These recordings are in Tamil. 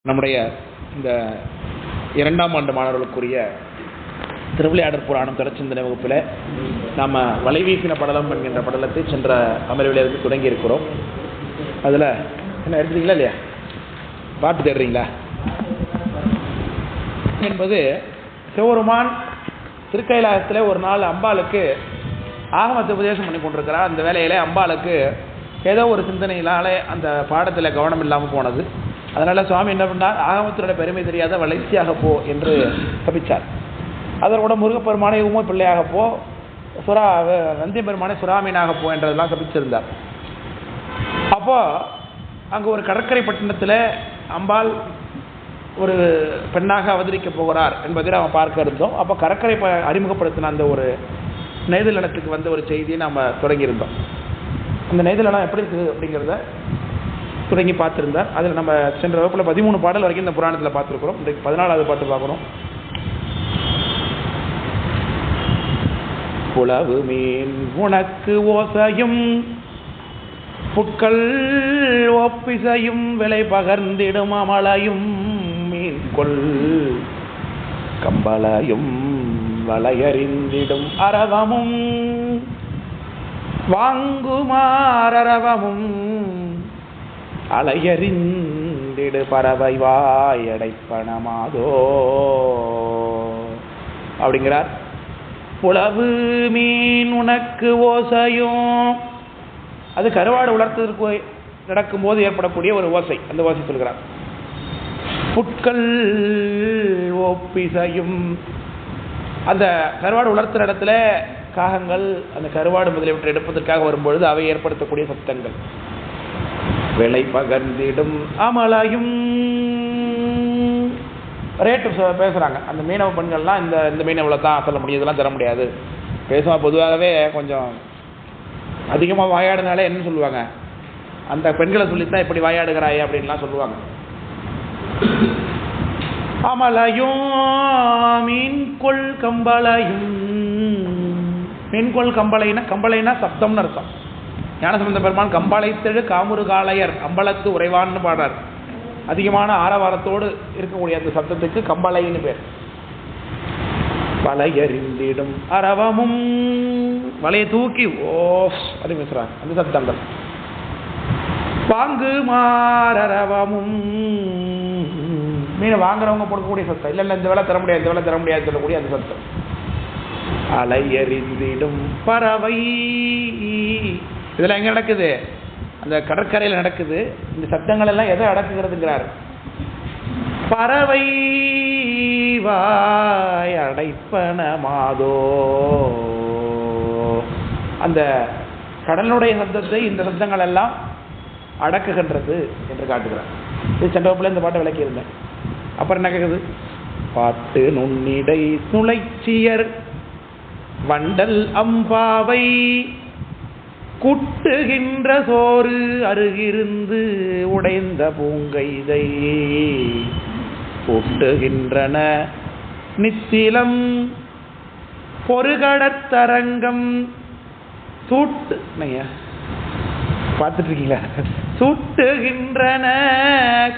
நம்முடைய இந்த 2ஆம் ஆண்டு மாணவர்களுக்குரிய திருவிளையாடற் புராணம் தொடர்ச்சிந்தனை வகுப்பில் நாம் வலைவீசின படலம் என்கின்ற படலத்தை சென்ற அமர்விலிருந்து தொடங்கி இருக்கிறோம். அதில் என்ன எடுத்துட்டீங்களா இல்லையா? பாட்டு தேடுறீங்களா? என்பது சிவபெருமான் திருக்கைலாயத்தில் ஒரு நாள் அம்பாளுக்கு ஆகமத்தை உபதேசம் பண்ணி கொண்டிருக்கிறார். அந்த வேலையில் அம்பாளுக்கு ஏதோ ஒரு சிந்தனையினாலே அந்த பாடத்தில் கவனம் இல்லாமல் போனது. அதனால் சுவாமி என்ன பண்ணார், ஆகமத்தினுடைய பெருமை தெரியாத வளர்ச்சியாக போ என்று கபிச்சார். அதோட முருகப்பெருமானை உமை பிள்ளையாக போ, நந்தி பெருமானை சுறாமீனாக போ என்றதெல்லாம் கபிச்சிருந்தார். அப்போ அங்கே ஒரு கடற்கரை பட்டணத்தில் அம்பாள் ஒரு பெண்ணாக அவதரிக்க போகிறார் என்பதை நாம் பார்க்க இருந்தோம். அப்போ கடற்கரை அறிமுகப்படுத்தின அந்த ஒரு நெய்தலினத்துக்கு வந்த ஒரு செய்தியை நாம் தொடங்கியிருந்தோம். அந்த நெய்தலினம் எப்படி இருக்குது அப்படிங்கிறத தொடங்கி பார்த்துருந்தார். அதில் நம்ம சென்ற வகுப்பில் 13 பாடல் வரைக்கும் இந்த புராணத்தில் பார்த்துருக்குறோம். இன்றைக்கு 14வது பாட்டு பார்க்குறோம். புலவு மீன் உனக்கு ஓசையும் புட்கள் ஒப்பிசையும் விலை பகர்ந்திடும் அமலையும் மீன் கொள் கம்பளையும் வளையறிந்திடும் அரவமும் வாங்குமாரவமும் அலையறிந்திடு பறவை வாயடைப்பணமாதோ அப்படிங்கிறார். புலவு மீன் உனக்கு ஓசையும், அது கருவாடு உலர்த்ததற்கு நடக்கும்போது ஏற்படக்கூடிய ஒரு ஓசை, அந்த ஓசை சொல்கிறார். புட்கள் ஒப்பிசையும், அந்த கருவாடு உலர்த்துற இடத்துல காகங்கள் அந்த கருவாடு முதலியவற்றை எடுப்பதற்காக வரும்பொழுது அவை ஏற்படுத்தக்கூடிய சத்தங்கள். விலை பகர்ந்திடும் அமலையும், ரேட்டு பேசுகிறாங்க. அந்த மீனவ பெண்கள்லாம் இந்த மீனவில் தான் சொல்ல முடியும், இதெல்லாம் தர முடியாது. பேசுவாங்க. பொதுவாகவே கொஞ்சம் அதிகமாக வாயாடுனாலே என்ன சொல்லுவாங்க, அந்த பெண்களை சொல்லித்தான் இப்படி வாயாடுகிறாயே அப்படின்லாம் சொல்லுவாங்க. அமலையும் மீன்கொள் கம்பளையும், மீன்கொள் கம்பளைனா சப்தம்னு அர்த்தம். ஞானசம்பந்த பெருமான் கம்பளைத்தெழு காமுரு காளையர் அம்பலத்து உறைவான்னு பாடுறார். அதிகமான ஆரவாரத்தோடு இருக்கக்கூடிய அந்த சப்தத்துக்கு கம்பளைன்னு பேர். வளையறிந்திடும் அரவமும், வலையை தூக்கி ஓஸ் அது பேசுறாங்க அந்த சப்தங்கள். வாங்கு மாரவமும், மீனை வாங்குறவங்க போடக்கூடிய சத்தம். இல்லை இந்த வேலை தர முடியாது, இந்த வேலை தர முடியாது சொல்லக்கூடிய அந்த சத்தம். அலையறிந்திடும் பறவை, இதெல்லாம் எங்கே நடக்குது? அந்த கடற்கரையில் நடக்குது. இந்த சத்தங்கள் எல்லாம் எதை அடக்குகிறதுங்கிறார்? பறவை வாய் அடைப்பனமாதோ, அந்த கடலுடைய சத்தத்தை இந்த சத்தங்கள் எல்லாம் அடக்குகின்றது என்று காட்டுகிறார். இது சென்ற வகுப்பில் இந்த பாட்டை விளக்கியிருந்தேன். அப்புறம் என்ன கேட்குது? பாட்டு நுண்ணிடை நுழைச்சியர் வண்டல் அம்பாவை குட்டுகின்ற சோறு அருகிருந்து உடைந்த பூங்கைதை ஒட்டுகின்றன நித்திலம் பொறுகடத்தரங்கம் சூட்டு பார்த்துட்டு இருக்கீங்களா? சூட்டுகின்றன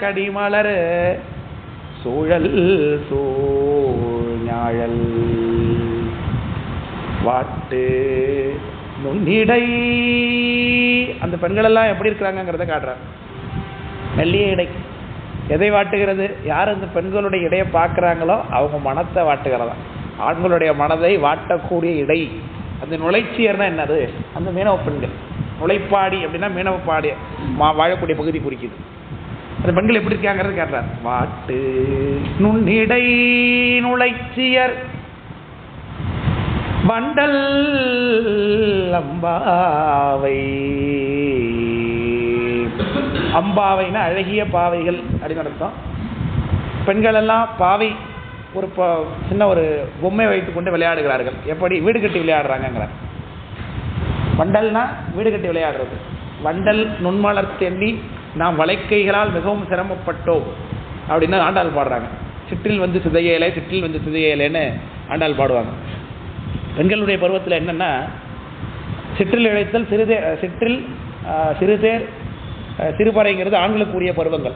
கடிமலர் சூழல் சூழ்ஞாழல் வாட்டு நுண்ணிடை. அந்த பெண்கள் எல்லாம் எப்படி இருக்கிறாங்கிறத காட்டுறார். மெல்லிய இடை எதை வாட்டுகிறது? யார் அந்த பெண்களுடைய இடையை பார்க்குறாங்களோ அவங்க மனத்தை வாட்டுகிறதா. ஆண்களுடைய மனதை வாட்டக்கூடிய இடை. அந்த நுழைச்சியர்னா என்னது? அந்த மீனவ பெண்கள். நுழைப்பாடி அப்படின்னா மீனவ பாடி வாழக்கூடிய பகுதி குறிக்குது. அந்த பெண்கள் எப்படி இருக்காங்கிறது காட்டுறார். வாட்டு நுண்ணிடை நுழைச்சியர் வண்டல் அம்பாவை. அம்பாவைனா அழகிய பாவைகள் அப்படின்னு அர்த்தம். பெண்கள் எல்லாம் பாவை ஒரு சின்ன ஒரு பொம்மை வைத்துக் கொண்டு விளையாடுகிறார்கள். எப்படி? வீடு கட்டி விளையாடுறாங்கிறார். வண்டல்னா வீடு கட்டி விளையாடுறது. வண்டல் நுண்மலர் தென்னி நாம் வளைக்கைகளால் மிகவும் சிரமப்பட்டோம் அப்படின்னு ஆண்டாள் பாடுறாங்க. சிற்றில் வந்து சிதையலை, சிற்றில் வந்து சிதையலைன்னு ஆண்டாள் பாடுவாங்க. பெண்களுடைய பருவத்தில் என்னென்னா, சிற்றில் இழைத்தல், சிற்றில் சிறுதேர் சிறுபறைங்கிறது ஆண்களுக்குரிய பருவங்கள்.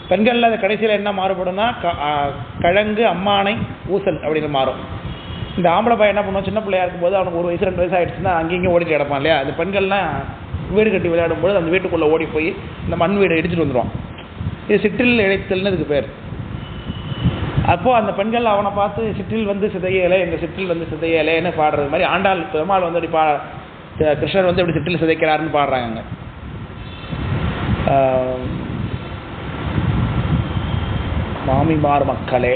பெண்களில் அது கடைசியில் என்ன மாறுபடும்னா கழங்கு, அம்மானை, ஊசல் அப்படின்னு மாறும். இந்த ஆம்பளை பையன் என்ன பண்ணுவோம், சின்ன பிள்ளையா இருக்கும்போது அவனுக்கு 1 வயசு 2 வயசு ஆகிடுச்சுன்னா அங்கேயும் ஓடிட்டு கிடப்பான் இல்லையா. அந்த பெண்கள்லாம் வீடு கட்டி விளையாடும்போது அந்த வீட்டுக்குள்ளே ஓடி போய் இந்த மண் வீடை இடிச்சிட்டு வந்துடுவான். இது சிற்றில் இழைத்தல்னு இதுக்கு பேர். அப்போது அந்த பெண்கள் அவனை பார்த்து சிற்றில் வந்து சிதையலை, எங்கள் சிற்றில் வந்து சிதையலைன்னு பாடுறது மாதிரி ஆண்டாள் பெருமாள் வந்து அப்படி கிருஷ்ணர் வந்து எப்படி சிற்றில் சிதைக்கிறாருன்னு பாடுறாங்க. மாமிமார் மக்களே,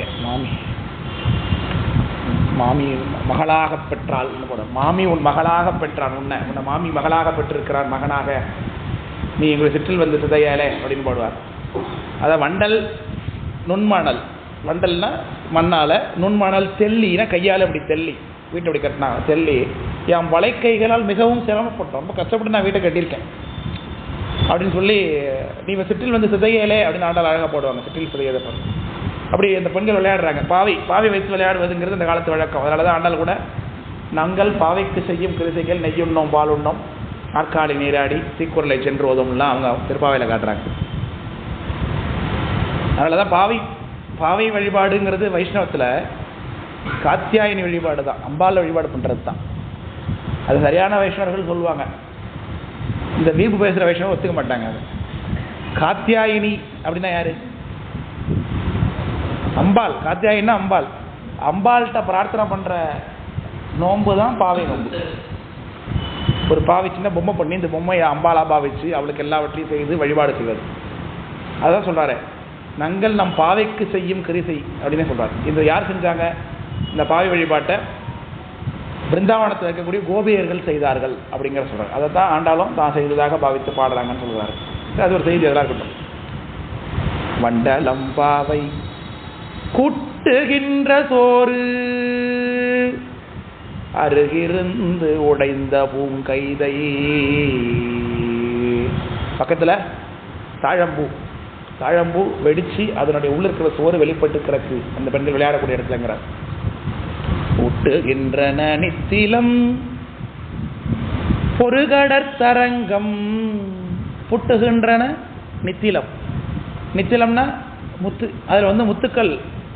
மாமி மகளாக பெற்றாள், மாமி உன் மகளாக பெற்றான், உன்னை மாமி மகளாக பெற்றிருக்கிறான் மகனாக, நீ எங்களுக்கு சிற்றில் வந்து சிதையலே அப்படின்னு போடுவார். அதான் வண்டல் நுண்மணல், வண்டல்னா மண்ணால், நுண்மணல் தெல்லினா கையால் அப்படி தெல்லி வீட்டை அப்படி கட்டினாங்க. தெல்லி என் வளைக்கைகளால் மிகவும் சிரமப்பட்டோம், ரொம்ப கஷ்டப்பட்டு நான் வீட்டை கட்டியிருக்கேன் அப்படின்னு சொல்லி நீ சிற்றில் வந்து சிதையலே அப்படின்னு ஆண்டால் அழகாக போடுவாங்க. சிற்றில் சிதையதை அப்படி அந்த பெண்கள் விளையாடுறாங்க. பாவை வைத்து விளையாடுவதுங்கிறது இந்த காலத்து வழக்கம். அதனால தான் ஆண்டால் கூட நாங்கள் பாவைக்கு செய்யும் கிருசைகள் நெய்யுண்ணோம் பாலுண்ணோம் நாற்காலி நீராடி தீக்குறளை சென்று ஓதும்லாம் அவங்க திருப்பாவையில் காட்டுறாங்க. அதனால தான் பாவை வழிபாடுங்கிறது வைஷ்ணவத்தில் காத்தியாயினி வழிபாடு தான், அம்பாள் வழிபாடு பண்ணுறது தான். அது சரியான வைஷ்ணவர்கள் சொல்லுவாங்க. இந்த வீப்பு பேசுகிற வைஷ்ணவம் ஒத்துக்க மாட்டாங்க. அது காத்தியாயினி அப்படின்னா யாரு? அம்பாள். காத்தியாயின்னா அம்பாள். அம்பாள்கிட்ட பிரார்த்தனை பண்ணுற நோன்பு தான் பாவை நோன்பு. ஒரு பாவை சின்ன பொம்மை பண்ணி இந்த பொம்மையை அம்பாளா பாவிச்சு அவளுக்கு எல்லாவற்றையும் செய்து வழிபாடு செய்வது. அதான் சொல்கிறாரு, நாங்கள் நம் பாவைக்கு செய்யும் கிரிசை அப்படின்னு சொல்கிறார். இது யார் செஞ்சாங்க? இந்த பாவை வழிபாட்டை பிருந்தாவனத்தில் இருக்கக்கூடிய கோபியர்கள் செய்தார்கள் அப்படிங்கிற சொல்கிறார். அதை தான் ஆண்டாலும் தான் செய்ததாக பாவித்து பாடுறாங்கன்னு சொல்கிறாரு. அது ஒரு செய்தி எல்லாம் இருக்கட்டும். வண்டலம் பாவை கூட்டுகின்ற சோறு அருகிருந்து உடைந்த பூங்கைதை, பக்கத்தில் தாழம்பூ வெடிச்சு அதனுடைய உள்ள இருக்கிற சோறு வெளிப்பட்டு கிடக்கு அந்த பெண்கள் விளையாடக்கூடிய இடத்துலங்கிறார். ஊட்டுகின்றன நித்திலம் பொறுகடற்தரங்கம், புட்டுகின்றன நித்திலம்னா முத்து, அதில் வந்து முத்துக்கள்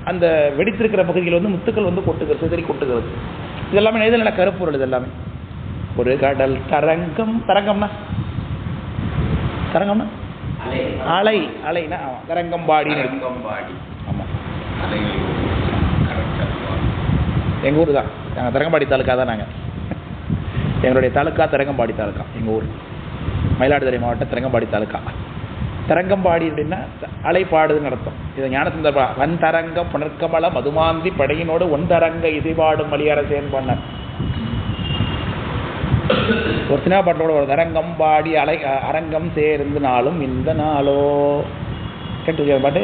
அந்த வெடித்திருக்கிற பகுதியில் வந்து முத்துக்கள் வந்து கொட்டுகிறது, சிதறி கொட்டுகிறது. இதெல்லாமே நெய்தல் கருப்பொருள். இது எல்லாமே ஒரு கடல் தரங்கம். தரங்கம்னா அலைனா தரங்கம்பாடி. ஆமாம், எங்கள் ஊர் தான். நாங்கள் தரங்கம்பாடி தாலுக்கா தான். எங்களுடைய தாலுக்கா தரங்கம்பாடி தாலுக்கா. எங்கள் ஊர் மயிலாடுதுறை மாவட்டம் தரங்கம்பாடி தாலுக்கா. தரங்கம்பாடி அப்படின்னா அலை பாடுதுன்னு அர்த்தம். இது ஞானசுந்தர வன் தரங்க புனர்கமல மதுமாந்தி படையினோடு ஒன் தரங்க இசைபாடும் மலியரசேன் பண்ண ஒரு சினிமா பாட்டோட ஒரு தரங்கம்பாடி அரங்கம் சேர்ந்து நாளும் இந்த நாளோ கேட்டு பாட்டு.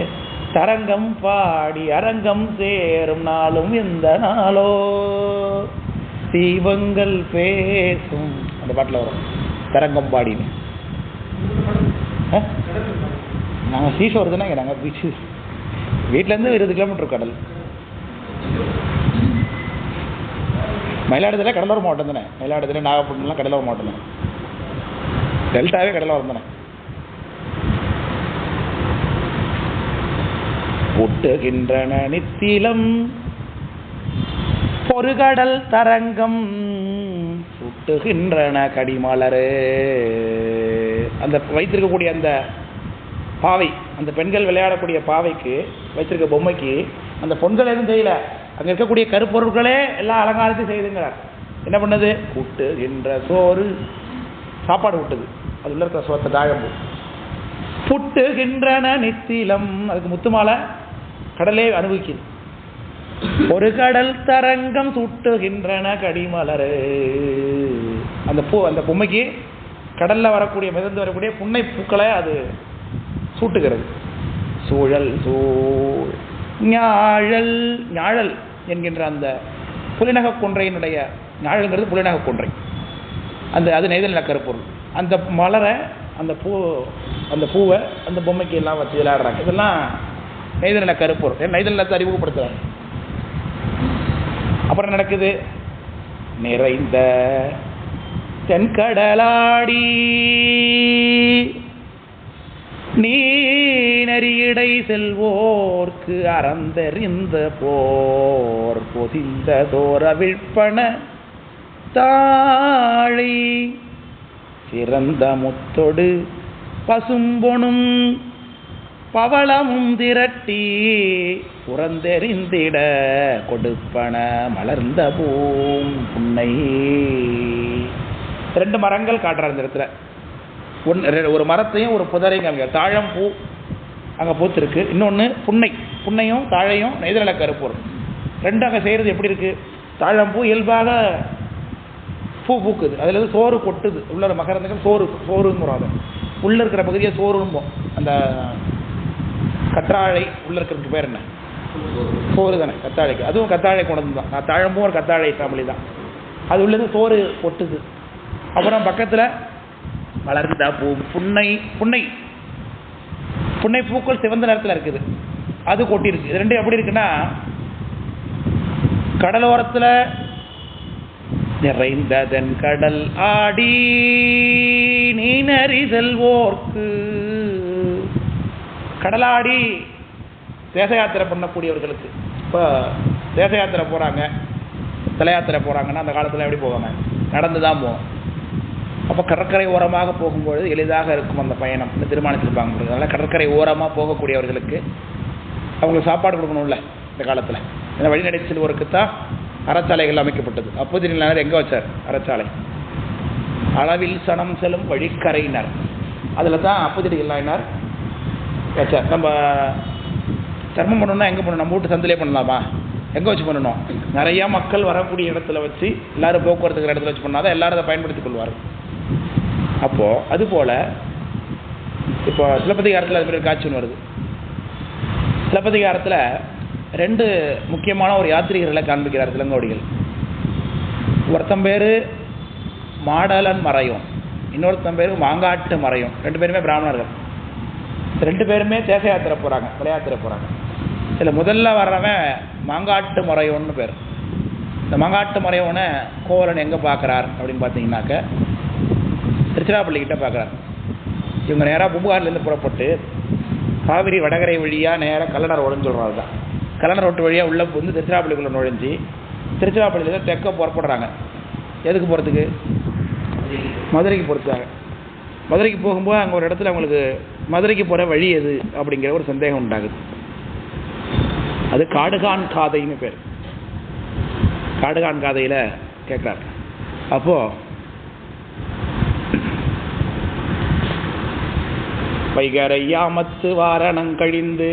தரங்கம் பாடி அரங்கம் சேரும் நாளும் இந்த நாளோ தீபங்கள் பேசும் அந்த பாட்டில் வரும் தரங்கம்பாடின்னு. நாங்கள் சீஷோர் தானே, நாங்கள் பீச்சு வீட்டிலேருந்து 20 கிலோமீட்டர் கடல். மயிலாடுதுறை கடலோர மாவட்டம் தானே. மயிலாடுதுறை நாகப்பட்டினம்லாம் கடலோர மாவட்டம் தானே. டெல்டாவே கடலோரம் தானே. ஒட்டுகின்றன நித்திலம் பொறுகடல் தரங்கம் சுட்டுகின்றன கடிமலரு. அந்த வைத்திருக்கக்கூடிய அந்த பாவை, அந்த பெண்கள் விளையாடக்கூடிய பாவைக்கு வைத்திருக்க பொம்மைக்கு அந்த பொண்கள் எதுவும் செய்யல. அங்கே இருக்கக்கூடிய கருப்பொருட்களே எல்லா அலங்காரத்தையும் செய்துங்கிறார். என்ன பண்ணது? கூட்டுகின்ற சோறு, சாப்பாடு விட்டுது. அது உள்ள இருக்கிற சோத்தை தாழம்பு. புட்டுகின்றன நித்திலம், அதுக்கு முத்துமாலை கடலே அனுபவிக்குது. ஒரு கடல் தரங்கம் சுட்டுகின்றன கடிமலரு. அந்த பூ, அந்த பொம்மைக்கு கடலில் வரக்கூடிய மிதந்து வரக்கூடிய புன்னை பூக்களை அது சூட்டுகிறது. சூழல் சூழ் ஞாழல், ஞாழல் என்கின்ற அந்த புலிநக கொன்றையினுடைய ஞாழல்ங்கிறது புலிநக கொன்றை. அது நெய்தல் கருப்பொருள். அந்த மலரை, அந்த பூவை அந்த பொம்மைக்கு எல்லாம் வச்சு விளையாடுறாங்க. இதெல்லாம் நெய்தல் கருப்பொருள். நெய்தல் நிலத்தை அறிமுகப்படுத்துறாங்க. அப்புறம் நடக்குது நிறைந்த தென்கடலாடி நீ நெறியடை செல்வோர்க்கு அறந்தெறிந்த போர் பொதிந்த தோரவிழ்ப்பன தாழை சிறந்த முத்தொடு பசும்பொனும் பவளமும் திரட்டி புறந்தெறிந்திட கொடுப்பன மலர்ந்த பூம் புன்னை. 2 மரங்கள் காட்டுறாரு இந்த இடத்துல. ஒரு மரத்தையும் ஒரு புதரையும் காமிக்க. தாழம்பூ அங்கே பூத்திருக்கு, இன்னொன்று புன்னை. புன்னையும் தாழையும் நெய்தல கருப்பூர் 2 அங்கே செய்கிறது எப்படி இருக்குது? தாழம்பூ இயல்பாக பூ பூக்குது, அதில் சோறு கொட்டுது. உள்ள மகரந்துகள் சோறுங்கிறோம். அதை உள்ளே இருக்கிற பகுதியை சோறும்போம். அந்த கற்றாழை உள்ளே இருக்கிறதுக்கு பேர் என்ன? சோறு தானே கத்தாழைக்கு. அதுவும் கத்தாழை கொண்டு தான். நான் தாழம்பூ ஒரு கத்தாழை ஃபேமிலி தான். அது உள்ளது சோறு கொட்டுது. அப்புறம் பக்கத்தில் வளர்ந்த பூ புன்னை. புன்னை புன்னை பூக்கள் சிவந்த நிறத்தில் இருக்குது, அது கொட்டிருக்கு. இது 2 எப்படி இருக்குன்னா, கடலோரத்தில் நிறைந்ததன் கடல் ஆடி நீ நெறி செல்வோர்க்கு. கடலாடி தேச யாத்திரை பண்ணக்கூடியவர்களுக்கு. இப்போ தேச யாத்திரை போகிறாங்க, தல யாத்திரை போகிறாங்கன்னா அந்த காலத்தில் எப்படி போவாங்க? நடந்து தான் போவோம். அப்போ கடற்கரை ஓரமாக போகும்பொழுது எளிதாக இருக்கும் அந்த பயணம். இந்த தீர்மானிச்சிருப்பாங்க. அதனால் கடற்கரை ஓரமாக போகக்கூடியவர்களுக்கு அவங்களுக்கு சாப்பாடு கொடுக்கணும்ல இந்த காலத்தில். ஏன்னா வழிநடை செல்வோருக்கு தான் அறச்சாலைகள் அமைக்கப்பட்டது. அப்போதினார் எங்கே வச்சார் அறச்சாலை? அளவில் சனம் செல்லும் வழிக்கரையினர். அதில் தான் அப்போதினார் வச்சார். நம்ம தர்மம் பண்ணணும்னா எங்கே பண்ணணும்? நம்ம வீட்டு சந்திலே பண்ணலாமா? எங்கே வச்சு பண்ணணும்? நிறையா மக்கள் வரக்கூடிய இடத்துல வச்சு, எல்லோரும் போக்குவரத்துக்கிற இடத்துல வச்சு பண்ணால் தான் எல்லோரும் அதை பயன்படுத்திக் கொள்வார். அப்போது அதுபோல் இப்போ சிலப்பதிகாரத்தில் அது மாதிரி காட்சி ஒன்று வருது. சிலப்பதிகாரத்தில் 2 முக்கியமான ஒரு யாத்திரிகர்களை காண்பிக்கிறார் இளங்கோடிகள். ஒருத்தன் பேர் மாடலன் மறையும், இன்னொருத்தன் பேர் மாங்காட்டு மறையும். 2 பேருமே பிராமணர்கள். 2 பேருமே தேச யாத்திரை போகிறாங்க, தல யாத்திரை போகிறாங்க. இதில் முதல்ல வர்றவன் மாங்காட்டு மறையோன்னு பேர். இந்த மாங்காட்டு மறையோனை கோவலன் எங்கே பார்க்குறார் அப்படின்னு பார்த்தீங்கன்னாக்க, திருச்சிராப்பள்ளிக்கிட்ட பார்க்குறார். இவங்க நேராக பூம்புகார்லேருந்து புறப்பட்டு காவிரி வடகரை வழியாக நேராக கல்லணர் ரோடுன்னு சொல்கிறாரு தான். கல்லணர் ரோட்டு வழியாக உள்ளே வந்து திருச்சிராப்பள்ளிக்குள்ளே நுழைஞ்சி திருச்சிராப்பள்ளியில் தெற்க புறப்படுறாங்க. எதுக்கு போகிறதுக்கு? மதுரைக்கு போகிறதுக்காக. மதுரைக்கு போகும்போது அங்கே ஒரு இடத்துல அவங்களுக்கு மதுரைக்கு போகிற வழி எது அப்படிங்கிற ஒரு சந்தேகம் உண்டாகுது. அது காடுகான் காதைன்னு பேர். காடுகான் காதையில் கேட்குறாரு. அப்போது வைகரையாமத்து வாரணங் கழிந்து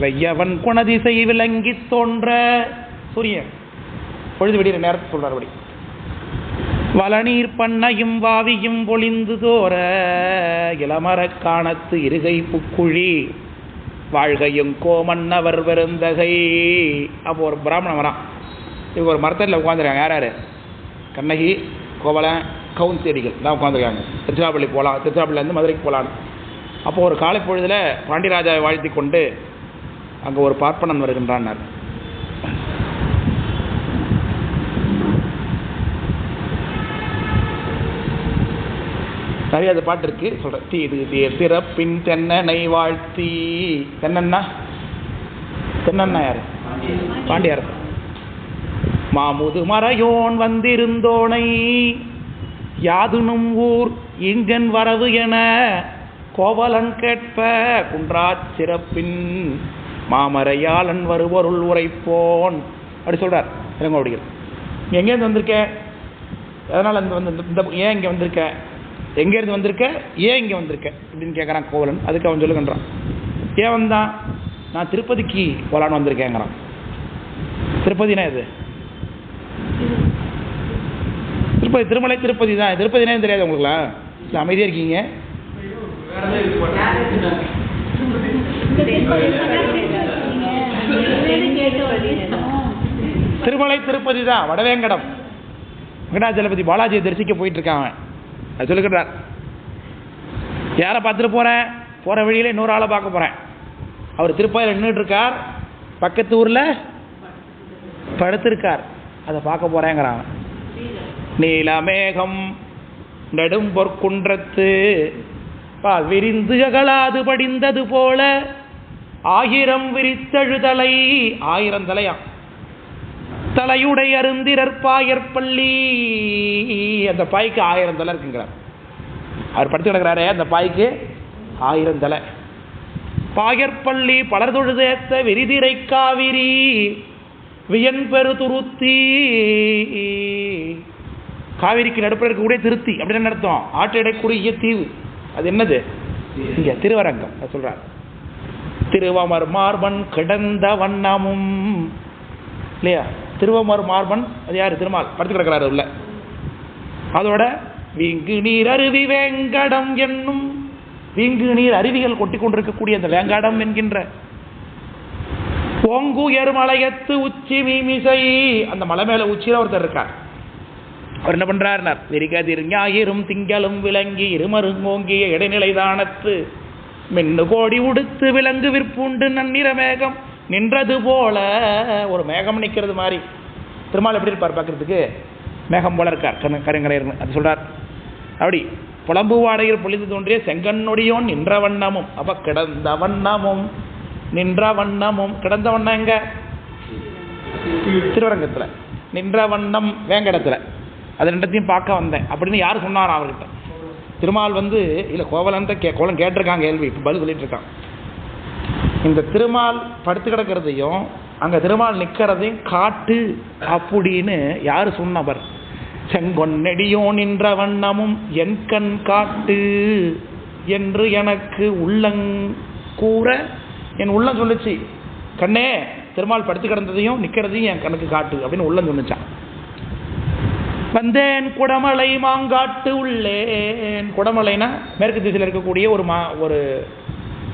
வையவன் குணதிசை விளங்கி தோன்ற சூரியன் பொழுது விடிகிற நேரத்தை சொல்றார். அப்படி வளநீர் பண்ணையும் வாவியும் பொழிந்து தோற இளமரக் காணத்து இருகை புக்குழி வாழ்கையும் கோமன்னவர் பெருந்தகை. அப்போ ஒரு பிராமணன் வரான். இவங்க ஒரு மரத்தடியில் உட்காந்துருக்காங்க. யார் யார்? கண்ணகி, கோவலன், கவுந்தேடிகள் தான் உட்காந்துருக்காங்க. திருச்சிராப்பள்ளி போகலாம், திருச்சிராப்பள்ளிலேருந்து மதுரைக்கு போகலான்னு. அப்போது ஒரு காலை பொழுதில் பாண்டியராஜாவை வாழ்த்தி கொண்டு அங்கே ஒரு பார்ப்பனன் வருகின்றான். நிறைய அது பாட்டு இருக்கு, சொல்கிறேன். தீது சிறப்பின் தென்னனை வாழ்த்தி. தென்னன்னா யார்? பாண்டியார். மாமுது மறையோன் வந்திருந்தோனை யாதுனும் ஊர் இங்கன் வரவு என கோவலன் கேட்ப குன்றாச் சிறப்பின் மாமரையாளன் வருவருள் உரைப்போன் அப்படி சொல்கிறார் இளங்கோவடிகள். எங்கேருந்து வந்திருக்க? அதனால் அந்த வந்து ஏன் இங்கே வந்திருக்க? எங்கேருந்து வந்திருக்க? ஏன் இங்கே வந்திருக்க அப்படின்னு கேட்குறான் கோவலன். அதுக்கு அவன் சொல்லுகின்றான். ஏன் வந்தான்? நான் திருப்பதிக்கு போகலான்னு வந்திருக்கேங்கிறான். திருப்பதினா எது? திருப்பதி, திருமலை திருப்பதி தான். திருப்பதினே தெரியாது உங்களுக்குங்களா? இல்லை, அமைதியாக இருக்கீங்க. திருமலை திருப்பதி தான், வடவேங்கடம். வெங்கடாச்சலபதி பாலாஜியை தரிசிக்க போயிட்டு இருக்காங்க. அது சொல்லுகிறார். யாரை பார்த்துட்டு போகிறேன்? போகிற வழியில் இன்னொரு ஆளை பார்க்க போகிறேன். அவர் திருப்பாயில் நின்றுட்டு இருக்கார், பக்கத்து ஊரில் படுத்திருக்கார். அதை பார்க்க போகிறேங்கிறாங்க. நீலமேகம் நெடும் பொற்குன்றத்து பால் விரிந்து அகலாது படிந்தது போல 1000 விரித்தழுதலை 1000 தலையாம் தலையுடை அருந்திரற்பாயற்பள்ளி. அந்த பாய்க்கு 1000 தலை இருக்குங்கிறார். அவர் படுத்து கிடக்கிறாரே அந்த பாய்க்கு 1000 தலை. பாயற்பள்ளி பலர் தொழுதேத்த விரிதிரை காவிரி வியன் பெரு துருத்தி. காவிரிக்கு நடுப்புற இருக்கக்கூடிய திருத்தி அப்படின்னு அர்த்தம். ஆற்றிடக்கூடிய தீவு அது என்னது? இங்க திருவரங்கம் சொல்றார். திருவமர் மார்பன் கிடந்த வண்ணமும் இல்லையா? திருவமர் மார்பன் அது யாரு? திருமால் படுத்து கிடக்கிறாரு உள்ள. அதோட வீங்கு நீர் அருவி வேங்கடம் என்னும் வீங்கு நீர் அருவிகள் கொட்டி கொண்டிருக்கக்கூடிய அந்த வேங்காடம் என்கின்ற ஓங்குயர் மலையத்து உச்சி மீமிசை. அந்த மலை மேல உச்சியில ஒருத்தர் இருக்கார். அவர் என்ன பண்றார்? விரிகதிர் ஞாயிறும் திங்களும் விளங்கி இருமருங்கோங்கிய இடைநிலை தானத்து மின்னு கோடி உடுத்து விலங்கு விற்பூண்டு நன்னிற மேகம் நின்றது போல. ஒரு மேகம் நிற்கிறது மாதிரி. திருமால் எப்படி இருப்பார் பார்க்கறதுக்கு? மேகம் போல இருக்கார், கருங்கரையர். அது சொல்றார். அப்படி புலம்பு வாடையில் பொழிந்து தோன்றிய செங்கன்னொடியோன் நின்ற வண்ணமும். அப்ப கிடந்த வண்ணமும் நின்ற வண்ணமும். கிடந்த வண்ணம் எங்க? திருவரங்கத்துல. நின்ற வண்ணம் வேங்கடத்துல. அது ரெண்டத்தையும் பார்க்க வந்தேன் அப்படின்னு யார் சொன்னாரா அவர்கிட்ட? திருமால் இல்லை கோவலன்ற கோலம் கேட்டிருக்காங்க கேள்வி. இப்போ பதில் சொல்லிட்டு இருக்கான். இந்த திருமால் படுத்து கிடக்கிறதையும் அங்கே திருமால் நிற்கிறதையும் காட்டு அப்படின்னு யார் சொன்னவர்? செங்கொன்னெடியோ நின்ற வண்ணமும் என் கண் காட்டு என்று எனக்கு உள்ளங்கூற என் உள்ளம் சொல்லிச்சு. கண்ணே, திருமால் படுத்து கிடந்ததையும் நிற்கிறதையும் என் கணக்கு காட்டு அப்படின்னு உள்ளம் சொன்னிச்சான். வந்தேன் குடமலை மாங்காட்டு உள்ளேன். குடமலைனா மேற்கு திசையில் இருக்கக்கூடிய ஒரு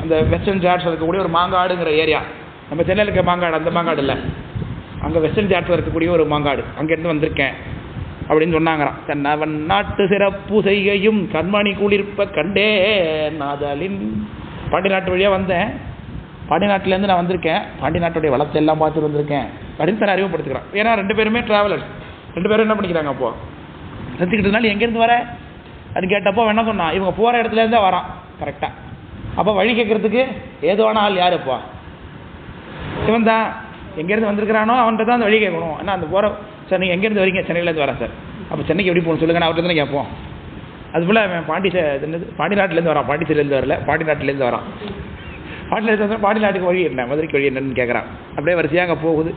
அந்த வெஸ்டர்ன் ஜாட்ஸில் இருக்கக்கூடிய ஒரு மாங்காடுங்கிற ஏரியா. நம்ம சென்னையில் இருக்க மாங்காடு அந்த மாங்காடு இல்லை, அங்கே வெஸ்டர்ன் ஜாட்ஸில் இருக்கக்கூடிய ஒரு மாங்காடு. அங்கேருந்து வந்திருக்கேன் அப்படின்னு சொன்னாங்கிறான். தன்னவன் நாட்டு சிறப்பு செய்கையும் கண்மணி குளிர்ப்ப கண்டே நாதலின். பாண்டி நாட்டு வழியாக வந்தேன், பாண்டி நாட்டிலேருந்து நான் வந்திருக்கேன், பாண்டி நாட்டுடைய வளத்தை எல்லாம் பார்த்துட்டு வந்திருக்கேன் அப்படின்னு தன்னை அறிமுகப்படுத்துக்கிறான். ஏன்னா 2 பேருமே ட்ராவலர்ஸ். 2 பேரும் என்ன பண்ணிக்கிறாங்க? அப்போ நிறுத்திக்கிட்டதுனால எங்கேருந்து வர அது கேட்டப்போ என்ன சொன்னான்? இவங்க போகிற இடத்துலேருந்தே வரான் கரெக்டாக. அப்போ வழி கேட்கறதுக்கு ஏதுவான ஆள் யாருப்பா? இவன் தான். எங்கேருந்து வந்திருக்கிறானோ அவன்கிட்ட தான் அந்த வழி கேட்கணும். ஆனால் அந்த போகிற சார் நீங்கள் எங்கேருந்து வரீங்க? சென்னையிலேருந்து வரேன் சார். அப்போ சென்னைக்கு எப்படி போகணும் சொல்லுங்கள், நான் அவர்கிட்ட தானே கேட்போம். அதுபோல் அவன் பாண்டி நாட்டிலேருந்து வரான், பாண்டிச்சேரியிலேருந்து வரல, பாண்டி நாட்டிலேருந்து வரான். பாண்டியிலேருந்து பாண்டி நாட்டுக்கு வழி என்ன, மதுரைக்கு வழி என்னன்னு கேட்குறான். அப்படியே வரிசையாக அங்கே போகுது.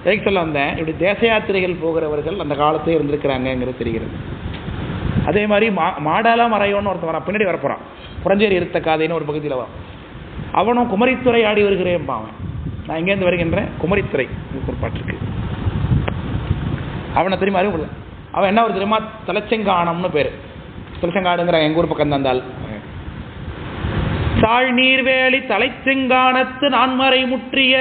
எதுக்கு சொல்ல வந்தேன்? இப்படி தேச யாத்திரைகள் போகிறவர்கள் அந்த காலத்தில் இருந்திருக்கிறாங்கிறது தெரிகிறது. அதே மாதிரி மாடாலா மறையோன்னு ஒருத்தன் வரான், பின்னாடி வரப்போகிறான். புறஞ்சேரி இருத்த காதைன்னு ஒரு பகுதியில் வரும். அவனும் குமரித்துறை ஆடி வருகிறேன்பான். அவன் நான் எங்கேருந்து வருகின்றேன்? குமரித்துறை ஒரு பாட்டுருக்கு. அவனை தெரியுமா? அறிவு. அவன் என்ன ஒரு தெரியுமா? தலைச்செங்கானம்னு பேர். தலைச்செங்காடுங்கிற எங்கள் ஊர் பக்கம் தந்தால் தாழ் நீர்வேலி தலைச்செங்கானத்து நான்மறை முற்றிய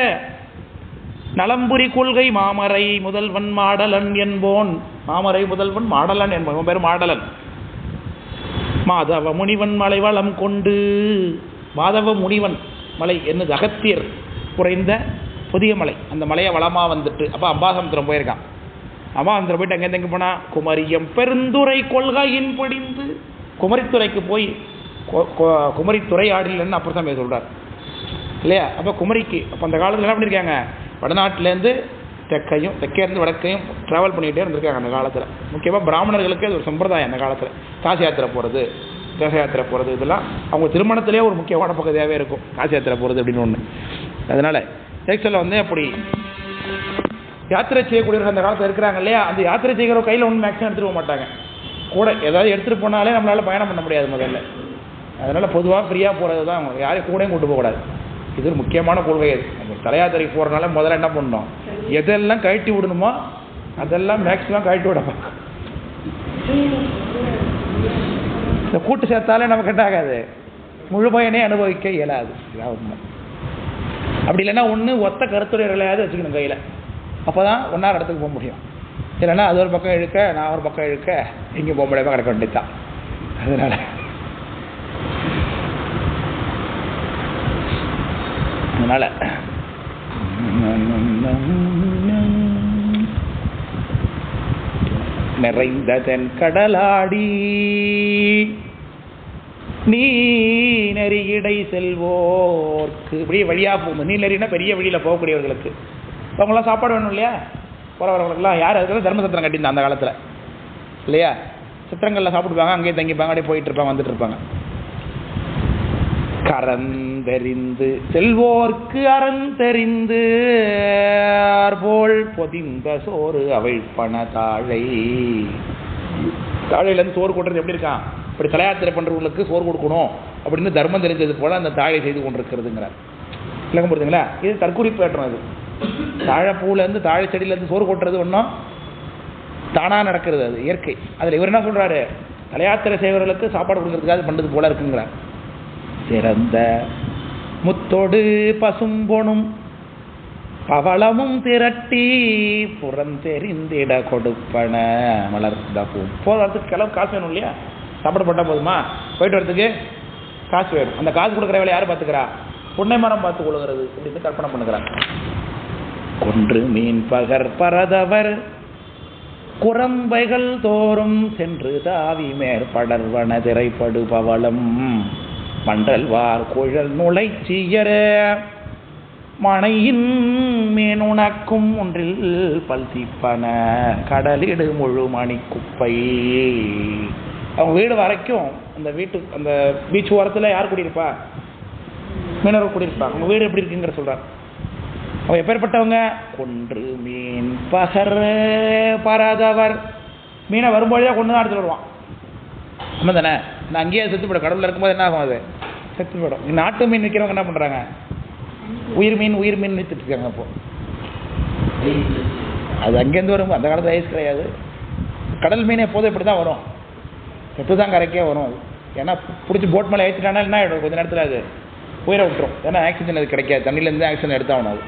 நலம்புரி கொள்கை மாமரை முதல்வன் மாடலன் என்போன். மாமரை முதல்வன் மாடலன் என்பவன் பேர் மாடலன். மாதவ முனிவன் மலை வளம் கொண்டு. மாதவ முனிவன் மலை என்னது? அகத்தியர் குறைந்த புதிய மலை. அந்த மலையை வளமாக வந்துட்டு அப்போ அம்பாசமுத்திரம் போயிருக்கான். அம்பாசமுத்திரம் போயிட்டு அங்கேருந்து எங்கே போனால் குமரியம் பெருந்துறை கொள்கையின் படிந்து. குமரித்துறைக்கு போய் குமரித்துறை ஆடலன்னு அப்புறம் தான் சொல்கிறார் இல்லையா? அப்போ குமரிக்கு அப்போ அந்த காலத்தில் என்ன பண்ணியிருக்காங்க? வடநாட்டிலேருந்து தெற்கையும் தெற்கேருந்து வடக்கையும் ட்ராவல் பண்ணிகிட்டே இருந்திருக்காங்க அந்த காலத்தில். முக்கியமாக பிராமணர்களுக்கு அது ஒரு சம்பிரதாயம். அந்த காலத்தில் காசி யாத்திரை போகிறது, தேச யாத்திரை போகிறது, இதெல்லாம் அவங்க திருமணத்திலே ஒரு முக்கியமான பகுதியாகவே இருக்கும். காசி யாத்திரை போகிறது அப்படின்னு ஒன்று. அதனால் எக்ஸலில் அப்படி யாத்திரை செய்யக்கூடியவர்கள் அந்த காலத்தில் இருக்கிறாங்க இல்லையா? அந்த யாத்திரை செய்கிற கையில் ஒன்றும் மேக்ஸிமம் எடுத்துகிட்டு போக மாட்டாங்க. கூட ஏதாவது எடுத்துகிட்டு போனாலே நம்மளால் பயணம் பண்ண முடியாது முதல்ல. அதனால் பொதுவாக ஃப்ரீயாக போகிறது தான். அவங்க யாரையும் கூடயும் கூட்டு போகக்கூடாது. இது ஒரு முக்கியமான கொள்கை. அது நம்ம தலையாத்திரைக்கு போகிறனால முதல்ல என்ன பண்ணணும்? எதெல்லாம் கழட்டி விடணுமோ அதெல்லாம் மேக்ஸிமம் கழட்டி விட பார்க்கணும். இந்த கூட்டு சேர்த்தாலே நமக்கு என்ன ஆகாது? முழு பயனே அனுபவிக்க இயலாது. இதான் உண்மை. அப்படி இல்லைன்னா ஒன்று ஒத்த கருத்துரைகளையாவது வச்சுக்கணும் கையில். அப்போ தான் ஒன்றார இடத்துக்கு போக முடியும். இல்லைன்னா அது ஒரு பக்கம் இழுக்க, நான் ஒரு பக்கம் இழுக்க, இங்கே போக முடியாமல் கிடக்க வேண்டியதான். அதனால் நிறைந்த தென் கடலாடி நீ நெறியிடை செல்வோர்க்கு இப்படியே வழியாக போகும். நீ நெறினா பெரிய வழியில் போகக்கூடியவர்களுக்கு அவங்களாம் சாப்பாடு வேணும் இல்லையா, போகிறவர்களுக்கெல்லாம். யார் அதுக்கு தர்மசத்திரம் கட்டியிருந்தா அந்த காலத்தில் இல்லையா, சித்திரங்களில் சாப்பிடுவாங்க, அங்கேயே தங்கிப்பாங்க, அப்படியே போயிட்டு இருப்பாங்க, வந்துட்டு இருப்பாங்க. கரந்தெறிந்து செல்வோர்க்கு அறந்தெறிந்து போல் பொதிந்த சோறு அவிழ்ப்பன தாழை. தாழையிலேருந்து சோறு கொட்டுறது எப்படி இருக்கான், இப்படி தலையாத்திரை பண்ணுறவங்களுக்கு சோறு கொடுக்கணும் அப்படின்னு தர்மம் தெரிஞ்சது போல அந்த தாழை செய்து கொண்டிருக்கிறதுங்கிறார். விளக்கம் புரியுதுங்களா? இது தற்குறிப்பு ஏற்றம். அது தாழைப்பூலேருந்து தாழை செடியிலேருந்து சோறு கொட்டுறது ஒன்றும் தானாக நடக்கிறது, அது இயற்கை. அதில் இவர் என்ன சொல்கிறாரு, தலையாத்திரை செய்வர்களுக்கு சாப்பாடு கொடுக்கறதுக்காக பண்ணுறது போல இருக்குங்கிறார். சிறந்த முத்தோடு பசும்பொனும் பவளமும் திரட்டி புறந்தெறிந்திட கொடுப்பன மலர்ந்த பூ. போகிறதுக்கு கிளம்பு காசு வேணும் இல்லையா, சாப்பாடு போட்டால் போதுமா, போயிட்டு வரதுக்கு காசு வேணும். அந்த காசு கொடுக்குற வேலை யார் பார்த்துக்கிறா, புன்னை மரம் பார்த்து கொள்ளுகிறது அப்படின்னு கற்பனை பண்ணுகிறார். கொன்று மீன் பகர் பரதவர் குரம்பைகள் தோறும் சென்று தாவி மேற்படர்வன திரைப்படு பவளம் மண்டல் வார் குழல் நுழைச்சியர மனையின் மேனுணக்கும் ஒன்றில் பல்சிப்பன கடலிடு முழு மணி குப்பை. அவங்க வீடு வரைக்கும் அந்த வீட்டு அந்த பீச் ஓரத்தில் யார் குடியிருப்பா, மீனவர் குடியிருப்பாங்க. அவங்க வீடு எப்படி இருக்குங்கிற சொல்கிறார். அவங்க எப்பேற்பட்டவங்க, கொன்று மீன் பகர் பரதவர். மீனை வரும்போதே கொண்டு தான் எடுத்துட்டு வருவான். ஆமாம் தானே, நான் அங்கேயே செத்து போய்டும். கடவுளில் இருக்கும்போது என்ன ஆகும், அது செத்து போய்டும். நாட்டு மீன் விற்கிறவங்க என்ன பண்ணுறாங்க, உயிர் மீன் விற்றுட்டு இருக்காங்க. அப்போது அது அங்கேருந்து வரும். அந்த காலத்தில் ஐஸ் கிடையாது. கடல் மீன் எப்போதும் இப்படி தான் வரும், செத்து தான் கரைக்கே வரும். அது ஏன்னா பிடிச்சி போட் மேலே ஏற்றிட்டானா என்ன ஆகிடும், கொஞ்சம் நேரத்தில் அது உயிரை விட்டுரும். ஏன்னா ஆக்சிஜன் அது கிடைக்காது, தண்ணியிலேருந்து ஆக்சிஜன் எடுத்தாகணும் அது.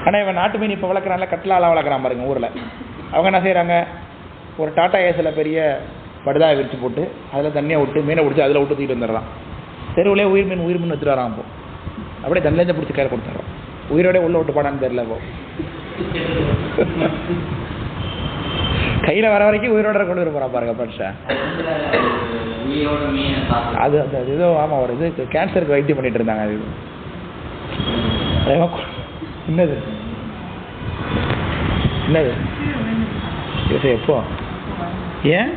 ஆனால் இவன் நாட்டு மீன் இப்போ வளர்க்குறான்ல, கட்டலாலாம் வளர்க்குறான் பாருங்க ஊரில். அவங்க என்ன செய்கிறாங்க, ஒரு டாட்டா ஏஸில் பெரிய படுதாவை விரிச்சு போட்டு அதில் தண்ணியை விட்டு மீனை பிடிச்சி அதில் விட்டு தூக்கிட்டு வந்துடுறான். தெருவிலே உயிர் மீன் வச்சுட்டு வரான். அப்போ அப்படியே தண்ணிலேருந்து பிடிச்சி கையில் கொடுத்துட்றான். உயிரோட உள்ள விட்டு போனான்னு தெரியல. இப்போ கையில் வர வரைக்கும் உயிரோட கொண்டு வர போகிறான் பாருங்க பரிசா. அது அந்த ஏதோ ஆமாம், ஒரு இது கேன்சருக்கு வைத்தியம் பண்ணிட்டு இருந்தாங்க. அது என்னது எப்போ ஏன்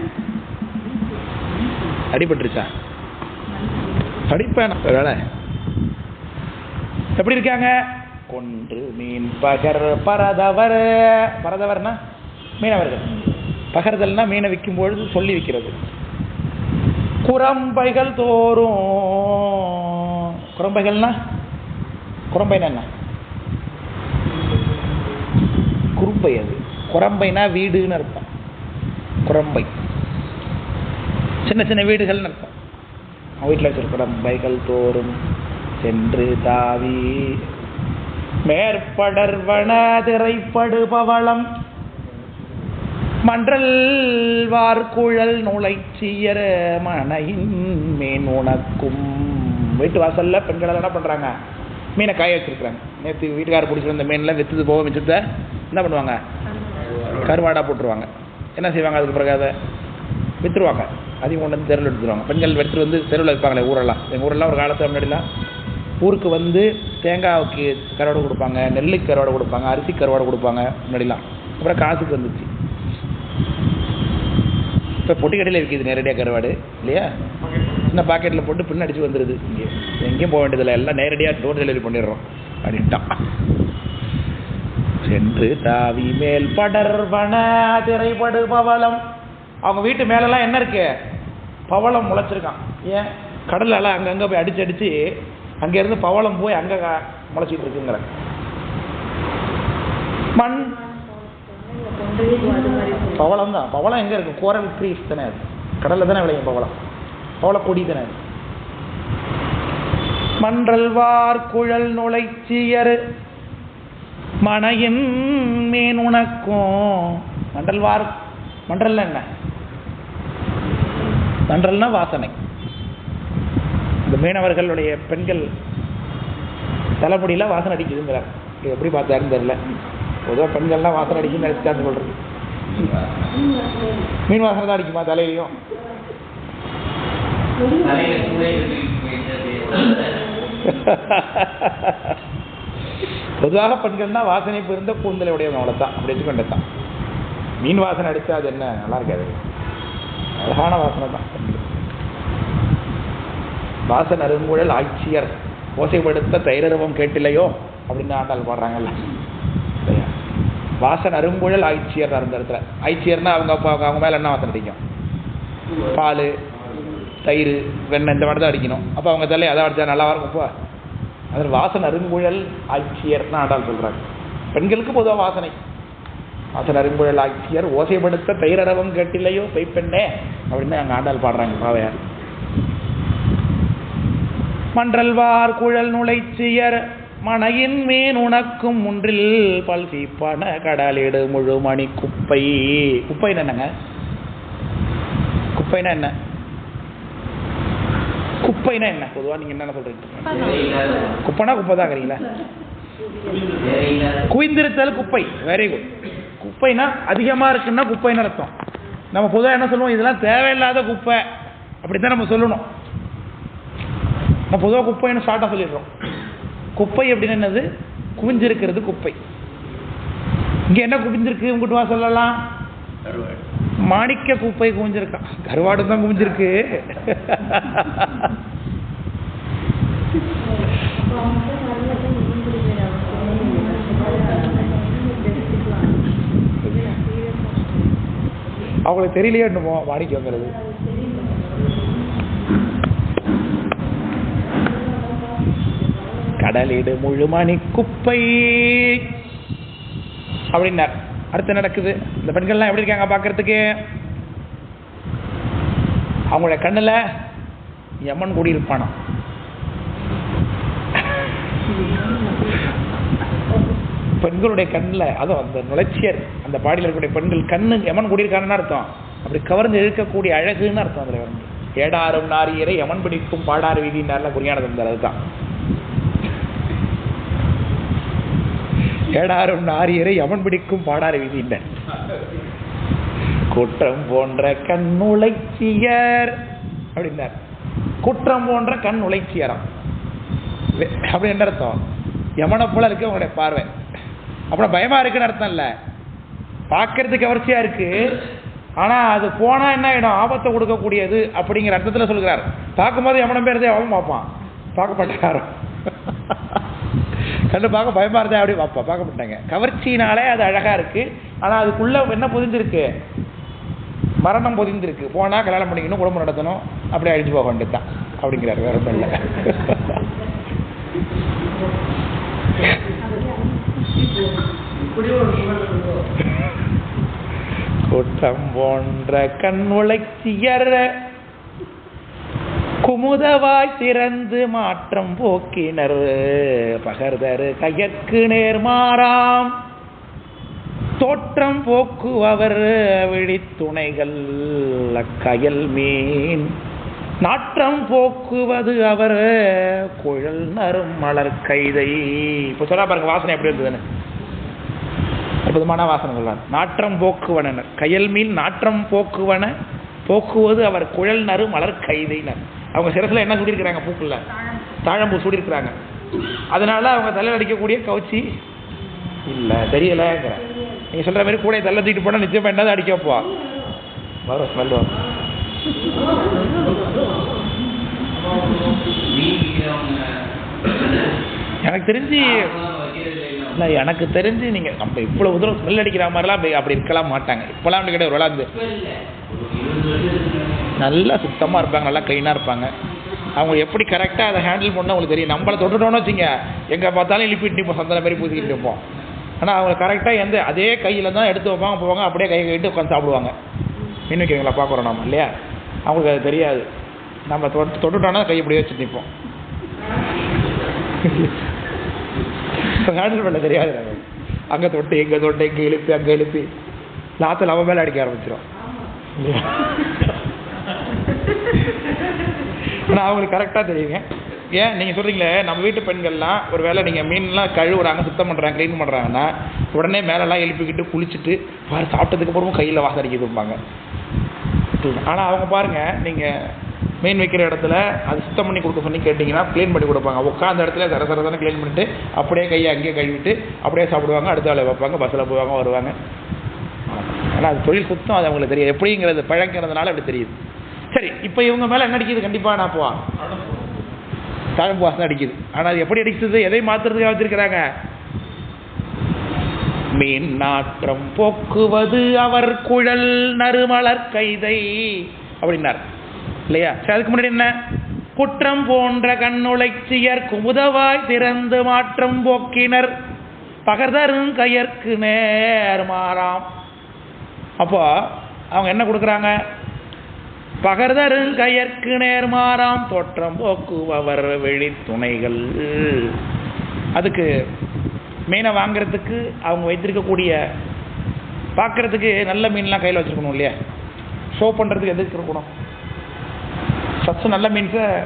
அடிபட்டுருச்சா, அடிப்பேன் வேலை. எப்படி இருக்காங்க, கொன்று மீன் பகர் பரதவர். பரதவர்னா மீனவர்கள், பகர்தல்னா மீனை விற்கும் பொழுது சொல்லி விற்கிறது. குரம்பைகள் தோறும். குரம்பைகள்னா குரம்பைனா என்ன, குறும்பை. அது குரம்பைனா வீடுன்னு அர்த்தம். குரம்பை சின்ன சின்ன வீடுகள்னு அர்த்தம். வீட்டில் வச்சிருக்க குரம்பைகள் தோறும் சென்று தாவி மேற்படர்வன திரைப்படு பவளம் மன்றல் வார்குழல் நுழைச்சியர மனையின் மீன் உணக்கும். வீட்டு வாசல்ல பெண்கள் என்ன பண்றாங்க, மீனை காய வச்சிருக்கிறாங்க. நேற்று வீட்டுக்காரர் பிடிச்சிருந்த மீன்லாம் வித்துது போக மிச்சத்தை என்ன பண்ணுவாங்க, கருவாடாக போட்டுருவாங்க. என்ன செய்வாங்க, அதுக்கு பிறகு அதை விற்றுருவாங்க. அதையும் கொண்டு வந்து தெருவில் எடுத்துருவாங்க. பெண்கள் எடுத்துகிட்டு வந்து தெருவில் வைப்பாங்களே ஊரெல்லாம். எங்கள் ஊரெல்லாம் ஒரு காலத்தில் முன்னாடிலாம் ஊருக்கு வந்து தேங்காய்க்கு கருவாடு கொடுப்பாங்க, நெல்லுக்கு கருவாடு கொடுப்பாங்க, அரிசி கருவாடு கொடுப்பாங்க முன்னாடிலாம். அப்புறம் காசுக்கு வந்துச்சு. இப்போ பொட்டிக்கடையில் இருக்குது நேரடியாக கருவாடு இல்லையா, சின்ன பாக்கெட்டில் போட்டு பின்ன அடிச்சு வந்துடுது. இங்கே எங்கேயும் போக வேண்டியதில்லை, எல்லாம் நேரடியாக டோர் டெலிவரி பண்ணிடுறோம் அப்படின்ட்டான். சென்று தாவி மேல் படர்வன திரைப்படு பவளம். அவங்க வீட்டு மேலெல்லாம் என்ன இருக்கு, பவளம் முளைச்சிருக்கான். ஏன், கடலெல்லாம் அங்கங்கே போய் அடிச்சு அடிச்சு அங்கேருந்து பவளம் போய் அங்கே முளைச்சிட்டு இருக்குங்கிற. மண் பவளம் தான். பவளம் எங்கே இருக்கு, கோரல் ட்ரீஸ் தானே, அது கடலில் தானே விளையும் பவளம். பவள கொடி தானே. மன்றல் வார் குழல் நுழைச்சியர் மனையின் மீன் உணக்கும். மண்டல்வார், மண்டல்னா என்ன, மண்டல்னா வாசனை. இந்த மீனவர்களுடைய பெண்கள் தலைமுடியெல்லாம் வாசனை அடிக்குதுங்கிறார். இது எப்படி பார்த்தாருன்னு தெரியல. பொதுவாக பெண்கள்லாம் வாசனை அடிக்குன்னு நினைச்சுட்டான்னு சொல்றது. மீன் வாசனை தான் அடிக்குமா தலையிலையும்? பொதுவாக பெண்கள் தான் வாசனை இருந்த கூந்தலை உடையவங்க, அவ்வளோதான். அப்படி வச்சுக்கொண்டு தான். மீன் வாசனை அடித்தா அது என்ன நல்லா இருக்காது, அழகான வாசனை தான். வாசன் அருங்குழல் ஆட்சியர் ஓசைப்படுத்த தைரவம் கேட்டிலையோ அப்படின்னு ஆண்டாள் பாடுறாங்கல்ல. வாசன் அருங்குழல் ஆட்சியர் அந்த இடத்துல. ஆட்சியர்னா அவங்க மேலே என்ன வாசனை அடிக்கும்? பால், தயிர், வெண்ணெய் இந்த மாதிரி தான் அடிக்கணும். அப்போ அவங்க தலை அதை அடித்தா நல்லா இருக்கும்ப்பா. அதில் வாசன் அருங்குழல் ஆட்சியர்னா ஆண்டாள் சொல்கிறாங்க. பெண்களுக்கு பொதுவாக வாசனை. வாசன் அருங்குழல் ஆட்சியர் ஓசைப்படுத்த தைரவம் கேட்டிலையோ பெய்ப்பெண்ணே அப்படின்னு அங்கே ஆண்டாள் பாடுறாங்க பாவையார். மன்றல்வார் குழல் நுழைச்சியர் மனையின் மீன் உனக்கும் முன்றில் பல் சீப்பான கடலிடு முழு மணி குப்பை. குப்பைன்னு என்னங்க? குப்பைனா என்ன? குப்பைனா என்ன? பொதுவாக நீங்க என்ன சொல்றீங்க? குப்பைனா குப்பை தான் இருக்கிறீங்களா? குவிந்திருத்தல் குப்பை. Very good. குப்பைனா அதிகமா இருக்குன்னா குப்பைன்னு அர்த்தம். நம்ம பொதுவாக என்ன சொல்லுவோம்? இதெல்லாம் தேவையில்லாத குப்பை அப்படித்தான் நம்ம சொல்லணும். நம்ம பொதுவாக குப்பைன்னு ஷார்ட்டாக சொல்லிடுறோம். குப்பை அப்படின்னு என்னது? குவிஞ்சிருக்கிறது குப்பை. இங்க என்ன குவிஞ்சிருக்கு உங்ககிட்ட வா சொல்லலாம்? மாணிக்க குப்பை குவிஞ்சிருக்கான். கருவாடு தான் குவிஞ்சிருக்கு. அவங்களுக்கு தெரியலையே என்னமோ மாணிக்கங்கிறது. கடலிடு முழுமணி குப்பை அப்படின்னார். அடுத்து நடக்குது. இந்த பெண்கள்லாம் எப்படி இருக்காங்க பார்க்கறதுக்கு? அவங்களுடைய கண்ணுல யமன் கூடி இருப்பானா. பெண்களுடைய கண்ணுல அதுவும் அந்த நுழைச்சியர் அந்த பாடியில் இருக்கக்கூடிய பெண்கள் கண்ணு யமன் கூடியிருக்காருன்னு அர்த்தம். அப்படி கவர்ந்து இழுக்கக்கூடிய அழகுன்னு அர்த்தம். அதுல வந்து ஏடாரும் நாரியரை யமன் பிடிக்கும் பாடாறு வீதினார்ல குறியானது அந்த அதுதான். ஏடாரும் நாரியரை யமன் பிடிக்கும் பாடாறு வீதின்ற குற்றம் போன்ற கண் உழைச்சியர் அப்படின்னார். குற்றம் போன்ற கண் உழைச்சியரம் அப்படி என்ன அர்த்தம்? யமனை போல இருக்கு உங்களுடைய பார்வை. அப்புறம் பயமா இருக்குன்னு அர்த்தம் இல்ல. பார்க்கறதுக்கு கவர்ச்சியா இருக்கு, ஆனா அது போனா என்ன ஆயிடும்? ஆபத்தை கொடுக்கக்கூடியது அப்படிங்கிற அர்த்தத்துல சொல்கிறார். பார்க்கும்போது யமனம் பேருதே அவன் பார்ப்பான், பார்க்கப்பட்டாரோ கண்டு பார்க்க பயமா இருந்தே அப்படி பார்க்க மாட்டாங்க. கவர்ச்சினாலே அது அழகா இருக்கு, ஆனா அதுக்குள்ள என்ன பொதிஞ்சிருக்கு? மரணம் பொதிந்திருக்கு. போனா கல்யாணம் பண்ணிக்கணும், குடும்பம் நடத்தணும், அப்படியே அழிஞ்சு போக வேண்டியதுதான் அப்படிங்கிறார். வேற ஒன்றும் இல்லை. குற்றம் போன்ற கண் உழைச்சியர் குமுதவாய் திறந்து மாற்றம் போக்கினர் பகர்தரு கையற்கு நேர்மாறாம் தோற்றம் போக்குவர் விழித்துணைகள் கயல் மீன் நாற்றம் போக்குவது அவர் குழல் நரும் மலர் கைதை. இப்போ சொல்ல பாருங்க வாசனை எப்படி இருந்ததுன்னு. அற்புதமான வாசனை சொல்றார். நாற்றம் போக்குவன கயல் மீன் நாற்றம் போக்குவன போக்குவது அவர் குழல் நறு மலர் கைதைனர். அவங்க சிரசில் என்ன சூடியிருக்கிறாங்க? பூக்குள்ள தாழம்பூ சூடியிருக்கிறாங்க. அதனால அவங்க தலையில் அடிக்கக்கூடிய கவுச்சி இல்லை தெரியலங்கிற. நீங்க சொல்ற மாதிரி கூட தள்ள தூக்கிட்டு போனா நிச்சயமா என்னதான் அடிக்க வைப்பா வரும் ஸ்மெல் வரும். எனக்கு தெரிஞ்சு இல்லை, எனக்கு தெரிஞ்சு நீங்க நம்ம இவ்வளவு தூரம் ஸ்மெல் அடிக்கிற மாதிரிலாம் அப்படி இருக்கலாம் மாட்டாங்க. இப்பெல்லாம் அப்படி கிடையாது. ஒரு அந்த நல்லா சுத்தமா இருப்பாங்க, நல்லா கிளீனா இருப்பாங்க. அவங்க எப்படி கரெக்டாக அதை ஹேண்டில் பண்ண உங்களுக்கு தெரியும். நம்மளை தொட்டுட்டோன்னு வச்சுங்க, எங்கே பார்த்தாலும் இழுப்பிட்டு நிற்போம், சந்தன மாதிரி பூசிக்கிட்டு இருப்போம். ஆனால் அவங்க கரெக்டாக எந்த அதே கையில் தான் எடுத்து வைப்பாங்க, போவாங்க, அப்படியே கை கைட்டு உட்காந்து சாப்பிடுவாங்க. மீன் வைக்கிறீங்களா பார்க்குறோம் நம்ம இல்லையா? அவங்களுக்கு அது தெரியாது. நம்ம தொட்டுட்டோன்னா கை இப்படியே வச்சு நிற்போம். ஹேண்டில் பண்ண தெரியாது. அங்கே தொட்டு இங்கே தொட்டு இங்கே எழுப்பி அங்கே எழுப்பி லாத்தில் அவன் மேலே அடிக்க ஆரம்பிச்சிடும் இல்லையா? ஆனால் அவங்களுக்கு கரெக்டாக தெரியுங்க. ஏன் நீங்கள் சொல்கிறீங்களே, நம்ம வீட்டு பெண்கள்லாம் ஒரு வேளை நீங்கள் மீன்லாம் கழுவுறாங்க, சுத்தம் பண்ணுறாங்க, க்ளீன் பண்ணுறாங்கன்னா உடனே மேலெல்லாம் எழுப்பிக்கிட்டு குளிச்சுட்டு பாரு சாப்பிட்டதுக்கு அப்புறமும் கையில் வாசம் அடிக்கிட்டுப்பாங்க. ஆனால் அவங்க பாருங்கள், நீங்கள் மீன் வைக்கிற இடத்துல அது சுத்தம் பண்ணி கொடுக்க சொல்லி கேட்டிங்கன்னா க்ளீன் பண்ணி கொடுப்பாங்க. உட்காந்த இடத்துல சரசரதானே க்ளீன் பண்ணிட்டு அப்படியே கையை அங்கேயே கழுவிட்டு அப்படியே சாப்பிடுவாங்க. அடுத்த வேலை வைப்பாங்க, பஸ்ஸில் போவாங்க, வருவாங்க. ஆனால் அது தொழில் சுத்தம், அது அவங்களுக்கு தெரியும் எப்படிங்கிறது பழங்கிறதுனால அப்படி தெரியுது. சரி, இப்போ இவங்க மேலே என்ன அடிக்குது? கண்டிப்பாக நான் போவா தாழம்பு வாசனை அடிக்குது. ஆனால் அது எப்படி அடிக்குது? எதை மாற்றுறதுக்காக வச்சிருக்கிறாங்க? மீன் நாற்றம் போக்குவது அவர் குழல் நறுமலர் கைதை அப்படின்னார் இல்லையா? அதுக்கு முன்னாடி என்ன? குற்றம் போன்ற கண்ணுளைச்சியர் குமுதவாய் திறந்து மாற்றம் போக்கினர் பகர்தரும் கையற்கு நேர் மாறாம். அப்போ அவங்க என்ன கொடுக்குறாங்க? பகர்தரும் கையற்கு நேர் மாறாம் தோற்றம் போக்குவர் வெளி துணைகள். அதுக்கு மீனை வாங்கிறதுக்கு அவங்க வைத்திருக்கக்கூடிய பார்க்கறதுக்கு நல்ல மீன்லாம் கையில் வச்சுருக்கணும் இல்லையா? ஷோ பண்ணுறதுக்கு எதுக்கு இருக்கணும்? ஃபஸ்ட்டு நல்ல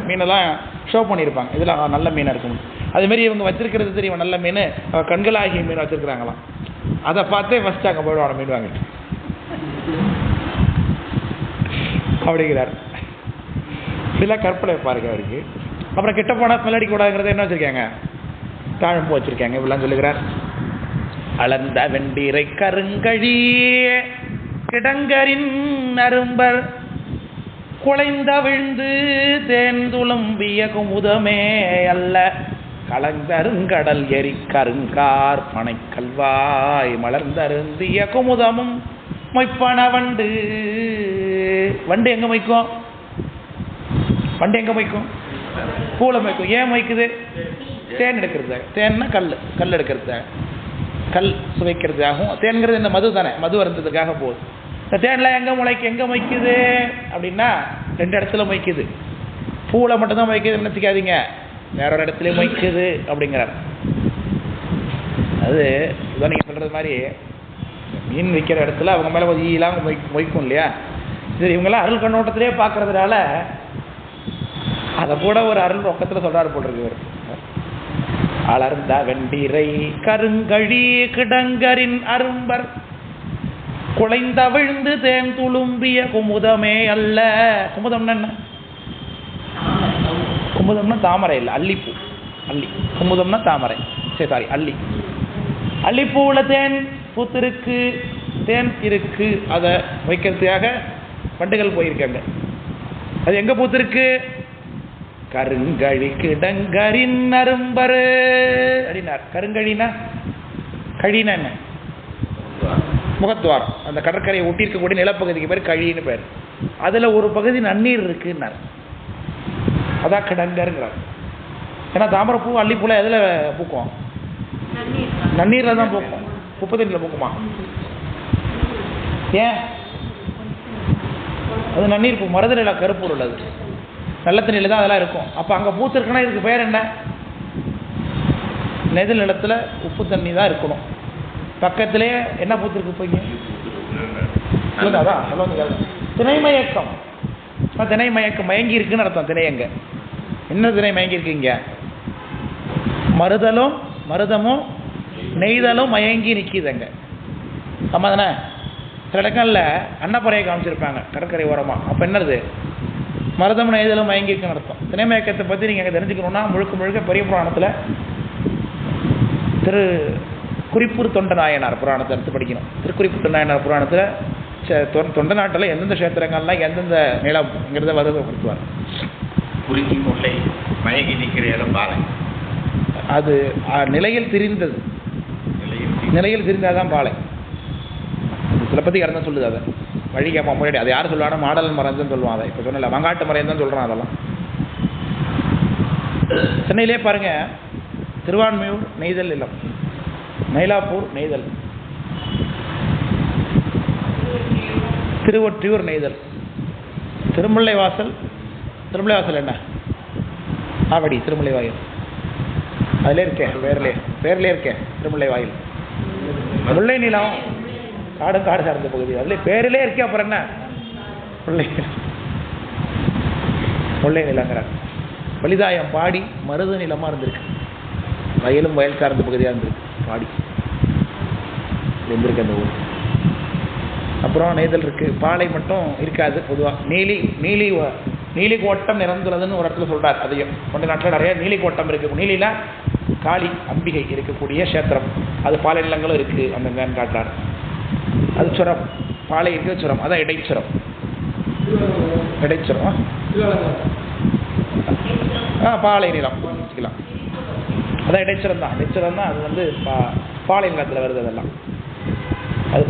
மீனெல்லாம் ஷோ பண்ணியிருப்பாங்க, இதில் நல்ல மீனாக இருக்கணும். அதுமாரி இவங்க வச்சிருக்கிறது தெரியும், நல்ல மீன் கண்களாகிய மீன் வச்சுருக்குறாங்களாம். அதை பார்த்தே ஃபஸ்ட்டு அங்கே போயிடுவாங்க மீன் வாங்கிட்டு அப்படிங்கிறார். இதெல்லாம் கற்பனை பாருங்க அவருக்கு. அப்புறம் கிட்ட போனால் ஸ்மெல் அடிக்கூடாதுங்கிறத என்ன வச்சுருக்காங்க? தாழம்பு வச்சுருக்காங்க. இப்படிலாம் சொல்லுகிறார். அளந்த வெண்டிரை கருங்கழி கிடங்கரின் அரும்பர் குலைந்த விழுந்து தேர்ந்துளம்பிய குமுதமே அல்ல கலந்தருங்கடல் எரி கருங்கார் பனை கல்வாய் மலர்ந்தருந்திய குமுதமும் மொய்ப்பன வண்டு. வண்டு எங்க மொய்க்கும்? வண்டு எங்க மொய்க்கும்? பூல மொய்க்கும். ஏன் மொய்க்குது? தேன் எடுக்கிறது. தேன்னா கல் எடுக்கிறது, கல் சுவைக்கிறதுக்காகவும். தேன்கிறது இந்த மது தானே, மது வருந்ததுக்காக போகுது. இந்த தேன்லாம் எங்கே மொய்க்குது அப்படின்னா 2 இடத்துல மொய்க்குது. பூவில் மட்டும்தான் மொய்க்குதுன்னு நினச்சிக்காதீங்க, வேற ஒரு இடத்துல மொய்க்குது அப்படிங்கிறார். அது இதான் நீங்கள் சொல்கிறது மாதிரி மீன் வைக்கிற இடத்துல அவங்க மேலே ஒரு ஈலாம் மொய்க்கும் இல்லையா? சரி, இவங்கெல்லாம் அருள் கண்ணோட்டத்திலே பார்க்கறதுனால அதை கூட ஒரு அருள் ரொக்கத்தில் சொல்கிறாரு போட்டிருக்கு. அலர்ந்த வெண்டிரை கருங்கழி கிடங்கரின் அரும்பர் குலைந்த விழுந்து தேன் துளும்பிய குமுதமே அல்ல. குமுதம்னா என்ன? குமுதம்னா தாமரை இல்லை, அல்லிப்பூ. அல்லி. குமுதம்னா தாமரை. சரி, சாரி, அல்லி. அல்லிப்பூவில் தேன் பூத்திருக்கு, தேன் இருக்கு. அதை வைக்கிறதுக்காக வண்டுகள் போயிருக்காங்க. அது எங்கே பூத்திருக்கு? கருங்கழி கிடங்கரின் அரும்பரு அப்படின்னார். கருங்கழினா, கழினா என்ன? முகத்துவாரம். அந்த கடற்கரையை ஒட்டி இருக்கக்கூடிய நிலப்பகுதிக்கு பேர் கழின்னு பேர். அதில் ஒரு பகுதி நன்னீர் இருக்குன்னார். அதான் கிடங்கருங்கிறார். ஏன்னா தாமரைப்பூ அல்லிப்பூல எதில் பூக்கும்? நன்னீரில் தான் பூக்கும். உப்பு தண்ணியில் பூக்குமா? ஏன்? அது நன்னீர் பூ. மருதநில கருப்பூர் உள்ளது, நல்ல தண்ணியில் தான் அதெல்லாம் இருக்கும். அப்போ அங்கே பூத்திருக்குன்னா இதுக்கு பேர் என்ன? நெதில் நிலத்தில் உப்பு தண்ணி தான் இருக்கணும். பக்கத்திலே என்ன பூத்திருக்கு? போய் அதான் திணைமயக்கம். திணைமயக்கம் மயங்கி இருக்குன்னு அர்த்தம். திணையங்க என்ன? திணை மயங்கி இருக்குங்க. மருதமும் நெய்தலும் மயங்கி நிற்கிதுங்க. ஆமாம் தானே? சில இடங்களில் அன்னப்பறையை காமிச்சிருப்பாங்க கடற்கரை ஓரமாக. அப்போ என்னது? மருதமும் நெய்தலும் மயங்கி இருக்குன்னு அர்த்தம். திணைமயக்கத்தை பற்றி நீங்கள் தெரிஞ்சுக்கணுன்னா முழுக்க பெரிய புராணத்தில் குறிப்பூர் தொண்ட நாயனார் புராணத்தை எடுத்து படிக்கணும். திருக்குறிப்பூர் தொண்ட நாயனார் புராணத்தில் தொண்ட நாட்டில் எந்தெந்த கஷேத்திரங்கள்லாம் எந்தெந்த நிலம்ங்கிறத வருவப்படுத்துவார். குறுக்கி முல்லை மயங்கி நிற்கிற இடம் பாறை. அது நிலையில் திரிந்தது. நிலையில் திரிந்தாதான் பாலை. சிலப்பதி இறந்தான் சொல்லுது. அதை வழி கேட்பா முன்னாடி. அதை யார் சொல்லுவாங்கன்னா மாடல் மறைந்துன்னு சொல்லுவான். அதை இப்போ சொன்னல வங்காட்டு மறைன்னு தான் சொல்கிறான். அதெல்லாம் சென்னையிலே பாருங்க, திருவான்மையூர் நெய்தல் இல்லம், மயிலாப்பூர் நெய்தல், திருவொற்றியூர் நெய்தல், திருமுல்லை வாசல் என்ன? ஆவடி திருமுல்லை வாயில். அதிலே இருக்கேன், பேர்லே இருக்கேன் திருமுல்லை வாயில். முல்லை நிலம் காடு சார்ந்த பகுதி. அதுல பேரிலே இருக்கே. அப்புறம் என்ன? முல்லை நிலங்கிறார். வலிதாயம் பாடி மருத நிலமாக இருந்திருக்கு. வயலும் வயல் சார்ந்த பகுதியாக இருந்திருக்கு. பாடி இருந்திருக்கு அந்த ஊர். அப்புறம் நெய்தல் இருக்குது. பாலை மட்டும் இருக்காது பொதுவாக. நீலிகோட்டம் நிறந்துள்ளதுன்னு ஒரு இடத்துல சொல்றார். அதையும் கொண்ட நாட்டில் நிறைய நீலிகோட்டம் இருக்கு. நீலில காளி அம்பிகை இருக்கக்கூடிய கஷேத்திரம், அது பாலை நிலங்களும் இருக்கு அந்த காட்டுறாரு. அது சுரம், பாலை இருக்கிற சுரம், அதான் இடைச்சுரம். இடைச்சுரம் பாலை நிலம் வச்சுக்கலாம், அதான் இடைச்சுரம் தான். இடைச்சுரம் தான் அது வந்து பாலை நிலத்தில் வருது. அதெல்லாம் அது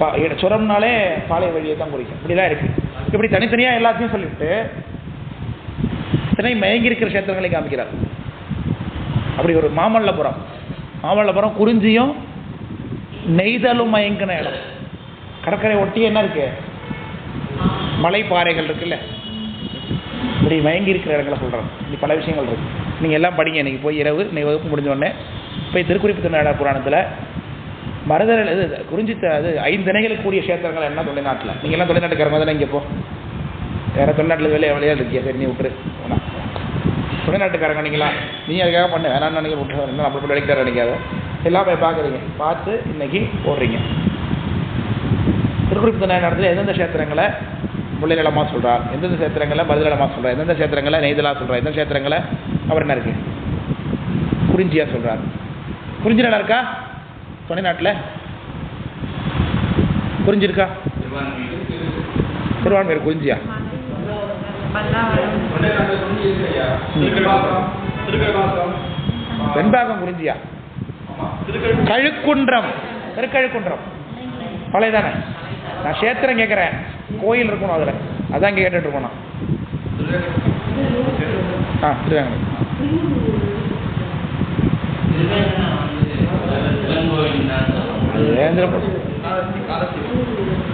சுரம்னாலே பாலை வழியை தான் குறிக்கும். இப்படிதான் இருக்கு. இப்படி தனித்தனியா எல்லாத்தையும் சொல்லிவிட்டு மயங்கி இருக்கிற கஷேத்திரங்களை காமிக்கிறார். அப்படி ஒரு மாமல்லபுரம் குறிஞ்சியும் நெய்தலும் மயங்கின இடம். கடற்கரை ஒட்டி என்ன இருக்கு, மலைப்பாறைகள் இருக்குல்ல, இப்படி மயங்கி இருக்கிற இடங்களை சொல்றாங்க. இப்படி பல விஷயங்கள் இருக்கு. நீங்க எல்லாம் படிங்க. இன்னைக்கு போய் இரவு இன்னைக்கு வகுப்பு முடிஞ்ச உடனே போய் திருக்குறிப்பு திருநாடக புராணத்துல மருதல் இது குறிஞ்சி அது 5 திணைகளுக்கு கூடிய கஷேத்திரங்கள் என்ன தொலைநாட்டில். நீங்க எல்லாம் தொலைநாட்டுக்காரங்க தானே. இங்கே போ வேற தொலைநாட்டில் வேலையா இருக்கியா, சரி நீ விட்டுரு. தொலைநாட்டுக்காரங்க நீங்களா, நீ அதுக்காக பண்ண வேணான்னு நினைக்க விட்டு என்ன அப்படி போய் நினைக்கிறாரு நினைக்காத. எல்லாம் போய் பார்க்குறீங்க, பார்த்து இன்னைக்கு போடுறீங்க. திருக்குறிப்பு திருநாடகத்தில் எந்தெந்த கஷேத்திரங்களை முல்லைநிலமாக சொல்கிறார், எந்தெந்த கஷேத்திரங்களை மருதநிலமாக சொல்கிறார், எந்தெந்த கஷேத்திரங்களை நெய்தலாக சொல்கிறார், எந்தெந்த கஷேத்திரங்களை அவர் என்ன இருக்கு குறிஞ்சியாக சொல்கிறார். குறிஞ்சி நிலம் இருக்கா தொலைநாட்டில்? குறிஞ்சி இருக்கா? திருவான்மையூர் குறிஞ்சியா? வெண்பாகம் குறிஞ்சியா? கழுக்குன்றம், திருக்கழுக்குன்றம் பழைய தானே. நான் கஷேத்திரம் கேட்குறேன், கோயில் இருக்கணும் அதில், அதான் இங்கே கேட்டுட்டு இருக்கணும். திருவேங்கடம்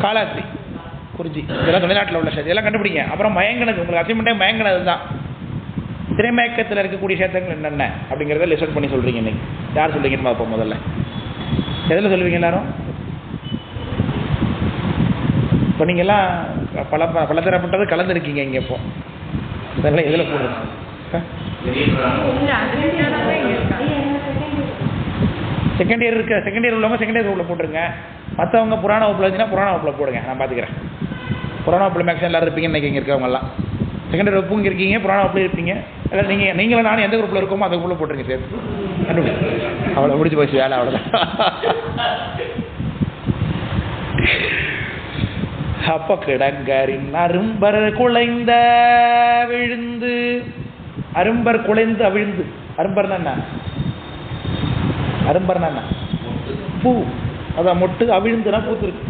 காலாஸ்தி குறிஞ்சி இதெல்லாம் தமிழ்நாட்டில் உள்ள கஷேத்திரம் எல்லாம் கண்டுபிடிங்க. அப்புறம் மயங்கினது உங்களுக்கு அசைன்மெண்ட்டே மயங்கினது தான். திரைமயக்கத்தில் இருக்கக்கூடிய கஷேத்திரங்கள் என்னென்ன அப்படிங்கிறத லிஸ்ட் பண்ணி சொல்றீங்க. இன்னைக்கு யார் சொல்றீங்கன்னு பார்ப்போம். முதல்ல எதில் சொல்லுவீங்க எல்லாரும்? இப்போ நீங்கள்லாம் பலதரப்பட்டது கலந்துருக்கீங்க இங்கே. இப்போ இதெல்லாம் எதில் போடுறது? செகண்ட் இயர் இருக்க, செகண்ட் இயர் உள்ளவங்க செகண்ட் இயர் உள்ள போட்டுருங்க. மற்றவங்க புராண வகுப்பில் இருந்துச்சுன்னா புராண வகுப்பில் போடுங்க, நான் பார்த்துக்கிறேன். புராண வகுப்பில் மேக்ஸிமம் எல்லாரும் இருப்பீங்க. இன்றைக்கி இங்கே இருக்கவங்கலாம் செகண்ட் இயர் வகுப்பு இங்கே இருக்கீங்க, புராண வகுப்பில் இருப்பீங்க. அதாவது நீங்களும் நானும் எந்த குரூப்பில் இருக்கோமோ அந்த குரூப்பில் போட்டுருங்க. சேர்த்து அவ்வளோ முடிச்சு போச்சு வேலை, அவ்வளோதான். அப்ப கிடங்கரின் அரும்பர் குலைந்த விழுந்து, அரும்பர் குலைந்து அவிழ்ந்து, அரும்பர்னா என்ன? அரும்பர்னா என்ன? பூ, அதான் மொட்டு, அவிழ்ந்துனா பூத்துருக்கு.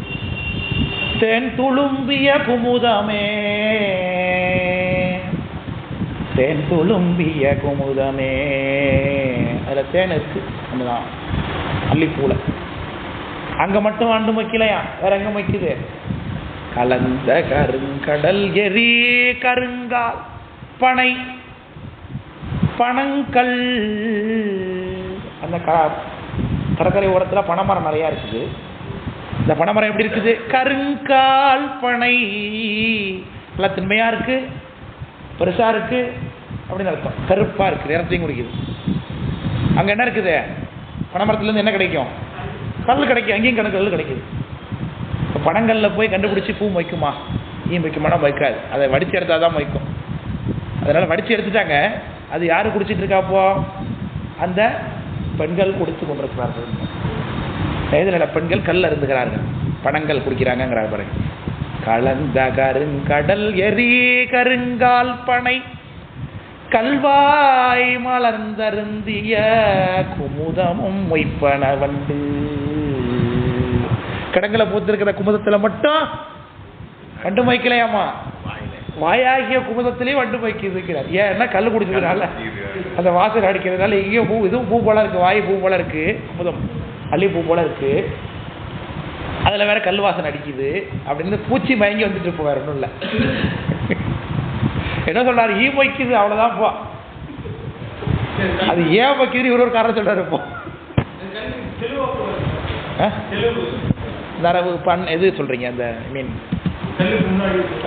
தேன் துளும்பிய குமுதமே, தேன் துளும்பிய குமுதமே, அதில் தேன் இருக்கு. அந்த அல்லிப்பூல அங்கே மட்டும் ஆண்டு வைக்கலையா, வேற எங்க வைக்குது? கலந்த கருங்கடல் எரி கருங்கால் பனை பனங்கல். அந்த கடற்கரை ஓரத்தில் பனைமரம் நிறையா இருக்குது. இந்த பனைமரம் எப்படி இருக்குது? கருங்கால் பனை, நல்லா திண்மையாக இருக்கு, பெருசாக இருக்கு அப்படின்னு அர்த்தம். கருப்பாக இருக்கு, நிறத்தையும் குடிக்குது. அங்கே என்ன இருக்குது? பனைமரத்துலேருந்து என்ன கிடைக்கும்? கல் கிடைக்கும். அங்கேயும் கல் கிடைக்குது. இப்போ பனங்களில் போய் கண்டுபிடிச்சி பூ வைக்குமா? வைக்குமானா வைக்காது. அதை வடித்து எடுத்தால் தான் வைக்கும். அதனால் வடித்து எடுத்துட்டாங்க. அது யார் குடிச்சிட்டு இருக்காப்போ? அந்த பெண்கள் குடித்து கொண்டிருக்கிறார்கள். இதில் பெண்கள் கல் அருந்துகிறார்கள், பணங்கள் குடிக்கிறாங்கிறார் பாருங்க. கலந்த கருங்கடல் எரி கருங்கால் பனை கல்வாய் மலர்ந்தருந்திய குமுதமும் மொய்ப்பன வண்டு. கடங்களை பூத்திருக்கிற குமுதத்தில் மட்டும் வண்டு மொய்க்கலையாமா? வாயாகிய குமுதத்திலேயே வண்டு மொய்க்கிறார். ஏன்னா கல் குடிச்சதுனால, அந்த வாசல் அடிக்கிறதுனால. எங்கேயோ பூ, இதுவும் பூ போல இருக்கு, வாய் பூ போல இருக்கு, குமுதம் அள்ளி பூ போல இருக்கு, அதில் வேற கல் வாசனை அடிக்குது அப்படின்னு பூச்சி மயங்கி வந்துட்டு இருப்போம். வேற ஒன்றும் இல்லை. என்ன சொல்றாரு? மொய்க்குது, அவ்வளோதான் போ. அது ஏன் மொய்க்குது இவர் ஒரு காரணம் சொல்றாரு. இப்போ நரவு பண் எது சொல்றீங்க? அந்த மீன்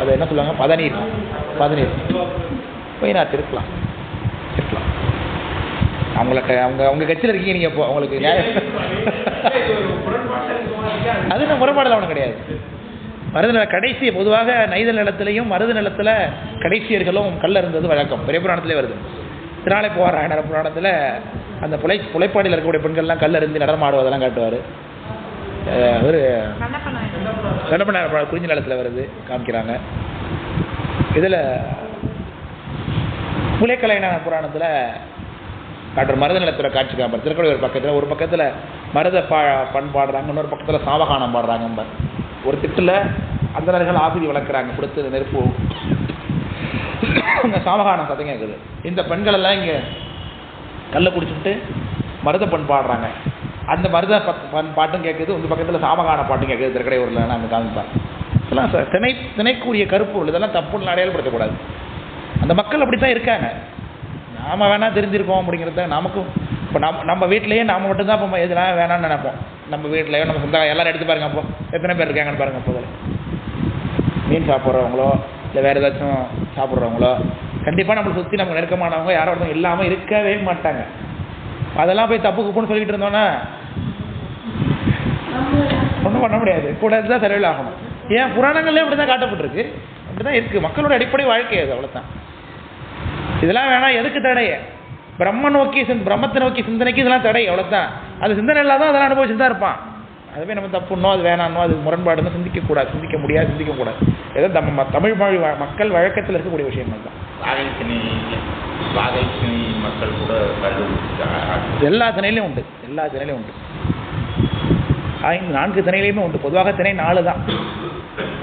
அது என்ன சொல்லுவாங்க? பதநீர். பதநீர் போய் நான் திருக்கலாம் இருக்கலாம். அவங்களுக்கு அவங்க கட்சியில் இருக்கீங்க நீங்க. இப்போ அவங்களுக்கு நியாயம் அது முறைப்பாடல ஒன்றும் கிடையாது. மருத நில கடைசி பொதுவாக நெய்தல் நிலத்திலையும் மருத நிலத்தில் கடைசியர்களும் கல் இருந்தது வழக்கம். பெரிய புராணத்திலே வருது. திருநாளை போவார் புராணத்தில் அந்த புலைப்பாடியில் இருக்கக்கூடிய பெண்கள்லாம் கல் இருந்து நடனமாடுவதெல்லாம் காட்டுவார். ஒரு குறிஞ்சி நிலத்தில் வருது காமிக்கிறாங்க. இதில் புலைக்கலைஞன புராணத்தில் காட்டுற மருத நிலத்தில் காட்சி காப்பார். திருக்கோவில் ஒரு பக்கத்தில் மருத பண் பாடுறாங்க, இன்னொரு பக்கத்தில் சாவகானம் பாடுறாங்க. ஒரு திட்டில் அந்தனர்கள் ஆபிதி வளர்க்குறாங்க, கொடுத்து நெருப்பு இந்த சாவகானம் சதங்க இருக்குது. இந்த பெண்கள் எல்லாம் இங்கே கல்லை குடிச்சுட்டு மருத பண் பாடுறாங்க. அந்த மருத பண் பாட்டும் கேட்குது, இந்த பக்கத்தில் சாவகான பாட்டும் கேட்குது. திருக்கடையூரில் நாங்கள் காமிப்பாங்க. இதெல்லாம் சார் திணைக்கூடிய கருப்பொருள், இதெல்லாம் தப்புன்னு அடையாளப்படுத்தக்கூடாது. அந்த மக்கள் அப்படி தான் இருக்காங்க. நாம் வேணால் தெரிஞ்சிருக்கோம் அப்படிங்கிறத நமக்கும் இப்போ நம்ம வீட்டிலேயே நாம் மட்டும்தான் இப்போ எதுலாம் வேணான்னு நினைப்போம். நம்ம வீட்டிலேயோ நம்ம சொந்த எல்லோரும் எடுத்து பாருங்கள். அப்போ எத்தனை பேர் இருக்காங்கன்னு பாருங்கள். அப்போ மீன் சாப்பிட்றவங்களோ இல்லை வேறு ஏதாச்சும் சாப்பிட்றவங்களோ கண்டிப்பாக நம்மளை சுற்றி நமக்கு நெருக்கமானவங்க யாரோ ஒருத்தவங்க இல்லாமல் இருக்கவே மாட்டாங்க. அதெல்லாம் போய் தப்பு குப்புன்னு சொல்லிட்டு இருந்தோன்னா ஒன்றும் பண்ண முடியாது. கூட தான் செலவில் ஆகணும். ஏன் புராணங்கள்லேயும் அப்படி தான் காட்டப்பட்டிருக்கு, அப்படி தான் இருக்குது. மக்களோட அடிப்படை வாழ்க்கை அது, அவ்வளோதான். இதெல்லாம் வேணாம். எதுக்கு தடைய? பிரம்மத்தை நோக்கி சிந்தனைக்கு இதெல்லாம் தடை, அவ்வளோதான். அது சிந்தனை இல்லாதான் அதெல்லாம் அனுபவிச்சுட்டு தான் இருப்பான். அதுவே நம்ம தப்புன்னோ அது வேணான்னோ அது முரண்பாடுன்னு சிந்திக்கக்கூடாது, சிந்திக்க முடியாது, சிந்திக்கக்கூடாது. ஏதோ நம்ம தமிழ் மொழி மக்கள் வழக்கத்தில் இருக்கக்கூடிய விஷயங்கள் தான். மக்கள் கூட எல்லா திணையிலையும் உண்டு, எல்லா திணையிலையும் உண்டு. 4 திணையிலையுமே உண்டு. பொதுவாக திணை 4 தான்.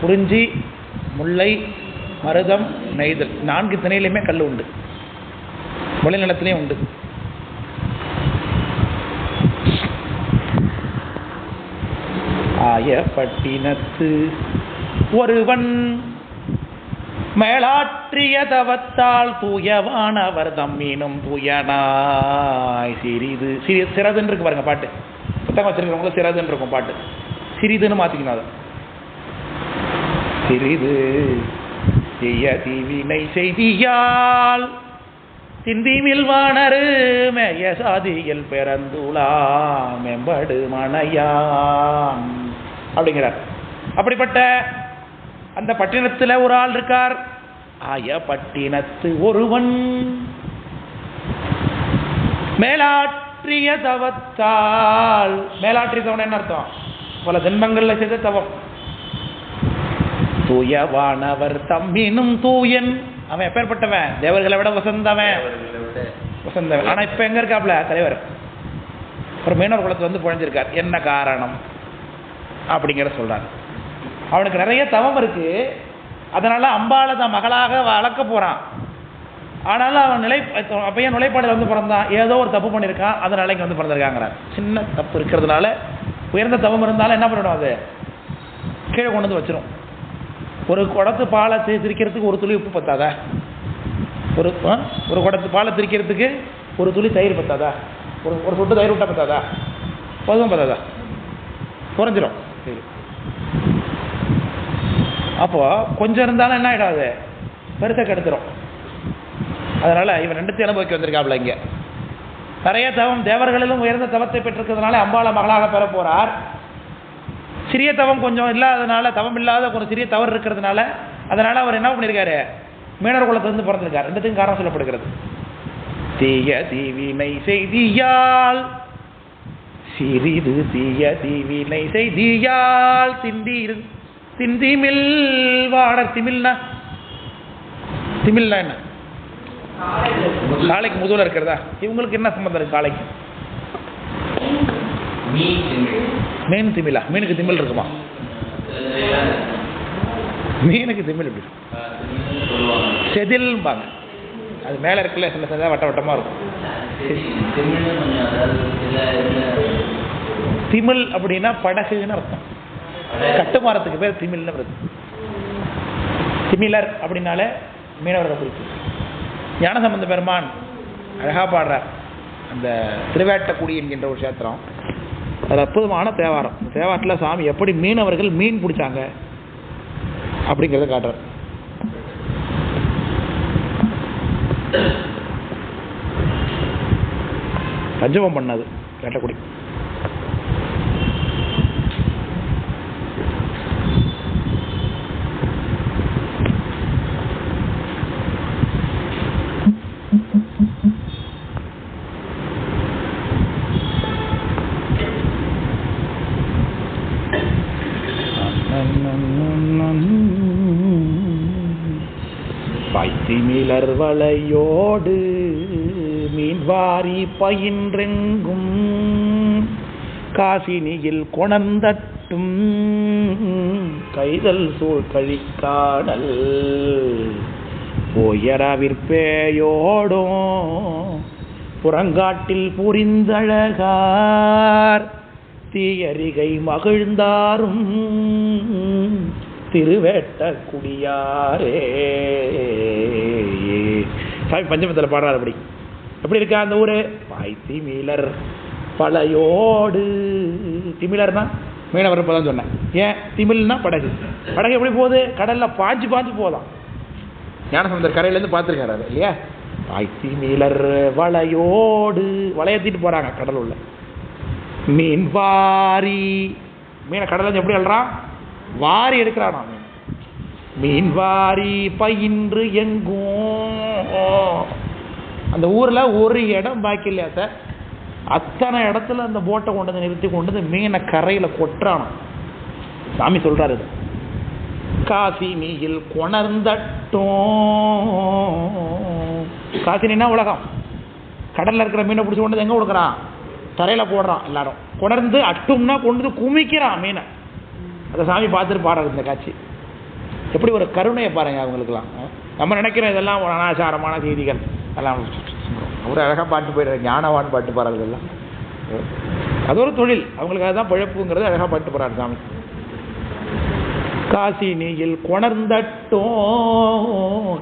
குறிஞ்சி, முல்லை, மருதம், நெய்தல் 4 திணையிலையுமே கல் உண்டு. முல்லை நிலத்திலையும் உண்டு. ஆயப்பட்டினத்து ஒருவன் மேலாற்றிய தவத்தால் தூயவானவர் தம்மீனும் தூயனாய் சிறிது சிறதுன்னு இருக்கு பாருங்க பாட்டு. புத்தகம் வச்சிருக்கிறவங்களும் சிறதுன்னு இருக்கும் பாட்டு. சிறிதுன்னு மாத்திக்கணும். அதை சிறிது தீய தீவினை செய்தியால் திந்திமில் வாணரு மேய சாதியில் பிறந்துளா மேம்படு மனையான் அப்படிங்கிறார். அப்படிப்பட்ட அந்த பட்டினத்தில் ஒரு ஆள் இருக்கார். ஆய பட்டினத்து ஒருவன் மேலாற்றிய தவத்தால். மேலாற்றிய தவன் என்ன அர்த்தம்? பல ஜென்மங்கள்ல செய்த தவம். தூயவானவர் தம்மினும் தூயன். அவன் எப்பேற்பட்டவன்? தேவர்களை விட வசந்தவன். ஆனா இப்ப எங்க இருக்காப்ல தலைவர்? ஒரு மீனவர் குலத்துல வந்து புழைஞ்சிருக்கார். என்ன காரணம் அப்படிங்கிற சொல்றாரு. அவனுக்கு நிறைய தவம் இருக்கு. அதனால அம்பாளை தான் மகளாக வளர்க்க போறான். ஆனாலும் அவன் அப்பையன் நிலைப்பாடுல வந்து பிறந்தான். ஏதோ ஒரு தப்பு பண்ணியிருக்கான், அதனால இங்க வந்து பிறந்திருக்காங்கிறார். சின்ன தப்பு இருக்கிறதுனால உயர்ந்த தவம் இருந்தாலும் என்ன பண்ணிடும்? அது கீழே கொண்டு வந்து வச்சிரும். ஒரு குடத்து பாலை திரிக்கிறதுக்கு ஒரு துளி உப்பு பத்தாதா? ஒரு குடத்து பாலை திரிக்கிறதுக்கு ஒரு துளி தயிர் பத்தாதா? ஒரு சொட்டு தயிர் விட்டா பத்தாதா? போதும் பத்தாதா? குறைஞ்சிரும். அப்போ கொஞ்சம் இருந்தாலும் என்ன ஆகிடாது? பெருசை கெடுத்துரும். அதனால இவன் 2 அனுபவிக்க வந்திருக்காப்ல. இங்க நிறைய தவம், தேவர்களிலும் உயர்ந்த தவத்தை பெற்றிருக்கிறதுனால அம்பாளை மகளாக பெற போறார். சிறிய தவம் கொஞ்சம் இல்லாதனால, தவம் இல்லாத ஒரு சிறிய தவறு இருக்கிறதுனால, அதனால அவர் என்ன பண்ணியிருக்காரு? மீனர் குலத்திலிருந்து பிறந்திருக்கார். 2த்துக்கும் காரணம் சொல்லப்படுகிறது. தீய தீவினை செய்தியால் சிறிது தீய தீவினை செய்தியால் திந்திமில் வாடர். திமில்னா என்ன? காளைக்கு முதுகுல இருக்கிறதா? இவங்களுக்கு என்ன சம்பந்தம் இருக்கு காளைக்கு? மீன் திமிலா? மீனுக்கு திமில் இருக்குமா? மீனுக்கு திமில் எப்படி இருக்கும்? செதில்பாங்க. அது மேலே இருக்குல்ல, சின்ன சின்னதாக வட்ட வட்டமாக இருக்கும். திமில் அப்படின்னா படகுன்னு அர்த்தம். கட்டுமாரத்துக்கு பேர் திமில்னு வருது. திமிலர் அப்படின்னாலே மீனவர்களை குறிக்கும். ஞானசம்பந்த பெருமான் அழகாக பாடுறார். அந்த திருவேட்டக்குடி என்கின்ற ஒரு கஷேத்திரம், அது அற்புதமான தேவாரம். தேவாரத்தில் சாமி எப்படி மீனவர்கள் மீன் பிடிச்சாங்க அப்படிங்கிறத காட்டுறார். பஞ்சமம் பண்ணது வேட்டக்குடி. பாய்த்திமிழர் வளையோடு மீன்வாரி பயின்றெங்கும் காசினியில் கொணர்ந்தட்டும் கைதல் சூழ் கழிக்காடல் போயரவிற்பேயோடும் புறங்காட்டில் புரிந்தழகார் தீயரிகை மகிழ்ந்தாரும் திருவேட்ட குடியாரே. சாமி பஞ்சமத்தில் பாடுறார். அப்படி எப்படி இருக்கா அந்த ஊரு? பாய்த்திமிழர் பழையோடு. திமிழர்னா மீனவர் தான் சொன்னேன். ஏன் திமிழ்னா படகு. படகு எப்படி போகுது? கடல்ல பாஞ்சு பாஞ்சு போதான். ஞானசமுந்தர் கரையிலேருந்து பார்த்துருக்காரு இல்லையா? பாய்த்திமிழர் வளையோடு வளையத்திட்டு போறாங்க கடல் உள்ள. மீன் வாரி, மீனை கடல எப்படி அல்றான்? வாரி எடுக்கிறான். மீன் வாரி பயின்று எங்கும். அந்த ஊர்ல ஒரு இடம் பாக்கி இல்லையா சார்? அத்தனை இடத்துல அந்த போட்டை கொண்டு வந்து நிறுத்தி கொண்டு வந்து மீனை கரையில கொட்டுறான். சாமி சொல்றாரு, காசினியில் கொணர்ந்தட்டும். காசினா உலகம். கடல்ல இருக்கிற மீனை பிடிச்சி கொண்டு எங்க கொடுக்குறான்? தரையில போடுறான். எல்லாரும் கொணர்ந்து அட்டும்னா கொண்டு குமிக்கிறான் மீனை. அதை சாமி பார்த்துட்டு பாடுறது. இந்த காட்சி எப்படி ஒரு கருணையை பாருங்க அவங்களுக்குலாம். நம்ம நினைக்கிறோம் இதெல்லாம் ஒரு அனாச்சாரமான செய்திகள் எல்லாம். ஒரு அழகாக பாட்டு போயிடுற ஞானவான் பாட்டு பாடுறது எல்லாம் அது ஒரு தொழில் அவங்களுக்கு. அதுதான் பழப்புங்கிறது. அழகாக பாட்டு போறாரு சாமி. காசினியில் கொணர்ந்தட்டும்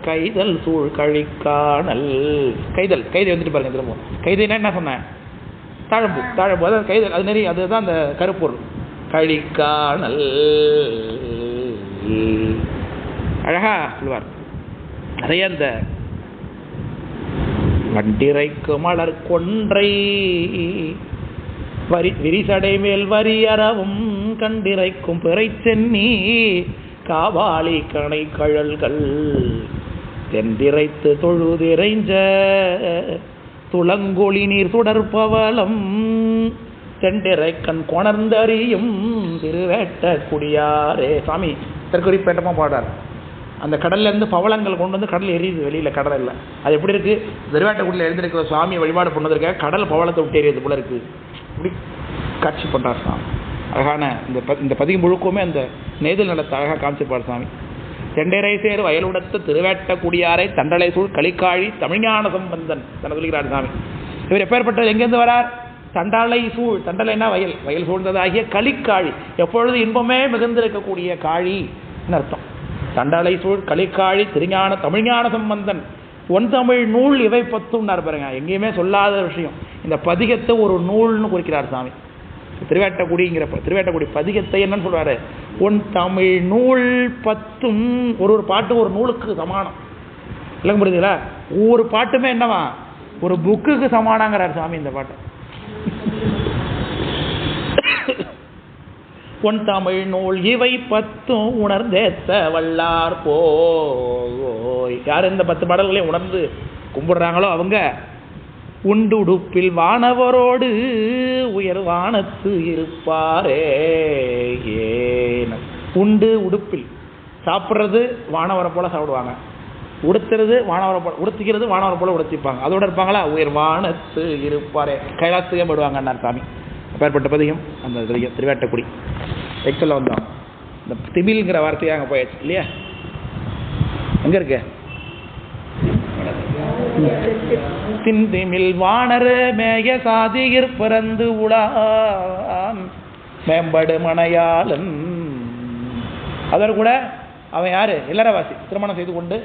கைதல் சூழ் கழிக்கானல். கைதல் கைதை வந்துட்டு பாருங்க திரும்ப. கைதைனா என்ன சொன்னேன்? தாழம்பூ. தாழம்பூ அதாவது கைதல். அது நிறைய அதுதான் அந்த கருப்பொருள். கழிக்கானல் அழகா சொல்லுவார். நிறைய அந்த வண்டிரைக்கு மலர் கொன்றை விரிசடை மேல் வரியறவும் கண்டிரைக்கும் பிறை சென்னி காவாலி கணை கழல்கள் தென்றிரைத்து தொழுதிரைஞ்ச துளங்கொழி நீர் சுடற்பவளம் தென்றிரைக்கண் கொணர்ந்தறியும் திருவேட்ட குடியாரே. சாமி திருக்குறிப்பேட்டமா பாடுறார். அந்த கடல்ல இருந்து பவளங்கள் கொண்டு வந்து கடல் எரியுது. வெளியில கடல் இல்லை. அது எப்படி இருக்கு? திருவேட்டக்குடியில் எழுந்திருக்கிற சுவாமியை வழிபாடு பண்ணதற்காக கடல் பவளத்தை விட்டு எறியது போல இருக்கு. இப்படி காட்சி பண்றார் சாமி. அழகான இந்த பதிகம் முழுக்கவுமே அந்த நெய்தல் நடத்த அழகாக காமிச்சிருப்பார் சாமி. தெண்டரை சேர் வயலுடத்து திருவேட்ட குடியாரை தண்டலை சூழ் களிக்காழி தமிழ்ஞான சம்பந்தன் தன சொல்கிறார் சாமி. இவர் எப்பேற்பட்டது? எங்கேருந்து வரார்? தண்டாலை சூழ். தண்டலைனா வயல். வயல் சூழ்ந்ததாகிய களிக்காழி, எப்பொழுது இன்பமே மிகுந்திருக்கக்கூடிய காழி அர்த்தம். தண்டாலை சூழ் களிக்காழி திருஞான தமிழ்ஞான சம்பந்தன் ஒன் தமிழ் நூல் இவை 10 பாருங்க. எங்கேயுமே சொல்லாத விஷயம். இந்த பதிகத்தை ஒரு நூல்னு குறிக்கிறார் சாமி. திருவேட்டக்குடிங்கிற திருவேட்டக்குடி பதிகத்தை என்னன்னு சொல்றாரு? ஒன் தமிழ் நூல் 10. ஒரு பாட்டு ஒரு நூலுக்கு சமானம். இல்லைங்க, புரியுதுங்களா? ஒவ்வொரு பாட்டுமே என்னவா? ஒரு புக்குக்கு சமானங்கிறார் சாமி இந்த பாட்டு. ஒன் தமிழ் நூல் இவை 10 உணர்ந்தேத்த வல்லார் போய். யார் இந்த 10 பாடல்களையும் உணர்ந்து கும்பிடுறாங்களோ அவங்க உண்டு உடுப்பில் வானவரோடு உயர் வானத்து இருப்பாரே. உண்டு உடுப்பில் சாப்பிட்றது வானவரை போல சாப்பிடுவாங்க. உடுத்துறது வானவரை போல உடுத்திக்கிறது வானவரை போல உடுத்திப்பாங்க. அதோட இருப்பாங்களா? உயர் வானத்து இருப்பாரே. கைலாசத்துக்கே போயிடுவாங்க அண்ணார் சாமி. அப்பேற்பட்ட பதிகம் அந்த திருவேட்டக்குடி. எக்ஸல்ல வந்தோம். இந்த திமிழ்ங்கிற வார்த்தையாக அங்கே போயாச்சு இல்லையா? எங்க இருக்கு? தின்திமிழ் வாணர் மேய சாதியிற் பிறந்து உளான் மேம்படு மனையாளன். அதோட கூட அவன் யாரு? இல்லறவாசி. திருமணம் செய்து கொண்டு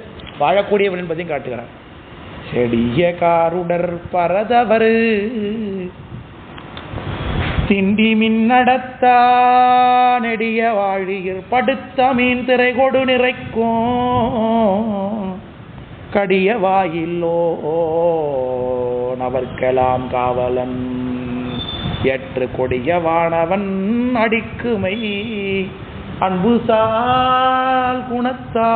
வாழக்கூடியவன் என்பதையும் காட்டுகிறான். செடிய காருடர் பரதவர் திண்டி மின்னடத்தா நெடிய வாழியில் படுத்த மீன் திரை கொடு நிறைக்கும் கடிய வாயில்லோ நவர்க்கலாம் காவலன் ஏற்று கொடிய வானவன் அடிக்குமை அன்பு சால் குணத்தா.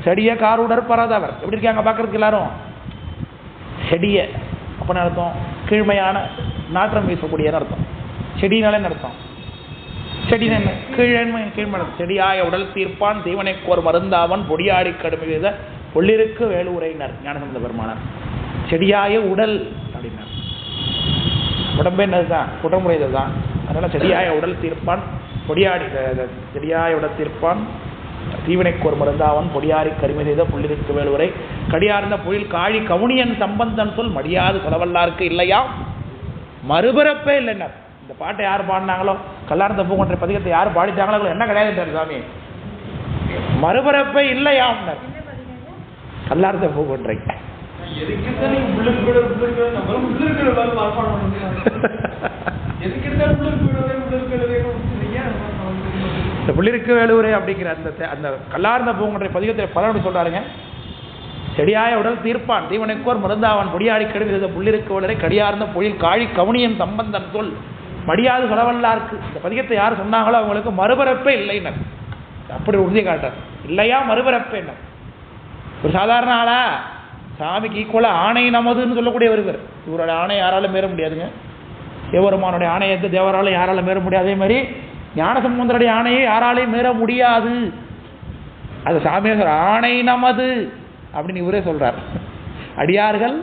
செடிய காருடர் பரதவர். எப்படி இருக்காங்க பார்க்கறதுக்கு எல்லாரும்? செடிய அப்படின்னு அர்த்தம் கீழ்மையான நாற்றம் வீசக்கூடியன்னு அர்த்தம். செடினாலே அர்த்தம் செடி என்ன கீழ்மடம் செடியாய உடல் தீர்ப்பான் தீவனைக்கோர் மருந்தாவன் பொடியாடி கடுமை செய்த பொள்ளிருக்கு வேலூரையினர் ஞானசம்பந்த பெருமானார். செடியாய உடல் அப்படின்னார். உடம்பே என்னதுதான் குற்றமுடையது தான். அதனால செடியாய உடல் தீர்ப்பான் பொடியாடி செடியாய உடல் தீர்ப்பான் தீவனைக்கோர் மருந்தாவன் பொடியாரி கருமை செய்த புள்ளிருக்கு வேலுவரை கடியார்ந்த பொழில் காழி கவுனியன் சம்பந்தன் சொல் மடியாது சொல்லவல்லாருக்கு இல்லையா மறுபிறப்பே இல்லைன்னா. இந்த பாட்டை யார் பாடினாங்களோ கல்லார்ந்த பூங்கொன்றை பதிகத்தை யார் பாடிட்டாங்களோ என்ன கிடையாது சாமி, மறுபிறப்பே இல்லையா கல்லார்ந்த பூங்கொன்றை. இந்த புள்ளிருக்கு வேலூரை அப்படிங்கிற அந்த கல்லார்ந்த பூங்கொன்றை பதிகத்தை பலனோடு சொல்றாருங்க. செடியாய உடல் தீர்ப்பான் தீவனைக்கோர் மருந்தாவன் பொடியாடி கெடுவித புள்ளிருக்கு வேலூரை கடியார்ந்த பொழில் காழி கவுனியன் சம்பந்தன் சொல் மடியாது சொல்லவல்லாருக்கு. இந்த பதிகத்தை யார் சொன்னாங்களோ அவங்களுக்கு மறுபிறப்பே இல்லைன்னு அப்படி உறுதி காட்டார். இல்லையா மறுபிறப்பே என்ன. ஒரு சாதாரண ஆளா சாமிக்கு ஈக்குவலா ஆணை நமதுன்னு சொல்லக்கூடிய ஒருவர். இவரோட ஆணை யாராலும் மீற முடியாதுங்க. சிவபெருமானுடைய ஆணையத்தை தேவராலும் யாராலும் மீற முடியாது. அதே மாதிரி ஞானசம்பந்தருடைய ஆணையை யாராலையும் மீற முடியாது. அது சாமியார் ஆணை நமது அப்படின்னு இவரே சொல்றார். அடியார்கள்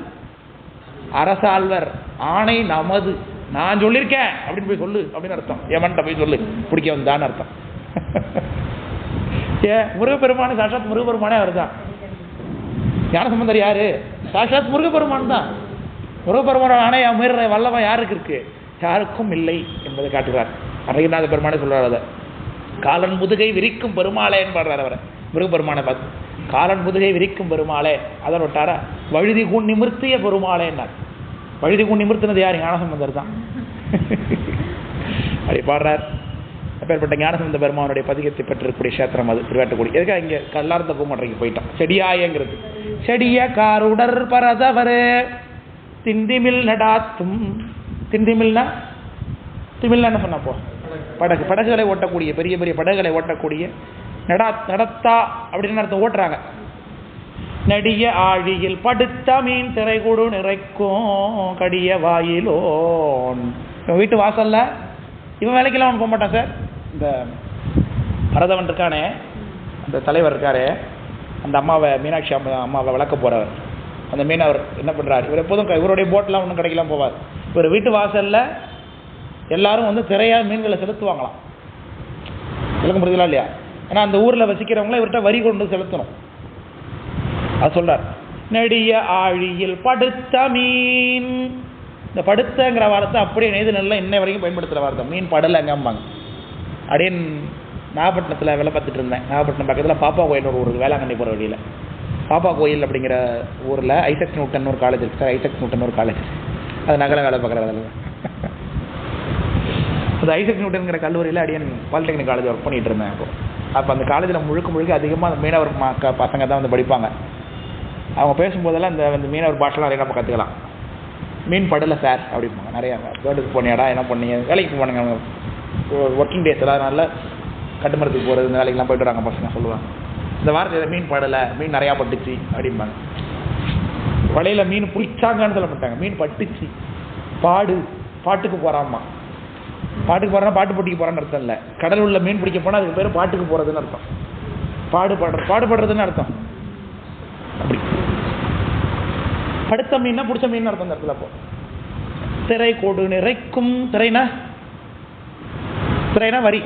அரசாழ்வர் ஆணை நமது நான் சொல்லியிருக்கேன் அப்படின்னு போய் சொல்லு அப்படின்னு அர்த்தம். எவன்கிட்ட போய் சொல்லு பிடிக்க வந்தான்னு அர்த்தம். முருகப்பெருமான சாட்சாத் முருகப்பெருமானே அவர்தான். ஞானசம்பந்தர் யாரு? சாட்சாத் முருகப்பெருமான் தான். முருகப்பெருமானோட ஆணைய மீற வல்லவன் யாருக்கு இருக்கு? யாருக்கும் இல்லை என்பதை காட்டுகிறார். அருணகிரிநாத பெருமானே சொல்றாரு. அதை காலன் முதுகை விரிக்கும் பெருமாளே என்பார் அவரை முருகப்பெருமானை பார்த்து. காலன் முதுகை விரிக்கும் பெருமாளே அதன் விட்டாரா வழுதி கூண் நிமிர்த்திய பெருமாளே என்னார். வழுதி கூண் நிமிர்த்தினது யார்? ஞானசம்பந்தர் தான். அப்படி பாடுறார். அப்பேற்பட்ட ஞானசம்பந்த பெருமானுடைய பதிகத்தை பெற்றிருக்கக்கூடிய கஷேத்திரம் அது திருவேட்டக்குடி. எதுக்காக இங்கே கல்லார்ந்த பூமன்றைக்கு போயிட்டோம். செடியாயங்கிறது செடிய காருடர் பரதவரு திண்டிமில் நடாத்தும். திண்டிமில்னா திமிழ்னா என்ன சொன்னப்போ படகு படகுகளை ஓட்டக்கூடிய பெரிய பெரிய படகுகளை ஓட்டக்கூடிய நடத்தா அப்படின்னு அர்த்தம் ஓட்டுறாங்க. நடிய ஆழியில் படுத்த மீன் திரைகூடு நிறைக்கும் கடிய வாயிலோன். இவன் வீட்டு வாசல்ல இவன் வேலைக்கெல்லாம் அவன் போக மாட்டான் சார். இந்த பரதவன் இருக்கானே அந்த தலைவர் இருக்காரு, அந்த அம்மாவை மீனாட்சி அம்மாவை வளர்க்க போறவர். அந்த மீனவர் என்ன பண்றாரு, இவர் எப்போதும் இவருடைய போட்லாம் ஒன்றும் கிடைக்கலாம் போவார். இவர் வீட்டு வாசல்ல எல்லாரும் வந்து திரையா மீன்களை செலுத்துவாங்களாம். விளக்க முடியுதா இல்லையா? ஏன்னா அந்த ஊர்ல வசிக்கிறவங்கள இவர்கிட்ட வரி கொண்டு செலுத்தணும். அது சொல்றார். நெடிய ஆழியில் படுத்த மீன். இந்த படுத்தங்கிற வார்த்தை அப்படியே நெய்து நெல்ல இன்னை வரைக்கும் பயன்படுத்துகிற வார்த்தை. மீன் படலைங்கம்பாங்க. அப்படியே நாகப்பட்டினத்தில் வேலை பார்த்துட்டு இருந்தேன். நாகப்பட்டினம் பக்கத்தில் பாப்பா கோயில் ஒரு ஊர், வேளாங்கண்ணி போகிற வழியில் பாப்பா கோயில் அப்படிங்கிற ஊரில் ஐசக் நியூட்டன் ஒரு காலேஜ் இருக்குது சார். ஐசக் நியூட்டன் ஒரு காலேஜ், அது நகர வேலை பார்க்குற வேலை. அந்த ஐசக் நியூட்டன்கிற கல்லூரியில் அடியன் பாலிடெக்னிக் காலேஜ் ஒர்க் பண்ணிகிட்டு இருந்தேன். அப்போ அந்த காலேஜில் முழுக்க அதிகமாக அந்த மீனவர் பசங்க தான் வந்து படிப்பாங்க. அவங்க பேசும்போதெல்லாம் இந்த மீனவர் பாஷெலாம் நிறைய நம்ம கற்றுக்கலாம். மீன் படலை சார் அப்படிம்பாங்க. நிறையா வேர்டுக்கு போனியாடா, என்ன பண்ணீங்க, வேலைக்கு போனாங்க. ஒர்க்கிங் டேஸ் எல்லாம் நல்ல கட்டுமரத்துக்கு போகிறது, இந்த வேலைக்கெல்லாம் போய்ட்டு வராங்க பசங்க சொல்லுவாங்க. இந்த வார்த்தை மீன் படலை, மீன் நிறையா பட்டுச்சு அப்படிம்பாங்க. வலையில் மீன் பிடிச்சாங்கன்னு சொல்ல மாட்டாங்க, மீன் பட்டுச்சு. பாட்டுக்கு போகிறாம்மா. பாட்டுக்கு போகிறனா பாட்டு போட்டிக்கு போகிறான்னு அர்த்தம் இல்லை. கடல் உள்ள மீன் பிடிக்க போனால் அதுக்கு பேர் பாட்டுக்கு போகிறதுன்னு அர்த்தம். பாடுபடுறதுன்னு அர்த்தம். அப்படி படுத்த மீன்னா பிடிச்ச மீன் அர்த்தம் அந்த இடத்துல. அப்போ திரை கோடு நிறைக்கும். திரைனா வரி.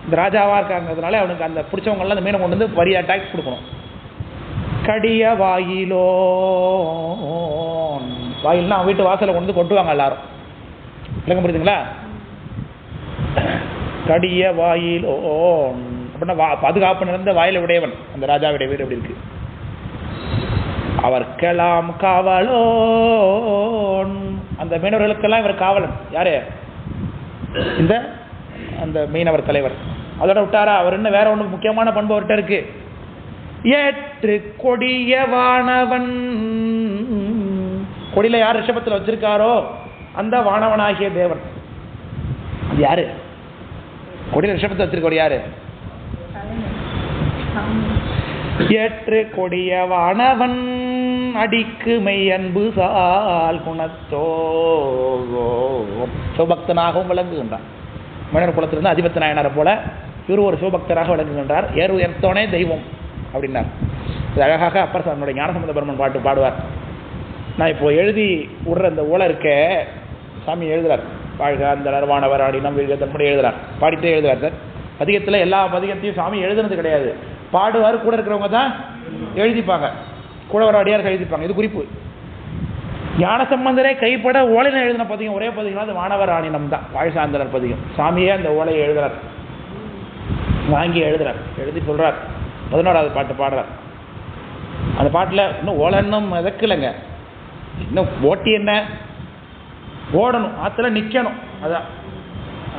இந்த ராஜாவா இருக்காங்கிறதுனால அவனுக்கு அந்த பிடிச்சவங்கலாம் அந்த மீனை கொண்டு வந்து வரியா டாக்ஸ் கொடுக்கணும். கடிய வாயிலோ. வாயில்னா அவன் வீட்டு வாசலை கொண்டு வந்து கொட்டுவாங்க எல்லாரும். விளங்க புரியுதுங்களா? கடிய வாயிலோ அப்படின்னா பாதுகாப்பு நிறைந்த வாயில உடையவன் அந்த ராஜாவுடைய வீடு எப்படி இருக்கு. அவர்க்கெல்லாம் காவலோன். அந்த மீனவர்களுக்கெல்லாம் இவர் காவலன். யாரு? இந்த அந்த மீனவர் தலைவர். அதோட விட்டாரா, அவர் என்ன வேற ஒன்று முக்கியமான பண்பு அவர்கிட்ட இருக்கு. ஏற்று கொடியவானவன். கொடியில யார் ரிஷபத்தில் வச்சிருக்காரோ அந்த வானவனாகிய தேவன். அது யாரு? கொடியில ரிஷபத்தில் வச்சிருக்கோம் யாரு? ஏற்று கொடியவானவன் அடிக்கு மெய் அன்பு சால் குணத்தோ சிவபக்தனாகவும் விளங்குகின்றான். மன்னர் குலத்திலிருந்து அதிபத்த நாயனாரை போல இவர் ஒரு சிவபக்தராக விளங்குகின்றார். ஏறு உயர்த்தோனே தெய்வம் அப்படின்னார். இது அழகாக அப்பர் சாமியுடைய ஞானசம்பந்த பெருமான் பாட்டு பாடுவார். நான் இப்போ எழுதி விடுற இந்த ஓலை இருக்க சாமி எழுதுறார். வாழ்க அந்த நர்வானவர் ஆடினம் வீழ்க தன்முறை எழுதுறார். பாடிட்டே எழுதுறார் சார். பதிகத்தில் எல்லா பதிகத்தையும் சாமி எழுதுனது கிடையாது. பாடுவார், கூட இருக்கிறவங்க தான் எழுதிப்பாங்க. கூட வர அடியார்கள் எழுதிப்பாங்க. இது குறிப்பு. ஞானசம்பந்தரே கைப்பட ஓலையில் எழுதின பதிகம் ஒரே பதிகம் அது வானவர் ஆணினம் தான், வாழ்சாந்தனர் பதிகம். சாமியே அந்த ஓலையை எழுதுறார், வாங்கி எழுதுறார், எழுதி சொல்றார். 11வது பாட்டு பாடுறார். அந்த பாட்டில் இன்னும் ஓலை இன்னும் எதற்கில்லைங்க, இன்னும் ஓட்டி என்ன ஓடணும், ஆற்றுல நிற்கணும், அதான்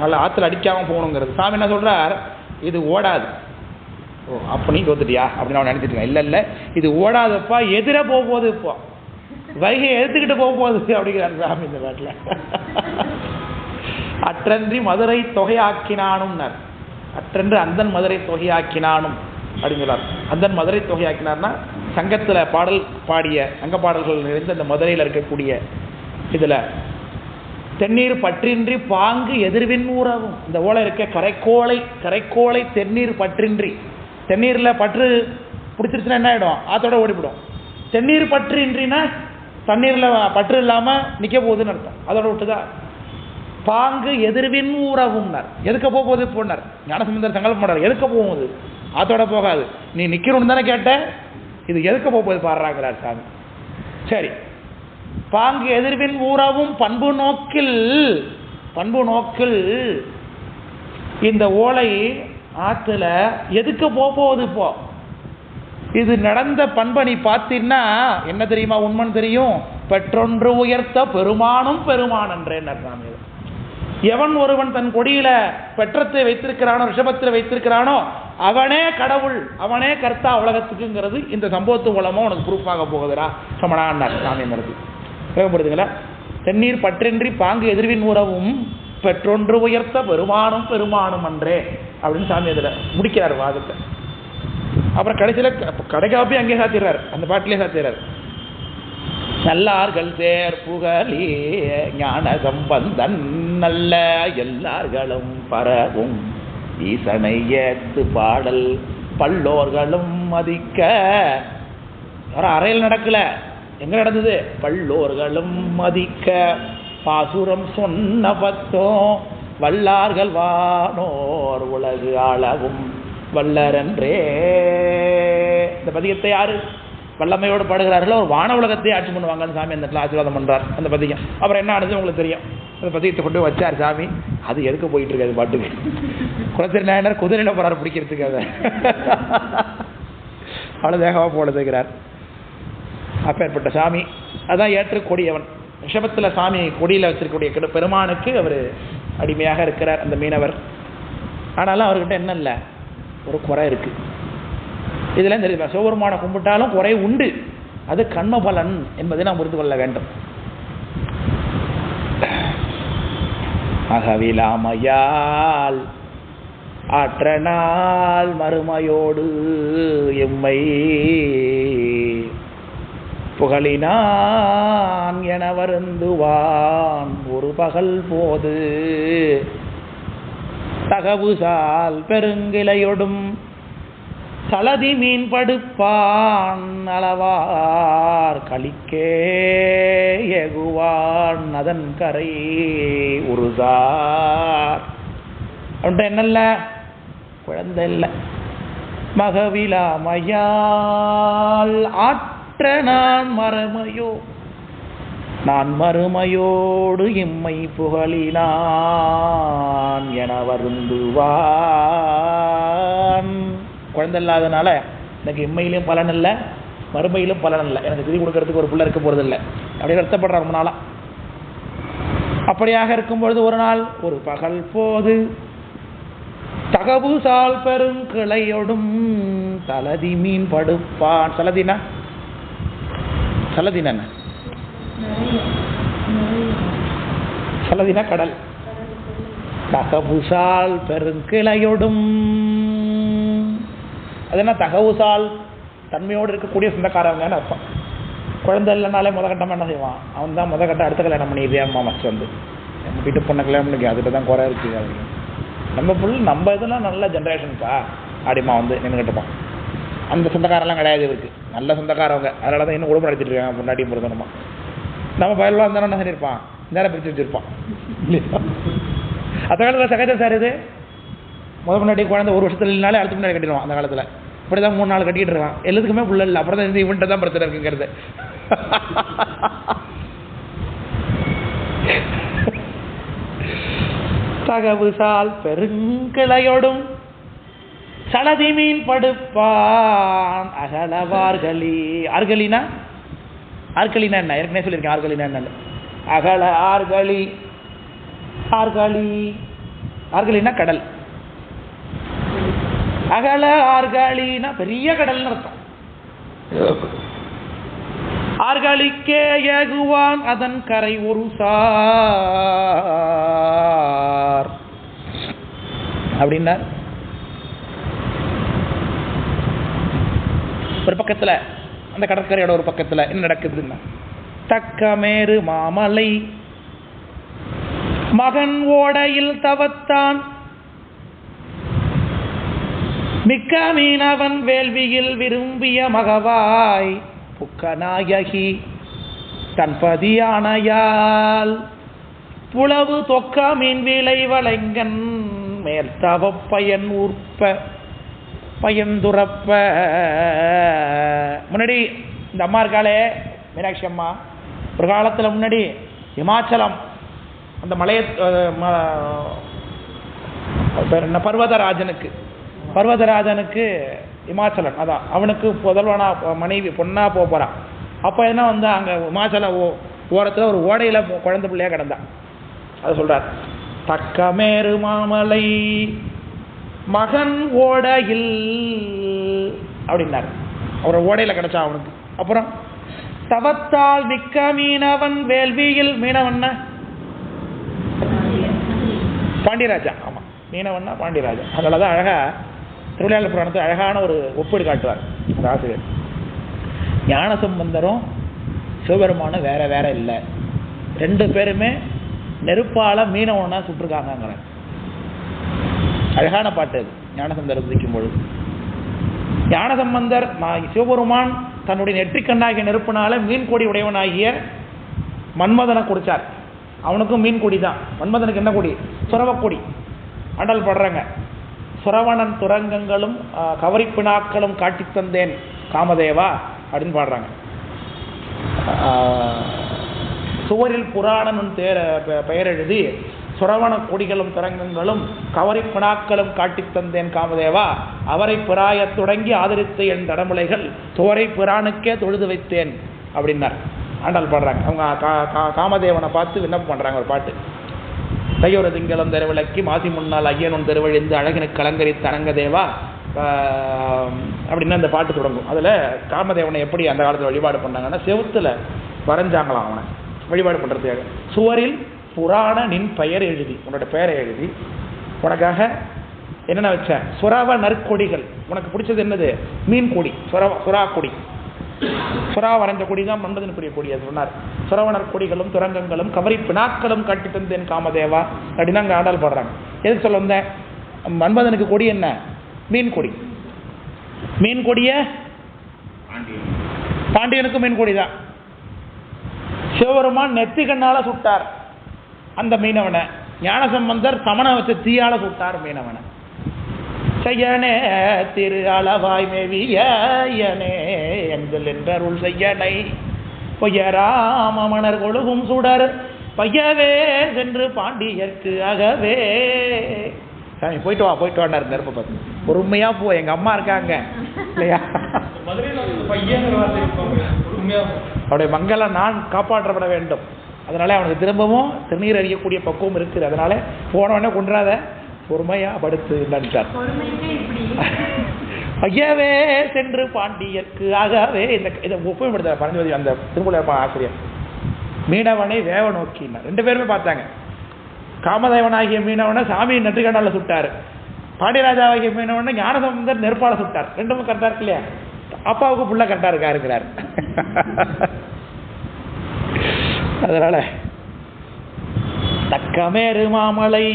அதில் ஆற்றுல அடிக்காமல் போகணுங்கிறது. சாமி என்ன சொல்கிறார், இது ஓடாது. ஓ அப்போ நீ தோத்துட்டியா அப்படின்னு அவன் நினைச்சிட்டு இல்லை இல்லை இது ஓடாதப்பா, எதிர போக போகுது, இப்போ வைகையை எடுத்துக்கிட்டு போக போகுது அப்படிங்கிறார் சாமி இந்த பாட்டில். அற்றன்றி மதுரை தொகையாக்கினானும்னார். அற்றன்று அந்தன் மதுரை தொகையாக்கினானும் அப்படின்னு சொல்றார். அந்தன் மதுரை தொகையாக்கினார்னா சங்கத்தில் பாடல் பாடிய சங்க பாடல்கள் நிறைந்த அந்த மதுரையில் இருக்கக்கூடிய இதில் தென்னீர் பற்றின்றி பாங்கு எதிர்வின் ஊறவும். இந்த ஓலை இருக்க கரைக்கோளை தென்னீர் பற்றின்றி, தென்னீரில் பற்று பிடிச்சிருச்சுன்னா என்ன ஆகிடும், ஆத்தோட ஓடிவிடும். தென்னீர் பற்றின்றினா தண்ணீரில் பற்று இல்லாமல் நிற்க போகுதுன்னு அர்த்தம். அதோட விட்டுதா. பாங்கு எதிர்வின் ஊறவும்னார். எதுக்க போகுது போனார் ஞானசம்பந்தர் சங்கல்பம் பண்ணார். எதுக்க போகுது, ஆத்தோட போகாது, நீ நிற்கணும்னு தானே கேட்ட, இது எதுக்க போகுது பாடுறாங்கிறார் சாமி. சரி, பாங்கு எதிர்வின் ஊறவும் பண்பு நோக்கில் இந்த ஓலை ஆற்றுல எதுக்க போகுது. இப்போ இது நடந்த பண்பை நீ பார்த்தீங்கன்னா என்ன தெரியுமா, உண்மைன்னு தெரியும். பெற்றொன்று உயர்த்த பெருமானும் பெருமானன்றேன் சாமி. எவன் ஒருவன் தன் கொடியில பெற்றத்தை வைத்திருக்கிறானோ, ரிஷபத்தில் வைத்திருக்கிறானோ அவனே கடவுள், அவனே கர்த்தா உலகத்துக்குங்கிறது இந்த சம்பவத்து மூலமா உனக்கு ப்ரூஃபாக போகுதுடா சமணான்னார் சாமி. நடந்து தேவைப்படுதுங்களா. தென்னீர் பற்றின்றி பாங்கு எதிர்வின் உறவும் பெற்றொன்று உயர்த்த பெருமானும் பெருமானும் அன்றே அப்படின்னு சாமி அதில் முடிக்கிறார் வாதத்தை. அப்புறம் கடைசியில் கடைக்காப்பி அங்கே சாத்திடுறார், அந்த பாட்டிலே சாத்திடுறார். நல்லார்கள் சேர் புகழே ஞான சம்பந்தன் நல்ல எல்லார்களும் பரவும் ஈசனை ஏத்து பாடல் பல்லோர்களும் மதிக்க. அறையில் நடக்கல, எங்க நடந்தது, பல்லோர்களும் மதிக்க பாசுரம் சொன்ன பத்தோம் வல்லார்கள் வானோர் உலகு ஆளவும் வல்லரன்றே. இந்த பதிகத்தை யாரு வல்லமையோடு பாடுகிறார்களோ ஒரு வான உலகத்தை ஆட்சி பண்ணுவாங்கன்னு சாமி அந்த இடத்துல ஆசீர்வாதம் பண்றார் அந்த பதிகம். அப்புறம் என்ன ஆனது உங்களுக்கு தெரியும். அந்த பதிகத்தை கொண்டு வச்சார் சாமி. அது எதுக்கு போயிட்டு இருக்காது பாட்டுக்கு. குலத்திரி நாயனர் குதிரையில போறாரு பிடிக்கிறதுக்கு. அதை அவ்வளவு வேகமா போடுகிறார். அப்பேற்பட்ட சாமி அதான் ஏற்று கொடியவன். ரிஷபத்தில் சாமி கொடியில் வச்சிருக்கக்கூடிய பெருமானுக்கு அவர் அடிமையாக இருக்கிறார் அந்த மீனவர். ஆனாலும் அவர்கிட்ட என்ன இல்லை, ஒரு குறை இருக்கு. இதெல்லாம் தெரியுமா, சிவபெருமானை கும்பிட்டாலும் குறை உண்டு, அது கண்ம பலன் என்பதை நாம் புரிந்து கொள்ள வேண்டும். அகவிலாமையால் ஆற்றனால் மறுமையோடு எம்மை புகழினான் என வருந்துவான் ஒரு பகல் போது தகவுசால் பெருங்கிளையொடும் தளதி மீன் படுப்பான் அளவார் களிக்கே எகுவான் அதன் கரை உருசார். அவன்கிட்ட என்னல்ல, குழந்தை இல்லை. மகவிலாமையால் ஆற்ற நான் மறுமையோடு இம்மை புகழினான் என வருந்துவான். குழந்தை இல்லாதனால எனக்கு இம்மையிலும் பலன் இல்லை, மறுமையிலும் பலன் இல்லை, எனக்கு திதி கொடுக்கறதுக்கு ஒரு பிள்ளை இருக்க போறது இல்லை அப்படின்னு வருத்தப்படுற ரொம்ப நாளா. அப்படியாக இருக்கும்பொழுது ஒரு நாள் ஒரு பகல் போது தகவு சால் பெருங்கிளையொடும் தலதி மீன் படுப்பான். சலதினா சலதினா கடல். தகவுசால் பெருங்கிளையொடும் அது என்ன, தகவுசால் தன்மையோடு இருக்கக்கூடிய சொந்தக்காரவங்கன்னு அர்த்தம். குழந்தை இல்லைனாலே முதக்கட்டமாக என்ன செய்வான், அவன் தான் முதக்கட்ட அடுத்த கல்யாணம் பண்ணிடுறியா மாமஸ் வந்து எங்கள் வீட்டு பொண்ணை கல்யாணம் பண்ணிக்க, அதுக்கு தான் குறை இருக்குது அப்படின்னு நம்ம இதெல்லாம் நல்ல ஜென்ரேஷன்ப்பா அப்படிமா வந்து நின்றுக்கிட்டுப்பான். அந்த சொந்தக்காரெல்லாம் கிடையாது இவருக்கு, நல்ல சொந்தக்காரவங்க. அதனால தான் இன்னும் குடும்பம் நடத்திட்டு இருக்காங்க முன்னாடியும் பொறுத்தணுமா. நம்ம பயலாம் இருந்தாலும் என்ன சொல்லியிருப்பான், நேரம் பிரித்து வச்சிருப்பான் இல்லையா. அந்த காலத்தில் சகஜம் சார் இது. முன்னாடி குழந்தை ஒரு வருஷத்துல இல்லைனாலே அடுத்த முன்னாடி கட்டிடுவான். அந்த காலத்தில் இப்படி தான் 3 நாள் கட்டிகிட்டு இருக்கான். எல்லாத்துக்குமே புள்ள இல்லை. அப்புறம் தான் இவன்ட்ட தான் பிரச்சனை இருக்குங்கிறது. தகவு சால் பெருங்கிளையோடும் சலதி மீன் படுப்பான் அகலவார்களி. ஆர்கலினா என்ன ஏற்கனவே சொல்லியிருக்கேன். ஆர்கலினா என்ன? அகல ஆர்கலி. ஆர்கலினா கடல். அகல ஆர்காலினா பெரிய கடல்னு அர்த்தம். ஆர்காலிக்கே ஏகுவான் அதன் கரை ஒரு சார் அப்படின்னார். ஒரு பக்கத்துல அந்த கடற்கரையோட ஒரு பக்கத்துல என்ன நடக்குதுன்னா, தக்கமேறு மாமலை மகன் ஓடையில் தவத்தான் மிக்க மீனவன் வேள்வியில் விரும்பிய மகவாய் புக்கநாயகி தன்பதியானையால் புலவு தொக்க மீன் விளை வளைங்கன் மேல் தவ பயன் ஊர்ப்ப பயந்துறப்ப. முன்னாடி இந்த அம்மா இருக்காளே மீனாட்சி அம்மா, ஒரு காலத்தில் முன்னாடி இமாச்சலம் அந்த மலைய பர்வதராஜனுக்கு இமாச்சலன் அதான் அவனுக்கு புதல்வனா மனைவி பொண்ணா போறான். அப்போ என்ன வந்து அங்கே இமாச்சல ஓரத்தில் ஒரு ஓடையில் குழந்தை பிள்ளையா கிடந்தான். அதை சொல்றார், தக்கமேறு மாமலை மகன் ஓடையில் அப்படின்னார். அவரோட ஓடையில் கிடைச்சா அவனுக்கு. அப்புறம் தவத்தால் மிக்க மீனவன் வேள்வியில். மீனவன் பாண்டியராஜா. ஆமா, மீனவன்னா பாண்டியராஜா. அதனாலதான் அழகா திருவிளையாடல் புராணத்தை அழகான ஒரு ஒப்பீடு காட்டுவார் அந்த ஆசிரியர். ஞானசம்பந்தரும் சிவபெருமானும் வேற வேற இல்லை, 2 பேருமே நெருப்பால மீனவனா சுட்டிருக்காங்க. அழகான பாட்டு அது. ஞானசம்பந்தர் உதிக்கும் பொழுது ஞானசம்பந்தர் சிவபெருமான் தன்னுடைய நெற்றிக்கண்ணாகிய நெருப்பினால மீன் கொடி உடையவனாகிய மன்மதனை குடிச்சார். அவனுக்கும் மீன் கொடி தான். மன்மதனுக்கு என்ன கொடி? சுரவக்கொடி. ஆண்டாள் பாடுறாங்க, சுரவணன் துரங்கங்களும் கவரிப்பினாக்களும் காட்டி தந்தேன் காமதேவா அப்படின்னு பாடுறாங்க. சுவரில் புராணனும் பெயர் எழுதி சுரவண கொடிகளும் துரங்கங்களும் கவரிப்பினாக்களும் காட்டி தந்தேன் காமதேவா அவரை பிராய தொடங்கி ஆதரித்த என் தடமுலைகள் துவரை பிரானுக்கே தொழுது வைத்தேன் அப்படின்னார். ஆண்டாள் பாடுறாங்க. அவங்க காமதேவனை பார்த்து விண்ணப்பம் பண்றாங்க ஒரு பாட்டு. கையொரு திங்களம் தெருவிளக்கி மாசி முன்னால் ஐயனும் தெருவழிந்து அழகனுக்கு கலங்கரித்த அரங்கதேவா அப்படின்னு அந்த பாட்டு தொடங்கும். அதில் காமதேவனை எப்படி அந்த காலத்தில் வழிபாடு பண்ணாங்கன்னா, செவுத்துல வரைஞ்சாங்களாம் அவனை வழிபாடு பண்ணுறதுக்காக. சுவரில் புராண நின் பெயர் எழுதி, உன்னோட பெயரை எழுதி உனக்காக என்னென்ன வச்சேன்? சுரவ நற்கொடிகள். உனக்கு பிடிச்சது என்னது? மீன் கொடி, சுறா கொடி. சுறா வரைஞ்ச கொடி தான் மன்மதனுக்குரிய கொடி. அது சொன்னார். சுரவணர் கொடிகளும் துரங்கங்களும் கவரி பினாக்களும் காட்டி தந்தேன் காமதேவா அப்படின்னு அங்கே ஆண்டாள் பாடுறாங்க. எதுக்கு சொல்ல வந்தேன்? மன்மதனுக்கு கொடி என்ன? மீன் கொடி. மீன் கொடிய பாண்டியனுக்கு மீன் கொடி தான். சிவபெருமான் நெத்தி கண்ணால சுட்டார் அந்த மீனவனை. ஞானசம்பந்தர் சமண வச்ச தீயால சுட்டார் மீனவனை. செய்யனே திரு அளவாய் மேவியனே எங்கள் என்றருள் செய்யனை பொய்யராமணர் கொழுகும் சுடர் பையவே சென்று பாண்டியர்க்கு ஆகவே. சாமி போயிட்டு வாண்டாரு நெருப்ப பார்த்து. பொறுமையா போ, எங்க அம்மா இருக்காங்க இல்லையா? அவருடைய மங்கள நான் காப்பாற்றப்பட வேண்டும். அதனால அவனுக்கு திரும்பவும் திருநீர் அறியக்கூடிய பக்குவம் இருக்குது. அதனால போனவொடனே கொன்றாத, பொறுமையா படுத்து நினைச்சார். ஐயாவே சென்று பாண்டியர்க்கு ஆகவே. இதை ஒப்புமைப்படுத்த பரஞ்சோதி அந்த திருமூலர் ஆசிரியர். மீனவனை வேவ நோக்கினார். 2 பேருமே பார்த்தாங்க. காமதேவனாகிய மீனவனை சாமி நெற்றிக்கண்ணால சுட்டாரு. பாண்டியராஜாவாகிய மீனவனை ஞானசம்பந்தர் நெருப்பால சுட்டார். 2மே கரெக்டா இருக்கு இல்லையா? அப்பாவுக்கு புள்ள கரெக்டா இருக்கிறார். அதனால தக்கமேறு மாமலை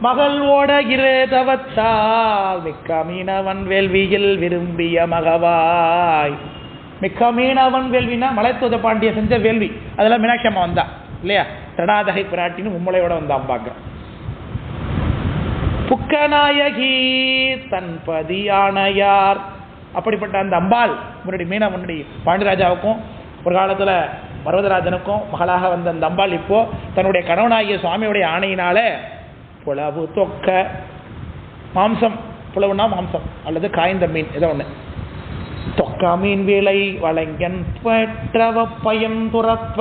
மகள் ஓட இருதவத்தால் மிக்க மீனவன் வேள்வியில் விரும்பிய மகவாய். மிக்க மீனவன் வேள்வினா மலைத்தூத பாண்டிய செஞ்ச வேள்வி. அதெல்லாம் மீனாட்சி அம்மா வந்தா இல்லையா, தடாதகை பிராட்டின்னு மும்மலையோட வந்தான் பார்க்க. புக்கநாயகி தன் பதியானையார். அப்படிப்பட்ட அந்த அம்பாள் முன்னாடி முன்னாடி பாண்டியராஜாவுக்கும் ஒரு காலத்தில் பர்வதராஜனுக்கும் மகளாக வந்த அந்த அம்பாள் இப்போ தன்னுடைய கணவனாகிய சுவாமியுடைய ஆணையினால புலவு தொக்க மாம்சம், புலவுனா மாம்சம் அல்லது காய்ந்த மீன் ஏதோ ஒன்று, தொக்க மீன் விலை வளைங்கன் பெற்றவ பயன் துறப்ப.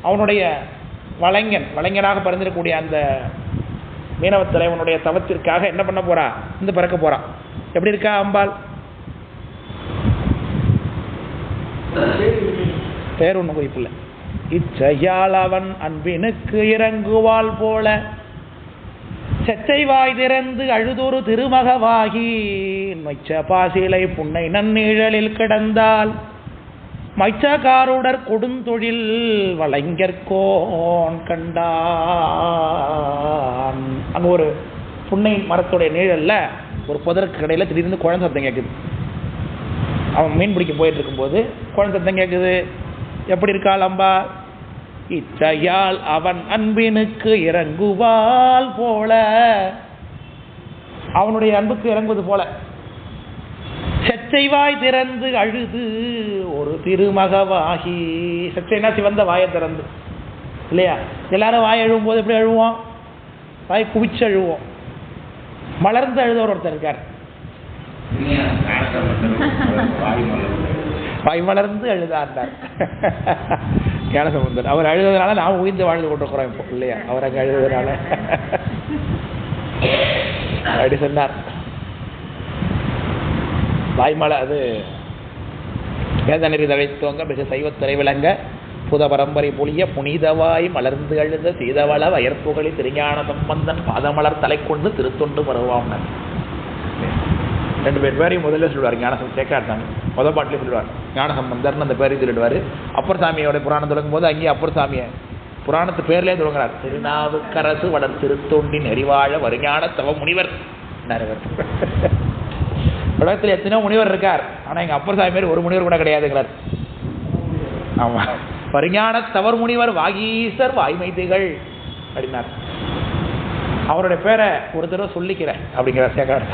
அவனுடைய வளைங்கனாக பறந்திருக்கக்கூடிய அந்த மீனவ தலைவனுடைய தவத்திற்காக என்ன பண்ண போறா, இந்த பிறக்க போறான். எப்படி இருக்கா அம்பாள்? பேர் ஒண்ணு குறிப்பில்ல. இச்சையால் அவன் அன்பினுக்கு இறங்குவாள் போல செச்சை வாய் திறந்து அழுதொரு திருமகவாகி மைச்ச பாசிலை புன்னை நன்னீழலில் கிடந்தால் மைச்சகாருடர் கொடுந்தொழில் வளைங்கற்கோன் கண்டான். அங்க ஒரு புன்னை மரத்துடைய நிழல்ல ஒரு புதருக்கு கடையில் திடீர்னு குழந்தை சத்தம் கேட்குது. அவன் மீன் பிடிக்க போயிட்டு இருக்கும்போது குழந்தை சத்தம் கேட்குது. எப்படி இருக்காள் அம்பா? இச்சையால் அவன் அன்பினுக்கு இறங்குவாள் போல, அவனுடைய அன்புக்கு இறங்குவது போல செச்சைவாய் திறந்து அழுது ஒரு திருமகவாகி. செச்சைனா சிவந்த வாயை திறந்து இல்லையா, எல்லாரும் வாய் அழுவும் போது எப்படி அழுவோம்? வாய் குவிச்சு அழுவோம். மலர்ந்து அழுதவர் ஒருத்தர் இருக்கார், வாய் மலர்ந்து அழுதாண்டார் ஞானசம்பந்தர். அவர் அழுததுனால நாம் உயிர்ந்து வாழ்ந்து கொண்டிருக்கிறோம் இப்போ இல்லையா, அவர் அங்கே அழுததுனால அப்படி சொன்னார். வாய்மலை அது வேதநெறி தழைத்தோங்க மிக சைவத்துறை விளங்க புத பரம்பரை பொழிய புனிதவாய் மலர்ந்து அழுத சீதவள வயற்புகழி திருஞான சம்பந்தன் பாதமலர் தலை கொண்டு திருத்தொண்டு பருவாம். ரெண்டு பேரையும் முதல்ல சொல்லுவார். ஞானசம் சேக்காட்டாங்க முதல் பாட்டிலே சொல்லுவார் ஞானசம்பந்தர்னு அந்த பேரையும் சொல்லிடுவார். அப்பர் சாமியோட புராணம் தொடங்கும் போது அங்கேயே அப்பர் சாமியை புராணத்து பேர்லேயே தொடங்குறார். திருநாவுக்கரசு வளர் திருத்தொண்டின் எரிவாழ வருஞான தவ முனிவர். உலகத்தில் எத்தனையோ முனிவர் இருக்கார், ஆனால் எங்கள் அப்பர் சாமி பேர் ஒரு முனிவர் கூட கிடையாதுங்கிறார். ஆமாம், வருஞான தவர் முனிவர் வாகீசர் வாய்மைதிகள் அப்படின்னார். அவருடைய பேரை ஒரு தடவை சொல்லிக்கிறேன் அப்படிங்கிறார் சேகர்.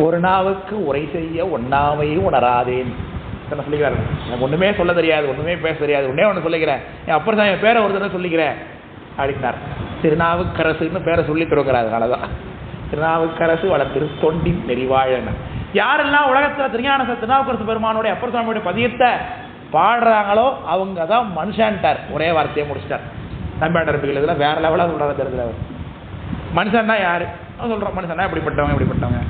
ஒரு நாவுக்கு உரை செய்ய ஒன்னாவை உணராதேன் சொல்லிக்கிறார். எனக்கு ஒண்ணுமே சொல்ல தெரியாது, ஒண்ணுமே பேச தெரியாது, ஒன்னே ஒன்று சொல்லிக்கிறேன், என் அப்பர் சாமி பேரை ஒரு தடவை சொல்லிக்கிறேன் அப்படின்னார். திருநாவுக்கரசுன்னு பேரை சொல்லி தொடங்குறாரு. அதனாலதான் திருநாவுக்கரசு வளர் திருத்தொண்டின் நெறிவாழன. யாரெல்லாம் உலகத்துல திருஞான திருநாவுக்கரசு பெருமானுடைய அப்பர் சாமியுடைய பதியத்தை பாடுறாங்களோ அவங்க தான் மனுஷன்ட்டார். ஒரே வார்த்தையை முடிச்சிட்டார். நம்பியாண்டர்கள் இதெல்லாம் வேற லெவலாக சொல்றாரு. தெரிஞ்சல அவர் மனுஷன்னா யாரு சொல்றோம், மனுஷன்னா எப்படிப்பட்டவங்க எப்படிப்பட்டவங்க.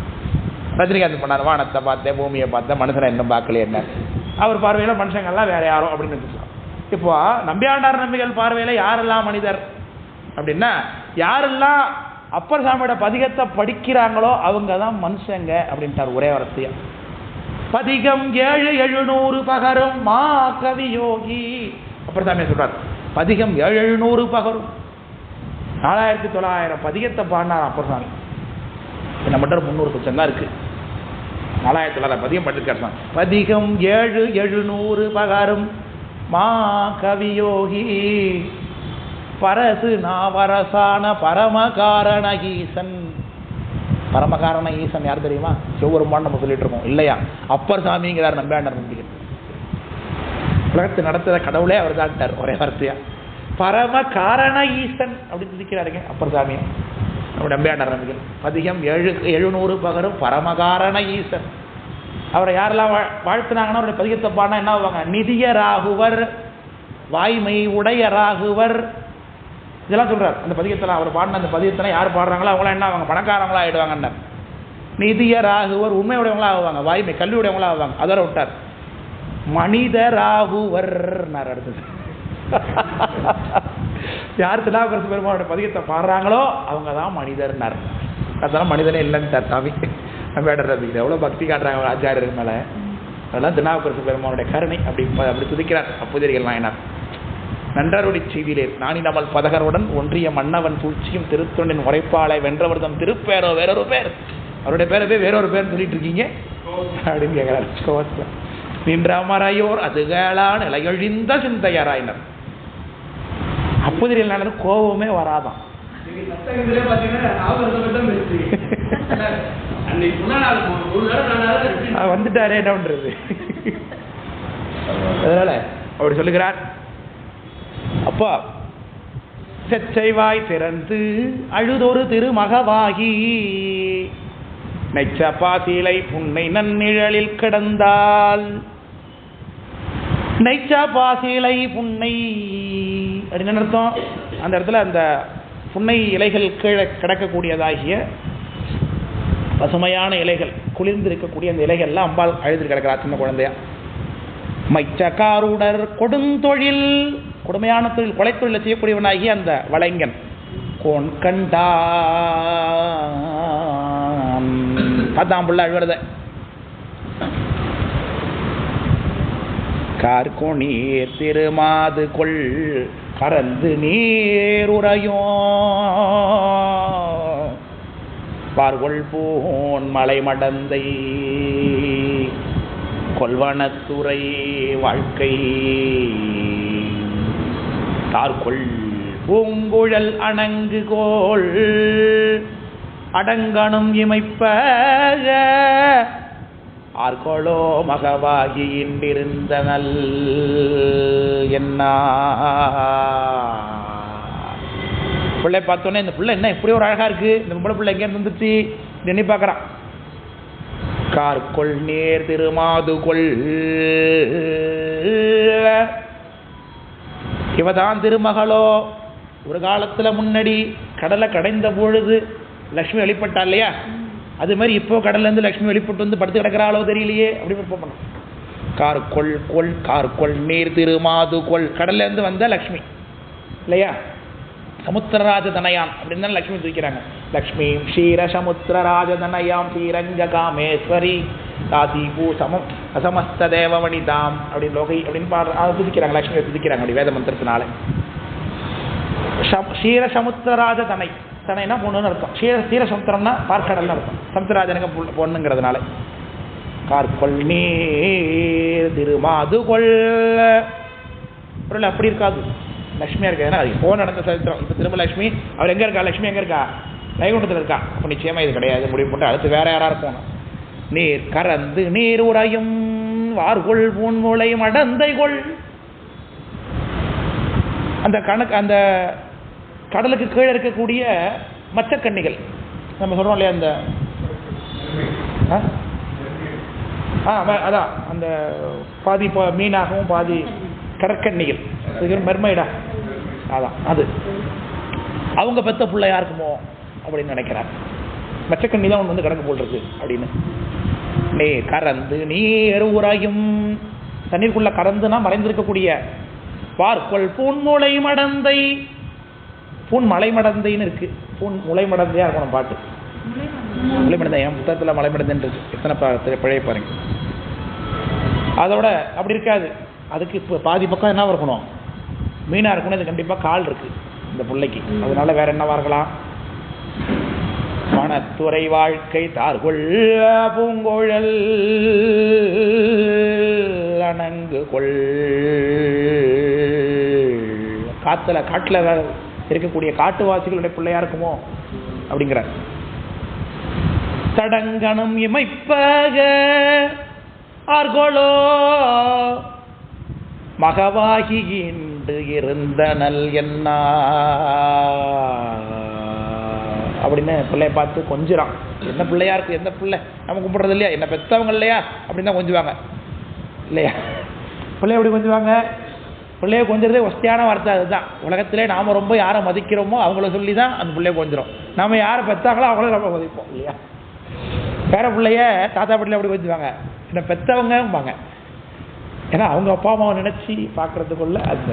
ரஜினிகாந்த் பண்ணார், வானத்தை பார்த்தேன் பூமியை பார்த்தேன் மனுஷனை இன்னும் பார்க்கல என்ன. அவர் பார்வையில மனுஷங்கள்லாம் வேற யாரும் அப்படின்னு வச்சுக்கலாம். இப்போ நம்பியாண்டார் நம்பிகள் பார்வையில யாரெல்லாம் மனிதர் அப்படின்னா, யாரெல்லாம் அப்பர் சாமியோட பதிகத்தை படிக்கிறாங்களோ அவங்க தான் மனுஷங்க அப்படின்ட்டார் ஒரே வார்த்தையா. பதிகம் 7,700 பகரும் மா கவி யோகி. அப்பர் சாமியை சொல்றார், பதிகம் 7,700 பகரும். 4,900 பதிகத்தை பாடினார் அப்பர் சாமி. என்ன மட்டும் 300 சொச்சம் தான் இருக்கு. 4,900 பதிகம் படிச்சிருக்காரு. பதிகம் 7,700 பகரும் மா கவியோகி பரசு நாவரசான பரமகாரண ஈசன். பரமகாரண ஈசன் யார் தெரியுமா? சிவபெருமான் நம்ம சொல்லிட்டு இருக்கோம் இல்லையா? அப்பர் சாமிங்கிறார் நம்பியாண்டார் நம்பிகள். உலகத்தை நடத்துகிற கடவுளே அவர் தான் ஒரே வார்த்தையா. பரம காரண ஈசன் அப்படின்னு சொல்லிக்கிறாருங்க அப்பர் சாமியை நம்ம நம்பியாண்டார் நம்பிகள். பதிகம் 7,700 பகரும் பரமகாரண ஈசன். அவரை யாரெல்லாம் வாழ்த்துனாங்கன்னா அவருடைய பதிகத்தை பாடினா என்ன ஆவாங்க? நிதியராகுவர், வாய்மை உடையராகுவர், இதெல்லாம் சொல்றார். அந்த பதிகத்தெல்லாம் அவர் பாடின அந்த பதிகத்தெல்லாம் யார் பாடுறாங்களோ அவங்களாம் என்ன ஆவாங்க? பணக்காரங்களா ஆயிடுவாங்க. நிதியராகுவர், உண்மையுடையவங்களா ஆவாங்க, வாய்மை கல்வியுடையவங்களா ஆவாங்க. அதோட விட்டார். மனிதராகுவர் அடுத்தது. யார் திருநாவுக்கரசு பெருமானோட பதிகத்தை பாடுறாங்களோ அவங்க தான் மனிதர்னார். அதெல்லாம் மனிதனே இல்லைன்னு சாமி நம்பியாண்டார் நம்பிகள் எவ்வளோ பக்தி காட்டுறாங்க ஆச்சாரியர்கள் மேலே. அதெல்லாம் திருநாவுக்கரசு பெருமானுடைய கருணை அப்படி அப்படி துதிக்கிறார் அப்போதிரிகள் நாயனார். நன்றருளி செய்திலேர் நானி நம்மள் பதகருடன் ஒன்றிய மன்னவன் சூழ்ச்சியும் திருத்தொண்டின் உரைப்பாளை வென்றவர்தம் திருப்பேரோ வேறொரு பேர், அவருடைய பேரை போய் வேறொரு பேர் சொல்லிட்டு இருக்கீங்க அப்படின்னு கேட்கிறார் கோவத்தில். நின்றாமரையோர் அதுகளான் இலையொழிந்த சிந்தையராயினர். அப்போதில் நடந்து கோபமே வராதான். வந்துட்டாரே என்ன பண்றது. அதனால அப்படி சொல்லுகிறார். அப்பா செச்சைவாய் திறந்து அழுதொரு திருமகவாகி நெச்சப்பா சீலை புன்னை நன்னிழலில் கிடந்தால், நெச்சப்பா சீலை புன்னை அப்படின்னு அர்த்தம். அந்த இடத்துல அந்த புன்னை இலைகள் கீழே கிடக்கக்கூடியதாகிய பசுமையான இலைகள், குளிர்ந்து இருக்கக்கூடிய அந்த இலைகள்லாம் அம்பாள் அழுது கிடக்கிறா சின்ன குழந்தையா. மைச்சக்காருடர் கொடுந்தொழில், கொடுமையான தொழில் கொலைத்தொழிலை செய்யக்கூடியவனாகிய அந்த வளைங்கன் கோன் கண்டா அதான் புள்ள அழுகிறத. கார்கோணீர் திருமாது கொள் கறந்து நீருறையோ பார்கொள் பூன் மலை மடந்தை கொல்வனத்துறை வாழ்க்கை தார்கொள் பூங்குழல் அணங்கு கோள் அடங்கணும் இமைப்ப ஆர்கொளோ மகவாகி இன்றிருந்த நல் என்ன. பிள்ளை பார்த்தோன்னே இந்த பிள்ளை என்ன இப்படி ஒரு அழகா இருக்கு, இந்த பொம்பளை பிள்ளை எங்கேருந்து வந்துச்சு எண்ணி பார்க்கறான். கார்கொள் நேர் திருமாது கொள், இவதான் திருமகளோ. ஒரு காலத்துல முன்னாடி கடலை கடைந்த பொழுது லட்சுமி வெளிப்பட்டா இல்லையா, அது மாதிரி இப்போ கடல்ல இருந்து லட்சுமி வெளிப்பட்டு வந்து படுத்து கிடக்கிறாளோ தெரியலையே அப்படி பண்ண. கார்கொள் கொள் கார்கொள் நீர் திருமாது கொள், கடல்ல இருந்து வந்த லட்சுமி இல்லையா, சமுத்திரராஜ தனயாம் அப்படின்னு தான் லட்சுமி தூக்கிறாங்க. லக்ஷ்மி க்ஷீர சமுத்திரராஜ தனயாம் ஸ்ரீரங்க காமேஸ்வரி தாசிபூ சமம் அசமஸ்த தேவவனிதாம் அப்படின்னு லோகை அப்படின்னு பாடுற துதிக்கிறாங்க, லட்சுமியை துதிக்கிறாங்க அப்படி வேத மந்திரத்தினால. க்ஷீர சமுத்திரராஜ தனை, தனைனா பொண்ணுன்னு அர்த்தம். க்ஷீர சமுத்திரம்னா பார்க்கடல்னு அர்த்தம். சமுத்திரராஜனுக்கு பொண்ணுங்கிறதுனால. கார்கொள் நீர் திருமாது கொள் அப்படி இருக்காது, லட்சுமியா இருக்கா. ஏன்னா அது போன் நடந்த சரித்திரம். இப்போ திரும்ப லட்சுமி அவர் எங்க இருக்கா, லட்சுமி எங்க இருக்கா, வைகுண்டத்தில் இருக்கா. அப்போ நிச்சயமா இது கிடையாது, முடிவு போட்டு அடுத்து வேற யாரா இருக்கணும். நீர் கறந்து நீர் உறையும் வார்கொள் பூன்முளை மடந்தை கொள். அந்த கணக்கு அந்த கடலுக்கு கீழே இருக்கக்கூடிய மச்சக்கண்ணிகள் நம்ம சொல்றோம் இல்லையா, அந்த அதான் அந்த பாதி மீனாகவும் பாதி கடற்கண்ணிகள் மெர்மைடா, அதான் அது அவங்க பெத்த பிள்ளை யாருக்குமோ அப்படின்னு நினைக்கிறாங்க. மச்சக்கண்ணி தான் ஒன்று வந்து கடக்கு போல் அப்படின்னு. நீ கறந்து நீர் உறையும், தண்ணீருக்குள்ள கறந்துனா மறைந்திருக்கக்கூடிய பார்க்கொள் பூன்முளை மடந்தை. பூன் மலை மடந்தைன்னு இருக்கு, பூன் முளை மடந்தையா இருக்கணும் பாட்டு. முளை மடந்தை என் புத்தகத்தில் மலை மடந்தைன்னு இருக்கு, எத்தனை பழைய பாருங்க. அதோட அப்படி இருக்காது, அதுக்கு இப்போ பாதி பக்கம் என்ன இருக்கணும், மீனா இருக்கணும். இது கண்டிப்பாக கால் இருக்கு இந்த பிள்ளைக்கு, அதனால வேற என்னவா இருக்கலாம். மனத்துறை வாழ்க்கை தார்கொள் பூங்கோழல் அணங்கு கொள். காட்டுல இருக்கக்கூடிய காட்டுவாசிகளுடைய பிள்ளையா இருக்குமோ அப்படிங்கிறார். தடங்கணம் இமைப்பக ஆர்கொளோ மகவாகி இன்று இருந்தனல் என்ன அப்படின்னு பிள்ளைய பார்த்து கொஞ்சிறான். என்ன பிள்ளையா இருக்கு, எந்த பிள்ளை நம்ம கும்பிடுறது இல்லையா, என்ன பெத்தவங்க இல்லையா அப்படின்னு தான் கொஞ்சுவாங்க இல்லையா. பிள்ளைய எப்படி கொஞ்சுவாங்க, பிள்ளைய கொஞ்சறதே ஒஸ்தியான வார்த்தை. அதுதான் உலகத்திலே நாம ரொம்ப யாரை மதிக்கிறோமோ அவங்கள சொல்லி தான் அந்த பிள்ளைய கொஞ்சிரும். நாம யாரை பெத்தாங்களோ அவங்கள நம்ம மதிப்போம் இல்லையா. பேர பிள்ளைய தாத்தா பிள்ளைய அப்படி கொஞ்சுவாங்க, என்ன பெத்தவங்கம்பாங்க. ஏன்னா அவங்க அப்பா அம்மாவை நினைச்சு பார்க்கறதுக்குள்ள அந்த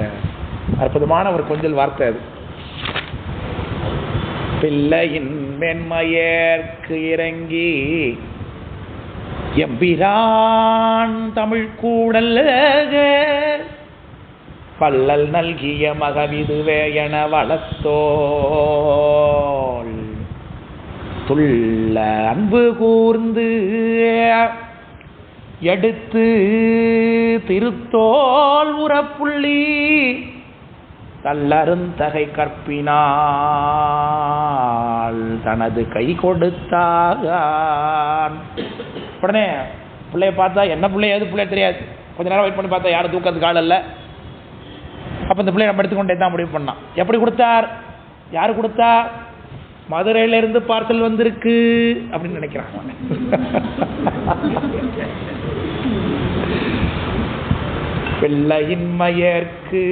அற்புதமான ஒரு கொஞ்சல் வார்த்தை அது. பிள்ளையின் மென்மையேற்கு இறங்கி எம்பிரான் தமிழ் கூடல் வள்ளல் நல்கிய மகவிதுவே என வளத்தோள் துள்ள அன்பு கூர்ந்து எடுத்து திருத்தோள் உறப்புள்ளி தள்ளருந்தகை கற்பினால் தனது கை கொடுத்தான். உடனே பிள்ளைய பார்த்தா என்ன பிள்ளை எது பிள்ளைய தெரியாது. கொஞ்ச நேரம் வெயிட் பண்ணி பார்த்தா யாரும் தூக்கிறதுக்கு ஆள் இல்லை. அப்போ இந்த பிள்ளைய நம்ம எடுத்துக்கொண்டே தான் முடிவு பண்ணான். எப்படி கொடுத்தார்? யாரு கொடுத்தா? மதுரையிலிருந்து பார்சல் வந்திருக்கு அப்படின்னு நினைக்கிறாங்க. பிள்ளையின்மையற்கு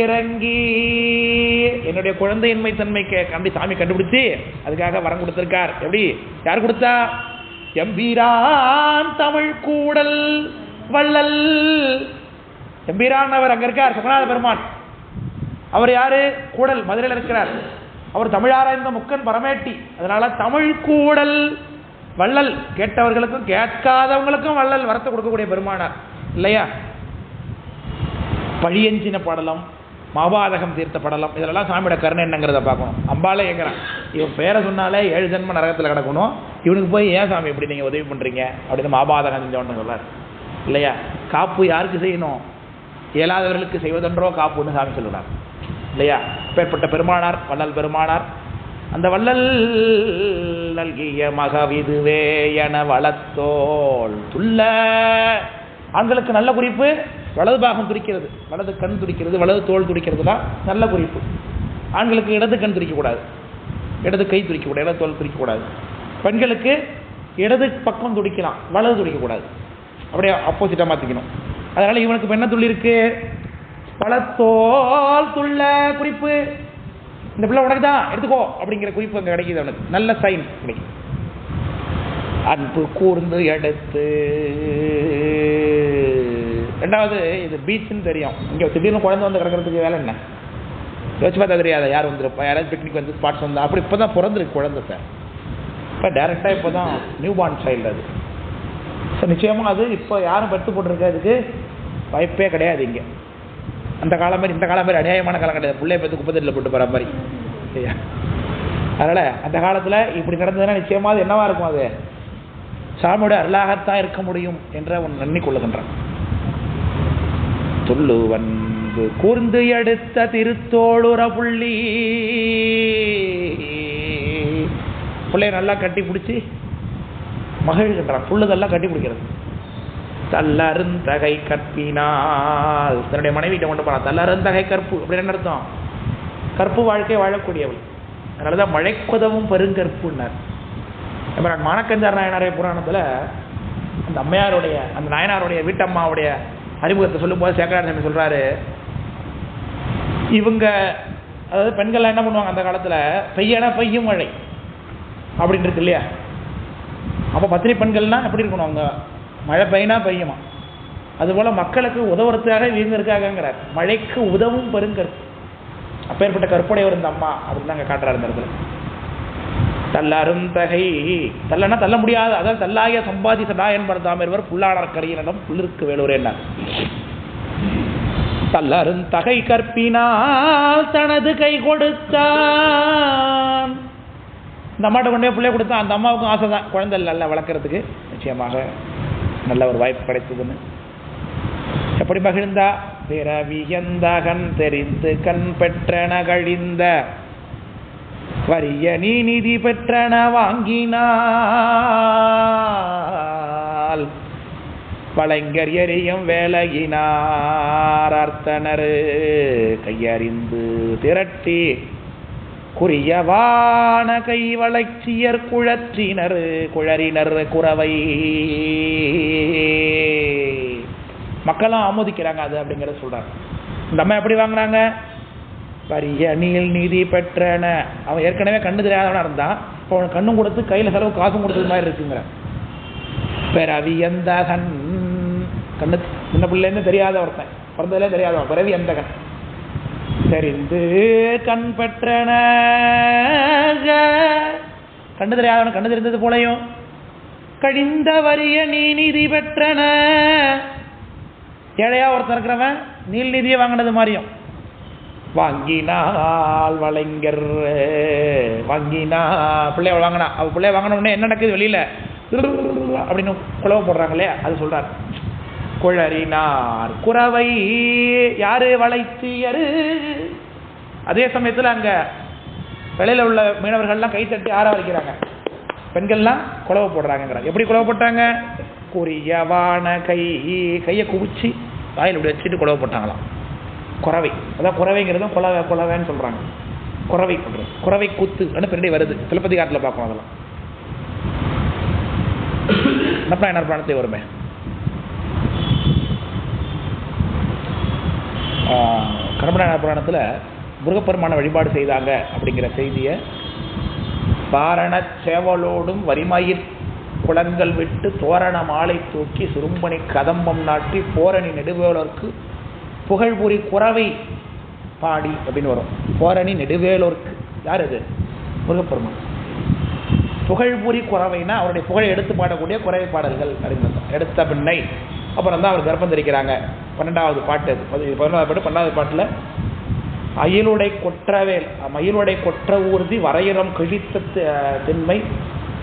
இறங்கி என்னுடைய குழந்தையின்மை தன்மைக்கு கண்டி சாமி கண்டுபிடிச்சு அதுக்காக வரம் கொடுத்திருக்கார். எப்படி? யார் கொடுத்தா? எம்பீரான் தமிழ் கூடல் வள்ளல். எம்பீரான் அவர் அங்க இருக்கார், சொக்கநாத பெருமான். அவர் யாரு? கூடல், மதுரையில் இருக்கிறார். அவர் தமிழாராய்ந்த முக்கன் பரமேட்டி. அதனால தமிழ் கூடல் வள்ளல். கேட்டவர்களுக்கும் கேட்காதவங்களுக்கும் வள்ளல் வரத்தை கொடுக்கக்கூடிய பெருமானார் இல்லையா? பழியஞ்சின படலம், மாபாதகம் தீர்த்த படலம், இதெல்லாம் சாமியோட கருணை என்னங்கிறத பார்க்கணும். அம்பாலே கேட்குறான், இவன் பேரை சொன்னாலே 7 ஜென்ம நரகத்தில் கிடக்கணும், இவனுக்கு போய் ஏன் சாமி இப்படி நீங்கள் உதவி பண்ணுறீங்க அப்படின்னு மாபாதகம் செஞ்சோன்னு சொல்லார் இல்லையா? காப்பு யாருக்கு செய்யணும்? இயலாதவர்களுக்கு செய்வதென்றோ காப்புன்னு சாமி சொல்லுறார் இல்லையா? பேர்பட்ட பெருமானார் வள்ளல் பெருமானார். அந்த வள்ளல் நல்கிய மகவிதுவே என வளத்தோள் துள்ள. ஆண்களுக்கு நல்ல குறிப்பு, வலது பாகம் துடிக்கிறது, வலது கண் துடிக்கிறது, வலது தோல் துடிக்கிறது தான் நல்ல குறிப்பு. ஆண்களுக்கு இடது கண் துடிக்கக்கூடாது, இடது கை துடிக்கக்கூடாது, இடது தோல் துடிக்கக்கூடாது. பெண்களுக்கு இடது பக்கம் துடிக்கலாம், வலது துடிக்கக்கூடாது. அப்படியே ஆப்போசிட்டாக மாற்றிக்கணும். அதனால இவனுக்கு என்ன துள்ளி இருக்கு? பழத்தோல் துள்ள குறிப்பு. இந்த பிள்ளை உனக்கு தான், எடுத்துக்கோ அப்படிங்கிற குறிப்பு அங்கே கிடைக்குது. அவனுக்கு நல்ல சைன் கிடைக்கும். அன்பு கூர்ந்து எடுத்து. ரெண்டாவது, இது பீச்சுன்னு தெரியும், இங்கே திடீர்னு குழந்தை வந்து கிடக்கிறதுக்கு வேலை என்ன? யோசிச்சு பார்த்தா தெரியாத யார் வந்துருப்பா, யாராவது பிக்னிக் வந்து ஸ்பாட்ஸ் வந்தா. அப்படி இப்போ தான் பிறந்திருக்கு குழந்தை சார். இப்போ டேரெக்டாக இப்போ தான் நியூ பார்ன் சைல்டு அது. ஸோ நிச்சயமாக அது இப்போ யாரும் படுத்து போட்டிருக்க அதுக்கு வாய்ப்பே கிடையாது இங்கே. அந்த காலம் மாதிரி இந்த காலம் மாதிரி அநியாயமான காலம் கிடையாது. பிள்ளைய பற்றி குப்பத்தில் போட்டு போகிற மாதிரி இல்லையா? அதனால் அந்த காலத்தில் இப்படி நடந்ததுன்னா நிச்சயமாக அது என்னவா இருக்கும்? அது சாமியோட அருளாகத்தான் இருக்க முடியும் என்ற ஒன்று எண்ணிக்கொள்ளுகின்றான். துள்ளுவன்பு கூர்ந்து எடுத்த திருத்தோளுற புள்ளி. பிள்ளைய நல்லா கட்டி பிடிச்சி மகிழ்கின்றான். புள்ளுதெல்லாம் கட்டி பிடிக்கிறது. தள்ளருந்தகை கற்பினால் தன்னுடைய மனைவிட்ட கொண்டு போனான். தள்ளருந்தகை கற்பு அப்படின்னு அர்த்தம், கற்பு வாழ்க்கை வாழக்கூடியவள். அதனாலதான் மழைக்குதவும் பெருங்கற்புன்னார். மானக்கஞ்சார் நாயனாரிய புராணத்தில் அந்த அம்மையாருடைய, அந்த நாயனாருடைய வீட்டம்மாவுடைய அறிமுகத்தை சொல்லும்போது சேக்கரார் சாமி சொல்றாரு, இவங்க அதாவது பெண்கள் என்ன பண்ணுவாங்க அந்த காலத்தில், பெய்யனா பெய்யும் மழை அப்படின்னு இருக்கு இல்லையா? அப்போ பத்திரி பெண்கள்னா எப்படி இருக்கணும்? அவங்க மழை பெய்யினா பெய்யுமா, அதுபோல் மக்களுக்கு உதவுறதுக்காக இவங்க இருக்காங்கிறார். மழைக்கு உதவும் பெருங்கற்பு. அப்பேற்பட்ட கற்புடையவர் இந்த அம்மா அப்படின்னு நாங்கள் காட்டுறாரு இந்த இடத்துல. தள்ளரும் தகை, தள்ளனா தள்ள முடியாது, அதாவது தள்ளாய சம்பாதி சடா என்பதாமர் புல்லாளர் கரையினிடம் புள்ளிருக்கு வேலூர் என்ன. தள்ளரும் தகை கற்பினால் தனது கை கொடுத்தான். இந்த அம்மாட்ட கொண்டே பிள்ளைய கொடுத்தான். அந்த அம்மாவுக்கும் ஆசை தான் குழந்தை நல்லா வளர்க்கறதுக்கு. நிச்சயமாக நல்ல ஒரு வாய்ப்பு கிடைத்ததுன்னு எப்படி மகிழ்ந்தா. பிறவியந்தகன் தெரிந்து கண் பெற்றன கழிந்த வரிய நீ நிதி பெற்றன வாங்கினால் வளைஞர் எரியும் வேலையினார் அர்த்தனர் கையறிந்து திரட்டி குறியவான கை வளர்ச்சியர் குழற்றினர் குழறினர் குறவை. மக்களும் ஆமோதிக்கிறாங்க அது அப்படிங்கிறத சொல்றாங்க. இந்த அம்மா எப்படி வாங்கினாங்க? வரிய நீல் நிதி பெற்றன. அவன் ஏற்கனவே கண்ணு தெரியாதவனா இருந்தான், இப்போ அவனுக்கு கண்ணும் கொடுத்து கையில் செலவு காசும் கொடுத்தது மாதிரி இருக்குங்கிற. பிறவி எந்தகன், கண்ணு சின்ன பிள்ளைன்னு தெரியாத ஒருத்தன், பிறந்ததுலே தெரியாதவன், பிறவி எந்தகன் தெரிந்து கண் பெற்றன. கண்ணு தெரியாதவன் கண்ணு தெரிந்தது போலையும் கழிந்த வரிய நீ நிதி பெற்றன. ஏழையா ஒருத்தர் இருக்கிறவன் நீல் நிதியை வாங்கினது மாதிரியும். வாங்கினால் வளைஞர் வாங்கினா பிள்ளைய வாங்கினா அவ பிள்ளைய வாங்கின உடனே என்ன நடக்குது வெளியில அப்படின்னு குழவ போடுறாங்களே, அது சொல்றார். குழறினார் குறவை யாரு வளைத்தியரு. அதே சமயத்தில் அங்க வெளியில உள்ள மீனவர்கள்லாம் கைத்தட்டி ஆரவரிக்கிறாங்க, பெண்கள்லாம் குழவ போடுறாங்க. எப்படி குழவ போட்டாங்க? குறியவான கையை குவிச்சு வாயில் இப்படி வச்சுட்டு குழவ போட்டாங்களாம். குறவை, அதான் குறவைங்கிறதும் குலவைன்னு சொல்றாங்க. குறவை பண்றது, குறவை கூத்து பின்னாடி வருது, சிலப்பதிகாரத்தில் பார்ப்போம். அதெல்லாம் என்ன பிராணத்தை வருமே. கர்மநாயனார் புராணத்தில் முருகப்பெருமான வழிபாடு செய்தாங்க அப்படிங்கிற செய்தியை பாரண சேவலோடும் வரிமயிர் குளங்கள் விட்டு தோரண மாலை தூக்கி சுரும்பணி கதம்பம் நாட்டி போரணி நெடுவேலோர்க்கு புகழ்புரி குறவை பாடி அப்படின்னு வரும். போரணி நெடுவேலோர்க்கு யார் அது? முருகப்பெருமான். புகழ்புரி குறவைனா அவருடைய புகழை எடுத்து பாடக்கூடிய குறவை பாடல்கள் அப்படின்னு எடுத்த பின்னை. அப்புறம் தான் அவர் கர்ப்பம் தரிக்கிறாங்க. 12வது பாட்டு, 11வது பாட்டு. 12வது பாட்டில் அயிலுடை கொற்றவேல் மயிலுடை கொற்ற ஊர்தி வரையுறம் கிழித்த திண்மை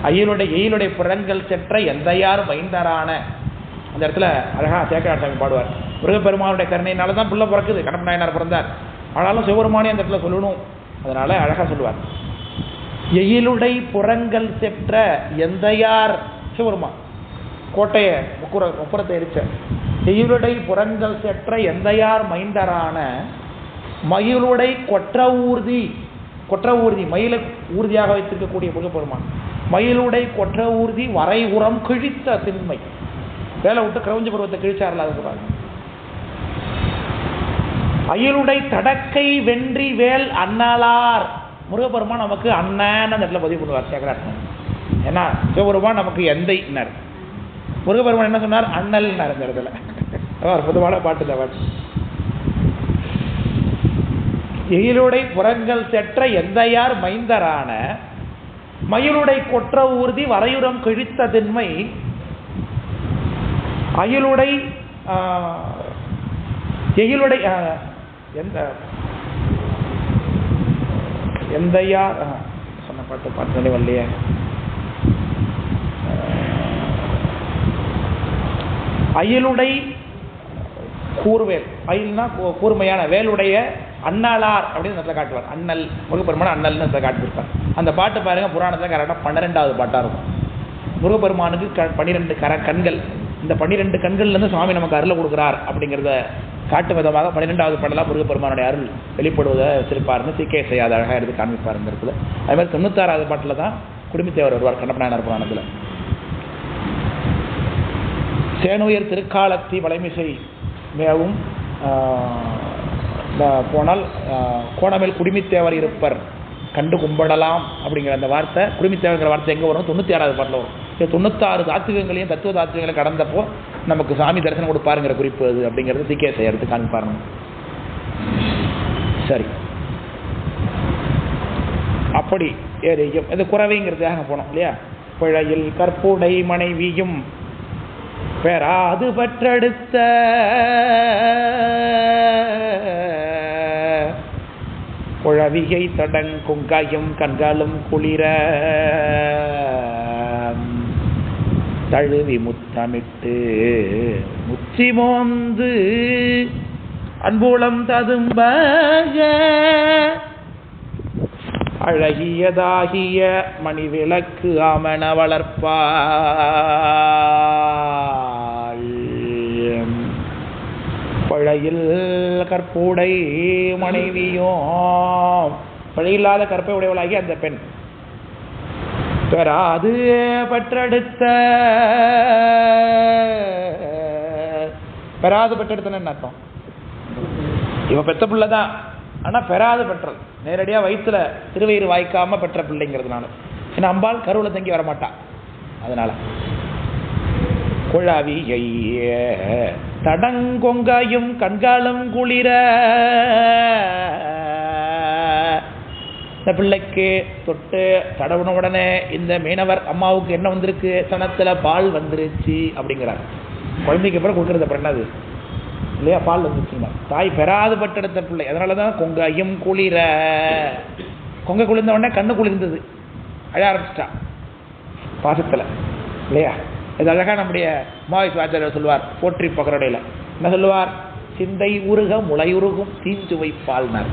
எயிலுடை புறங்கள் செற்ற எந்தையார் வைந்தரான. அந்த இடத்துல அழகா சேக்கரார் சாமி பாடுவார். முருகப்பெருமானுடைய கருணையினால தான் பிள்ளை பிறக்குது, கண்ணப்ப நாயனார் பிறந்தார். ஆனாலும் சிவபெருமானே அந்த இடத்துல சொல்லணும், அதனால அழகா சொல்லுவார். எயிலுடை புறங்கள் செற்ற எந்தையார் சிவபெருமான் கோட்டையை முப்புறத்தை எரிச்ச. எயிலுடை புறங்கள் செற்ற எந்தையார் மைந்தரான மயிலுடை கொற்ற ஊர்தி மயிலை ஊர்தியாக வைத்திருக்கக்கூடிய முருகப்பெருமான். மயிலுடை கொற்ற ஊர்தி வரை உரம் கிழித்த திண்மை. வேலை விட்டு கிரௌஞ்ச பருவத்தை கிழிச்சார்ல, அது சொல்றாங்க. அயிலுடை தடக்கை வென்றி வேல் அண்ணலார். முருகப்பெருமான் நமக்கு அண்ணன் அந்த இடத்துல பதிவு பண்ணுவார் சேகரார். ஏன்னா சிவபெருமான் நமக்கு எந்தைனர், முருகப்பெருமான் என்ன சொன்னார்? அண்ணல் இந்த இடத்துல. பொதுவான பாட்டு இந்த பாட்டு. எயிலுடை புறங்கள் செற்ற எந்தையார் மைந்தரான மயிலுடை கொற்ற ஊர்தி வரையுறம் கிழித்த திண்மை. அயிலுடை எயிலுடை எந்தையார் சொன்ன பாட்டு வரலையே. அயிலுடை கூர்வேல், அயில்னா கூர்மையான, வேலுடைய அண்ணலார் அப்படின்னு காட்டுவார். அண்ணல் முருகப்பெருமான அண்ணல்னு காட்டியிருப்பார். அந்த பாட்டு பாருங்க, புராணத்தில் கரெக்டாக 12வது பாட்டாக இருக்கும். முருகப்பெருமானுக்கு 12 கண்கள். இந்த 12 கண்கள்லேருந்து சுவாமி நமக்கு அருளை கொடுக்குறார் அப்படிங்கிறத காட்டு விதமாக 12வது பாடலாம் முருகப்பெருமானுடைய அருள் வெளிப்படுவதை வச்சிருப்பாருன்னு சீக்கே செய்யாத அழகாக எடுத்து காண்பிப்பார் இந்த இடத்துல. அது மாதிரி 96வது பாட்டில் தான் குடுமித்தேவர் வருவார் கண்ணப்ப நாயனார் புராணத்தில். சேனுயர் திருக்காலத்தி வளைமிசை மேவும் போனால் கோணமேல் குடிமித்தேவர் இருப்பர் கண்டு கும்பிடலாம் அப்படிங்கிற அந்த வார்த்தை, குடிமித்தேவர்ங்கிற வார்த்தை எங்கே வரும்? 96வது பாட்டில் வரும். 96 தாத்துவங்களையும் தத்துவ தாத்துவங்களையும் கடந்தப்போ நமக்கு சாமி தரிசனம் கொடுப்பாருங்கிற குறிப்பு அது அப்படிங்கிறது திகேசை எடுத்து காமிப்பாருங்க. சரி, அப்படி ஏறியும் இது குறவைங்கிறதுக்காக போனோம் இல்லையா? பிழையில் கற்புடை மனைவியும் பெறாது பெற்றெடுத்த குழவிகை தடங்குங்காயும் கண்களும் குளிர தழுவி முத்தமிட்டு முச்சி மோந்து அன்புளம் ததும்ப அழகியதாகிய மணிவிளக்கு ஆமண வளர்ப்பாள் பழையில் கற்புடை மனைவியும், பழையில்லாத கற்பை உடையவளாகி அந்த பெண் பெறாது பெற்றெடுத்த, பெறாது பெற்றெடுத்தன்னு அர்த்தம். இவன் பெற்ற பிள்ளைதான், ஆனா பெறாது பெற்றல், நேரடியாக வயிற்றுல திருவயிறு வாய்க்காம பெற்ற பிள்ளைங்கிறதுனால. ஏன்னா அம்பாள் கருவில் தங்கி வரமாட்டான், அதனால. குழவியை தடங்கொங்காயும் கண்காலம் குளிர, இந்த பிள்ளைக்கு தொட்டு தடவுன உடனே இந்த மீனவர் அம்மாவுக்கு என்ன வந்திருக்கு? சனத்துல பால் வந்துருச்சு அப்படிங்கிறார். குழந்தைக்கு அப்புறம் கொடுக்கறது அப்புறம் என்னது? இல்லையா, பால் வந்துச்சுன்னா தாய் பெறாது பட்டெடுத்த பிள்ளை. அதனால தான் கொங்கையும் குளிர, கொங்கை குளிர்ந்த உடனே கண்ணு குளிர்ந்தது, அழ ஆரம்பிச்சிட்டா பாசத்தில் இல்லையா. இது அழகாக நம்முடைய மாவிஸ் ஆச்சாரியர் சொல்லுவார் போற்றி பகரடையில். என்ன சொல்லுவார்? சிந்தை உருக முளை உருகும் தீஞ்சுவை பால்னார்.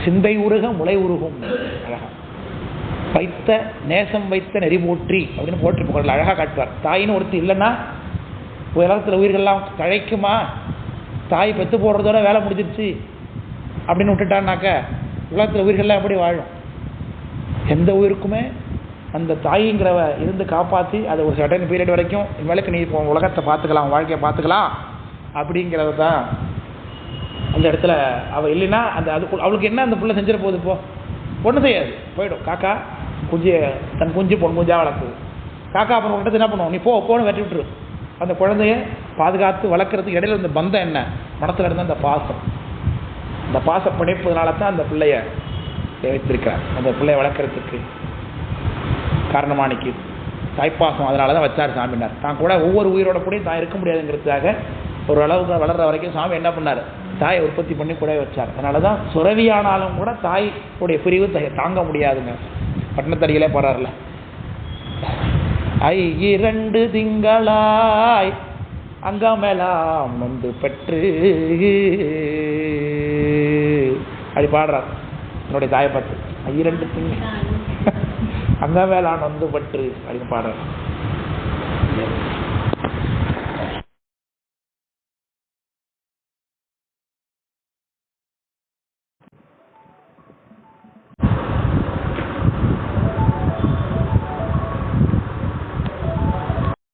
சிந்தை உருக முளை உருகும் அழகா வைத்த நேசம் வைத்த நெறி போற்றி அப்படின்னு போற்றி பகரடையில் அழகாக காட்டுவார். தாயின்னு ஒருத்தி இல்லைன்னா உலகத்தில் உயிர்கள்லாம் தழைக்குமா? தாய் பெற்று போடுறதோட வேலை முடிஞ்சிருச்சு அப்படின்னு விட்டுட்டான்னாக்க உலகத்தில் உயிர்கள்லாம் எப்படி வாழும்? எந்த உயிருக்குமே அந்த தாய்ங்கிறவ இருந்து காப்பாற்றி அதை ஒரு சர்டன் பீரியட் வரைக்கும் இனிமேலுக்கு நீ இப்போ உலகத்தை பார்த்துக்கலாம், வாழ்க்கையை பார்த்துக்கலாம் அப்படிங்கிறது தான் அந்த இடத்துல. அவள் இல்லைன்னா அந்த அது அவளுக்கு என்ன அந்த பிள்ளை செஞ்சிட போகுது? இப்போ ஒன்றும் செய்யாது, போயிடும். காக்கா குஞ்சு தன் குஞ்சு பொன் குஞ்சாக வளர்க்குது. காக்கா அப்புறம் விட்டது என்ன பண்ணுவோம்? நீ போன்னு வெட்டி விட்டுரு. அந்த குழந்தைய பாதுகாத்து வளர்க்குறதுக்கு இடையில இந்த பந்தம் என்ன? மனத்தில் இருந்த அந்த பாசம், அந்த பாச பிணைப்பதனால தான் அந்த பிள்ளைய வைத்திருக்கிறார். அந்த பிள்ளைய வளர்க்குறதுக்கு காரணமானிக்கு தாய்ப்பாசம், அதனால தான் வச்சார் சாமினார். தான் கூட ஒவ்வொரு உயிரோட கூட தான் இருக்க முடியாதுங்கிறதுக்காக ஒரு அளவுக்கு வளர்கிற வரைக்கும் சாமி என்ன பண்ணார்? தாயை உற்பத்தி பண்ணி கூட வச்சார். அதனால தான் சுரவியானாலும் கூட தாயுடைய பிரிவு தாங்க முடியாதுங்க. பட்டினத்தடிகளே போறாருல, 2 திங்களாய் அங்கமெல்லாம் நொந்து பெற்று அப்படி பாடுறார் என்னுடைய தாயை பார்த்து. 2 திங்கள் அங்கமெல்லாம் நொந்து பெற்று அப்படின்னு பாடுறார்.